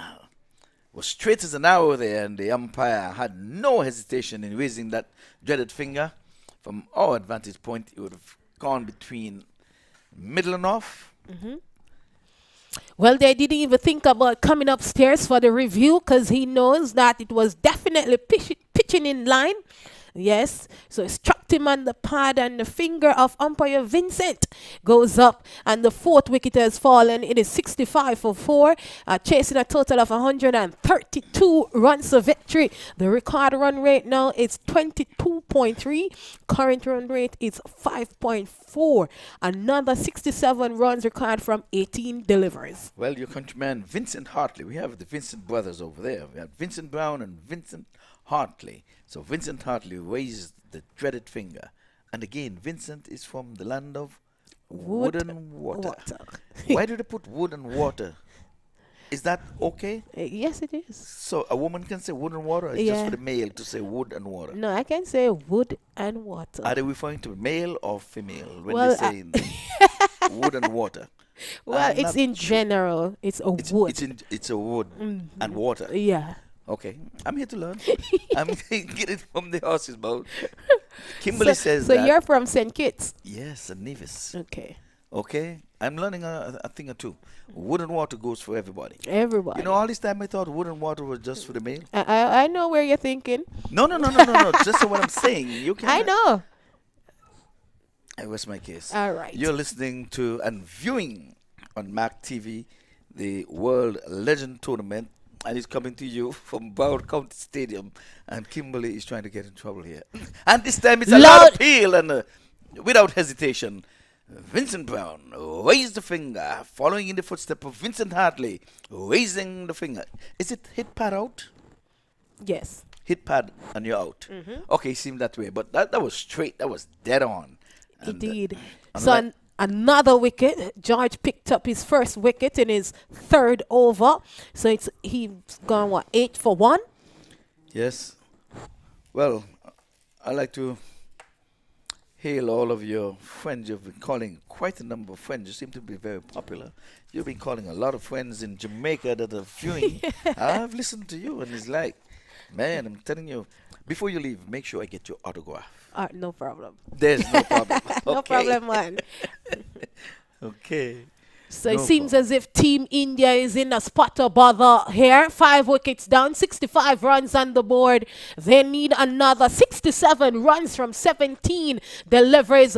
was straight as an arrow there, and the umpire had no hesitation in raising that dreaded finger. From our advantage point, it would have gone between middle and off. Mm-hmm. Well, they didn't even think about coming upstairs for the review because he knows that it was definitely pitching in line. Yes, so it struck him on the pad and the finger of umpire Vincent goes up and the 4th wicket has fallen. It is 65 for 4, chasing a total of 132 runs of victory. The record run rate now is 22.3. Current run rate is 5.4. Another 67 runs required from 18 deliveries. Well, your countryman Vincent Hartley, we have the Vincent brothers over there. We have Vincent Brown and Vincent Hartley. So Vincent Hartley raised the dreaded finger. And again, Vincent is from the land of wood and water. Why do they put wood and water? Is that okay? Yes, it is. So a woman can say wood and water, or it's just for the male to say wood and water? No, I can say wood and water. Are they referring to male or female when Well, they say wood and water? Well, it's in general. It's a wood. It's a wood and water. Yeah. Okay, I'm here to learn. I'm get it from the horse's mouth. Kimberly says so that. So you're from St. Kitts? Yes, and Nevis. Okay. Okay, I'm learning a thing or two. Wood and water goes for everybody. Everybody. You know, all this time I thought wood and water was just for the male. I know where you're thinking. No. Just what I'm saying. You can. I know. I rest my case. All right. You're listening to and viewing on MAQ TV the World Legend Tournament. And it's coming to you from BROWARD County Stadium. And Kimberly is trying to get in trouble here. And this time it's a loud appeal and without hesitation. Vincent Brown raised the finger, following in the footsteps of Vincent Hartley, raising the finger. Is it hit pad out? Yes. Hit pad and you're out. Okay, it seemed that way. But that was straight. That was dead on. And, Indeed. So another wicket. George picked up his first wicket in his 3rd over. So he's gone, 8 for 1? Yes. Well, I like to hail all of your friends. You've been calling quite a number of friends. You seem to be very popular. You've been calling a lot of friends in Jamaica that are viewing. I've listened to you and it's like, man, I'm telling you, before you leave, make sure I get your autograph. No problem. There's no problem. No problem, man. Okay. So it seems as if Team India is in a spot of bother here. 5 wickets down, 65 runs on the board. They need another 67 runs from 17 deliveries.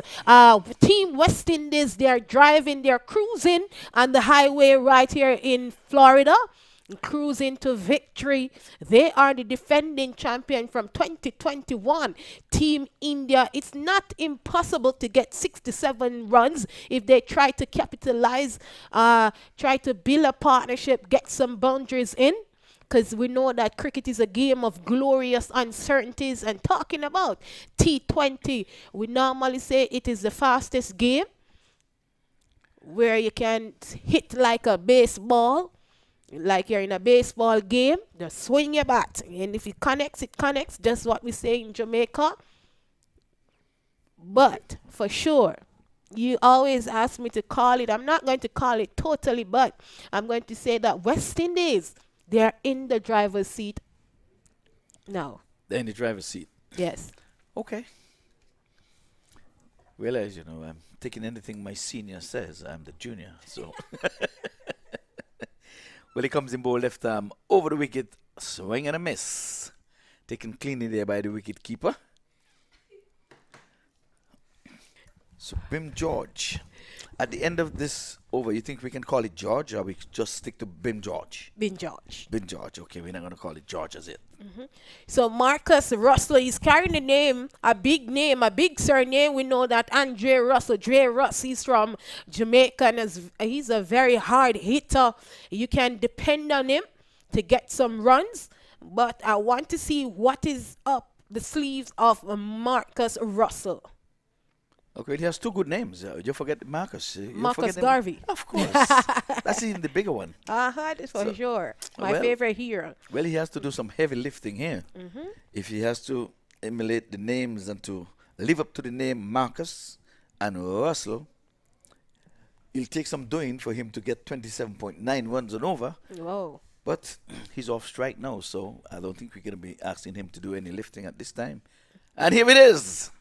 Team West Indies, they're driving, they're cruising on the highway right here in Florida. Cruising to victory. They are the defending champion from 2021. Team India, it's not impossible to get 67 runs if they try to capitalize, try to build a partnership, get some boundaries in. Because we know that cricket is a game of glorious uncertainties. And talking about T20, we normally say it is the fastest game where you can hit like a baseball. Like you're in a baseball game, just swing your bat. And if it connects, it connects. Just what we say in Jamaica. But for sure, you always ask me to call it. I'm not going to call it totally, but I'm going to say that West Indies, they're in the driver's seat now. They're in the driver's seat. Yes. Okay. Well, as you know, I'm taking anything my senior says. I'm the junior, so. Well, he comes in ball left arm over the wicket, swing and a miss. Taken cleanly there by the wicket keeper. So Bim George. At the end of this over, you think we can call it George, or we just stick to Bim George? Bim George. Bim George. Okay, we're not going to call it George, as it. So Marcus Russell is carrying a name, a big surname. We know that Andre Russell, Dre Russ, he's from Jamaica, and he's a very hard hitter. You can depend on him to get some runs. But I want to see what is up the sleeves of Marcus Russell. Okay, he has 2 good names. You forget Marcus. Marcus Garvey. Of course. That's even the bigger one. That's for sure. My favorite hero. Well, he has to do some heavy lifting here. If he has to emulate the names and to live up to the name Marcus and Russell, it'll take some doing for him to get 27.9 runs and over. Whoa. But he's off strike now, so I don't think we're going to be asking him to do any lifting at this time. And here it is.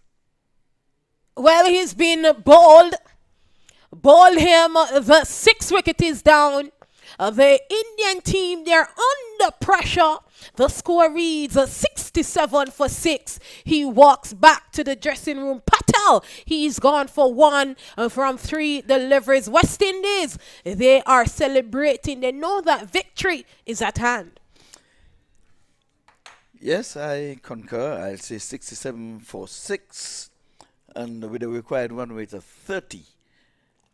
Well, he's been bowled. Ball him. The 6 wicket is down. The Indian team, they're under pressure. The score reads 67 for 6. He walks back to the dressing room. Patel, he's gone for 1 from 3 deliveries. West Indies, they are celebrating. They know that victory is at hand. Yes, I concur. I'll say 67 for 6. And with a required run rate of 30,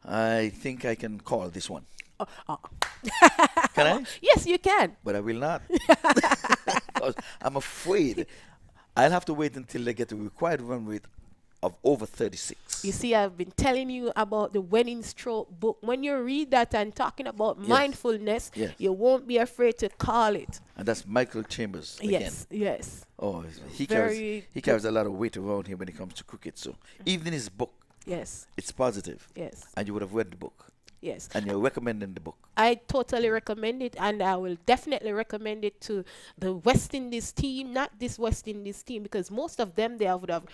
I think I can call this one. Can I? Yes, you can. But I will not. Because I'm afraid I'll have to wait until they get a required run rate of over 36. You see, I've been telling you about the Winning Stroke book. When you read that and talking about mindfulness, you won't be afraid to call it. And that's Michael Chambers again. Yes. Oh, he carries a lot of weight around him when it comes to cricket. So even in his book, it's positive. Yes. And you would have read the book. Yes. And you're recommending the book. I totally recommend it, and I will definitely recommend it to the West Indies team, not this West Indies team, because most of them they would have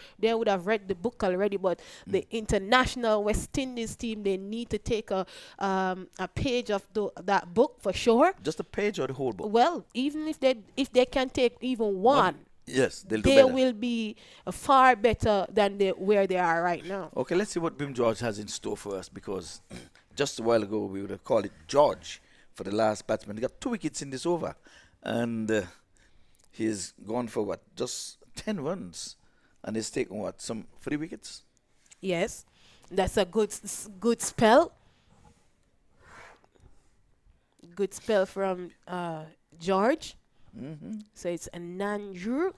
read the book already. But the international West Indies team, they need to take a page of that book for sure. Just a page or the whole book? Well, even if they can take even one. Yes, they will be far better than where they are right now. Okay, let's see what Bim George has in store for us, because just a while ago we would have called it George for the last batsman. He got 2 wickets in this over, and he's gone for what, just 10 runs, and he's taken what, some 3 wickets? Yes, that's a good spell. Good spell from George. So it's a Nanjur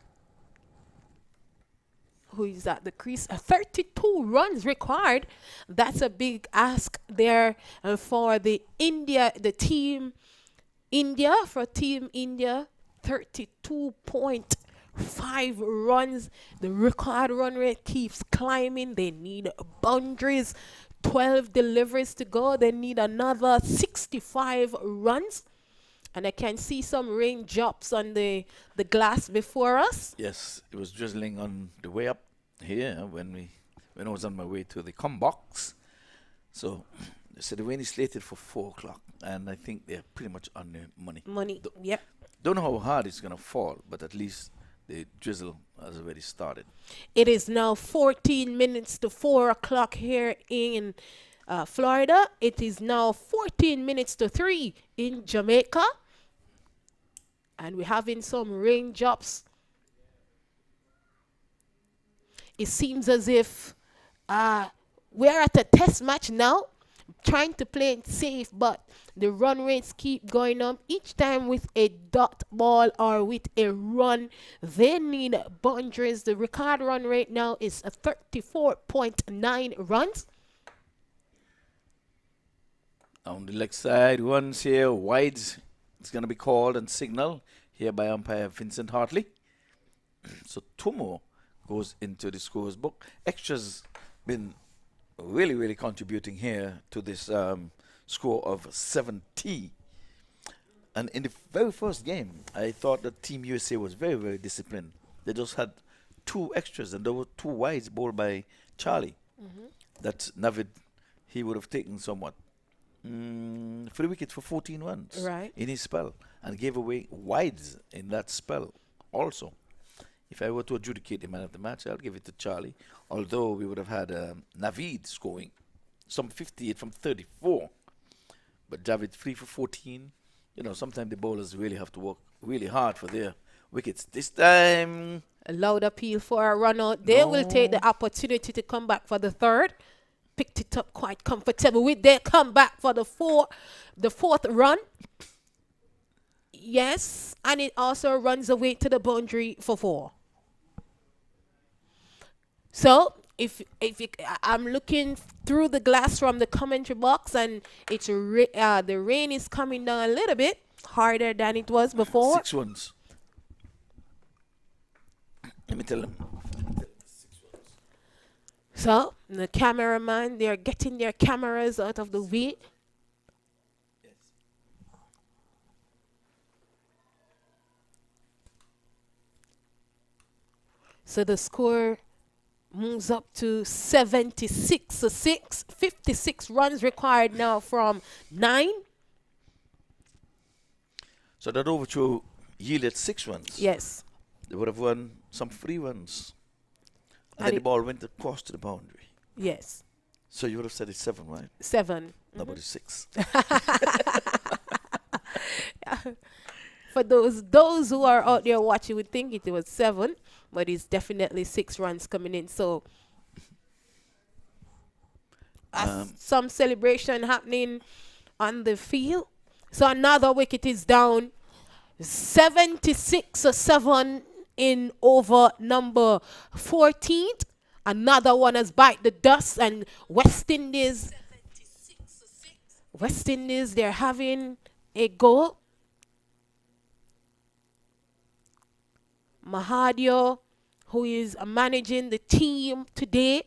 who is at the crease. 32 runs required. That's a big ask there for Team India. 32.5 runs. The record run rate keeps climbing. They need boundaries. 12 deliveries to go. They need another 65 runs. And I can see some raindrops on the glass before us. Yes, it was drizzling on the way up here when I was on my way to the com box. So So the rain is slated for 4 o'clock, and I think they're pretty much on their money. Yep. Don't know how hard it's going to fall, but at least the drizzle has already started. It is now 14 minutes to 4 o'clock here in Florida. It is now 14 minutes to 3 in Jamaica. And we're having some raindrops. It seems as if we're at a test match now, trying to play it safe, but the run rates keep going up. Each time with a dot ball or with a run, they need boundaries. The record run rate now is 34.9 runs. On the leg side, runs here, wides. It's going to be called and signaled here by umpire Vincent Hartley. So 2 more goes into the scores book. Extras been really contributing here to this score of 70. And in the very first game, I thought that Team USA was very disciplined. They just had 2 extras, and there were 2 wides bowled by Charlie. That Navid, he would have taken somewhat. 3 wickets for 14 runs in his spell, and gave away wides in that spell also. If I were to adjudicate the man of the match, I'll give it to Charlie, although we would have had Navid scoring some 58 from 34. But Javid 3 for 14. You know, sometimes the bowlers really have to work really hard for their wickets. This time, a loud appeal for a run out. They will take the opportunity to come back for the third. Picked it up quite comfortable with their comeback for the fourth run. Yes, and it also runs away to the boundary for 4. So I'm looking through the glass from the commentary box, and it's the rain is coming down a little bit harder than it was before. 6 runs. Let me tell them. So the cameraman, they're getting their cameras out of the way. So the score moves up to 76-6. 56 runs required now from 9. So that overthrow yielded 6 runs. Yes. They would have won some 3 runs. And then the ball went across to the boundary. Yes. So you would have said it's 7, right? 7. No, but it's 6. For those who are out there watching would think it was 7, but it's definitely 6 runs coming in. So some celebration happening on the field. So another wicket is down. 76-7 in over number 14. Another one has bite the dust, and West Indies, they're having a goal. Mahadio, who is managing the team today,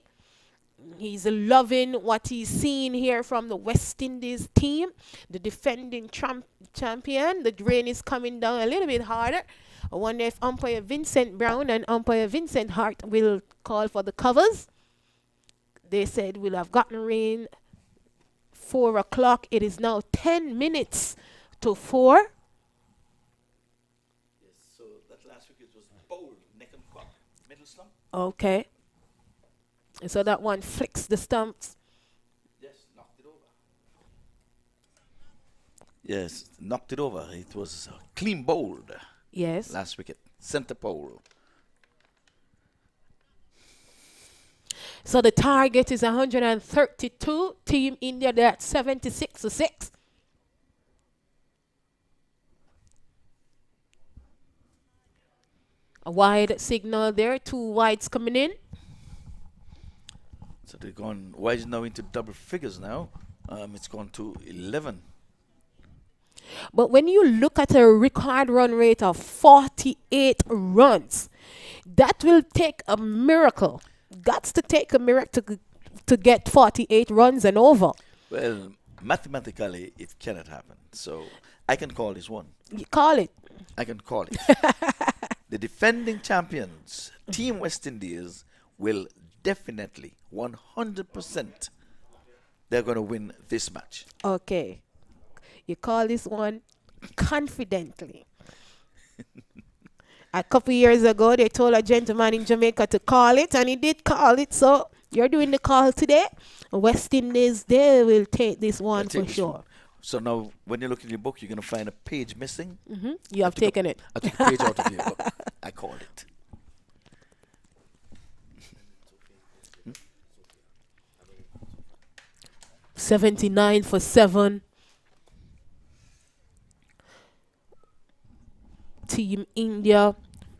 he's loving what he's seeing here from the West Indies team, the defending champion. The drain is coming down a little bit harder. I wonder if umpire Vincent Brown and umpire Vincent Hart will call for the covers. They said we'll have gotten rain 4 o'clock. It is now 10 minutes to 4. Yes, so that last wicket was bowled neck and crop, middle stump. Okay. And so that one flicks the stumps. Yes, knocked it over. Yes, knocked it over. It was clean bowled. Yes. Last wicket, center pole. So the target is 132. Team India, they're at 76-6. A wide signal there. 2 wides coming in. So they've gone wide now into double figures now. It's gone to 11. But when you look at a record run rate of 48 runs, that will take a miracle. That's to take a miracle to get 48 runs and over. Well, mathematically, it cannot happen. So I can call this one. You call it. I can call it. The defending champions, Team West Indies, will definitely 100% they're going to win this match. Okay. You call this one confidently. A couple years ago, they told a gentleman in Jamaica to call it, and he did call it. So you're doing the call today. West Indies, they will take this one for sure. So now, when you look in your book, you're going to find a page missing. You have taken it. I took a page out of your book. I called it. 79 for 7. Team India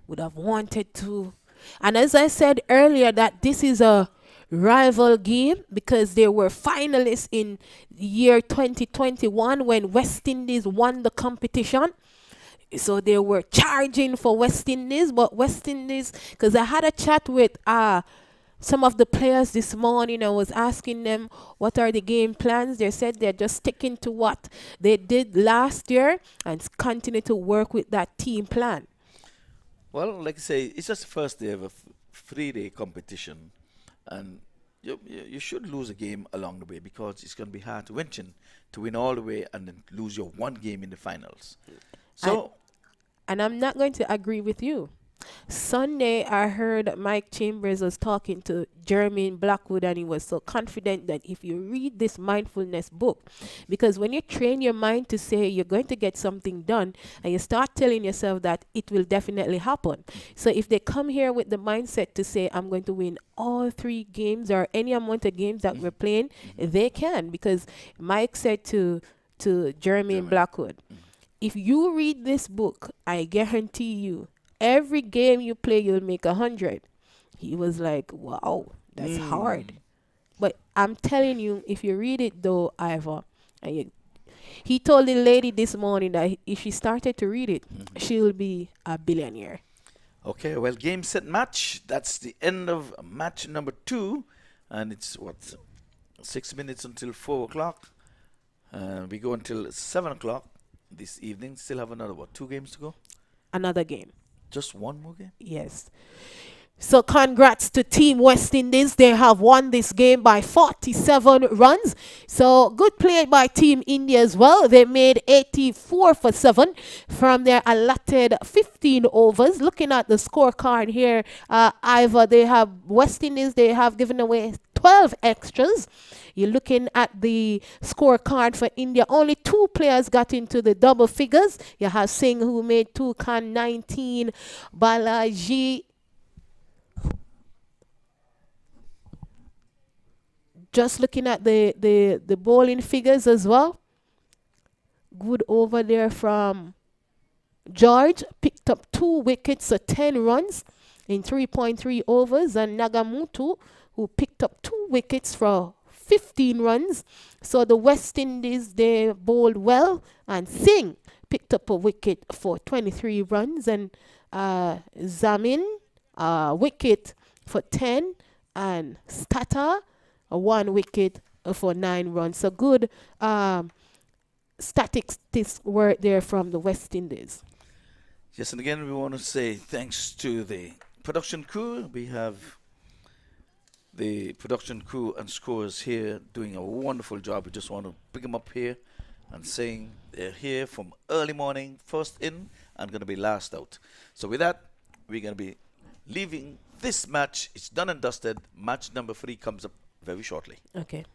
would have wanted to. And as I said earlier, that this is a rival game because they were finalists in the year 2021 when West Indies won the competition. So they were charging for West Indies, but West Indies, because I had a chat with some of the players this morning. I was asking them what are the game plans. They said they're just sticking to what they did last year and continue to work with that team plan. Well, like I say, it's just the first day of a 3-day competition, and you should lose a game along the way because it's going to be hard to win all the way and then lose your one game in the finals. So, and I'm not going to agree with you. Sunday, I heard Mike Chambers was talking to Jermaine Blackwood, and he was so confident that if you read this mindfulness book, because when you train your mind to say you're going to get something done, and you start telling yourself that it will definitely happen. So if they come here with the mindset to say, I'm going to win all 3 games or any amount of games that we're playing, they can, because Mike said to Jermaine Blackwood, if you read this book, I guarantee you, every game you play, you'll make 100. He was like, wow, that's hard. But I'm telling you, if you read it though, Ivor, he told the lady this morning that if she started to read it, she'll be a billionaire. Okay, well, game, set, match. That's the end of match number 2. And it's, 6 minutes until 4 o'clock. We go until 7 o'clock this evening. Still have another, 2 games to go? Another game. Just one more game? Yes. So congrats to Team West Indies. They have won this game by 47 runs. So good play by Team India as well. They made 84 for 7 from their allotted 15 overs. Looking at the scorecard here, Ivor, they have West Indies, they have given away 12 extras. You're looking at the scorecard for India. Only 2 players got into the double figures. You have Singh, who made 2, Khan 19, Balaji. Just looking at the bowling figures as well. Good over there from George. Picked up 2 wickets, so 10 runs in 3.3 overs. And Nagamutu, who picked up 2 wickets for 15 runs. So the West Indies, they bowled well. And Singh picked up a wicket for 23 runs. And Zamin, wicket for 10. And Stata, 1 wicket for 9 runs. So good statistics were there from the West Indies. Yes, and again, we want to say thanks to the production crew. We have the production crew and scorers here doing a wonderful job. We just want to bring them up here and saying they're here from early morning, first in, and going to be last out. So with that, we're going to be leaving this match. It's done and dusted. Match number 3 comes up very shortly. Okay.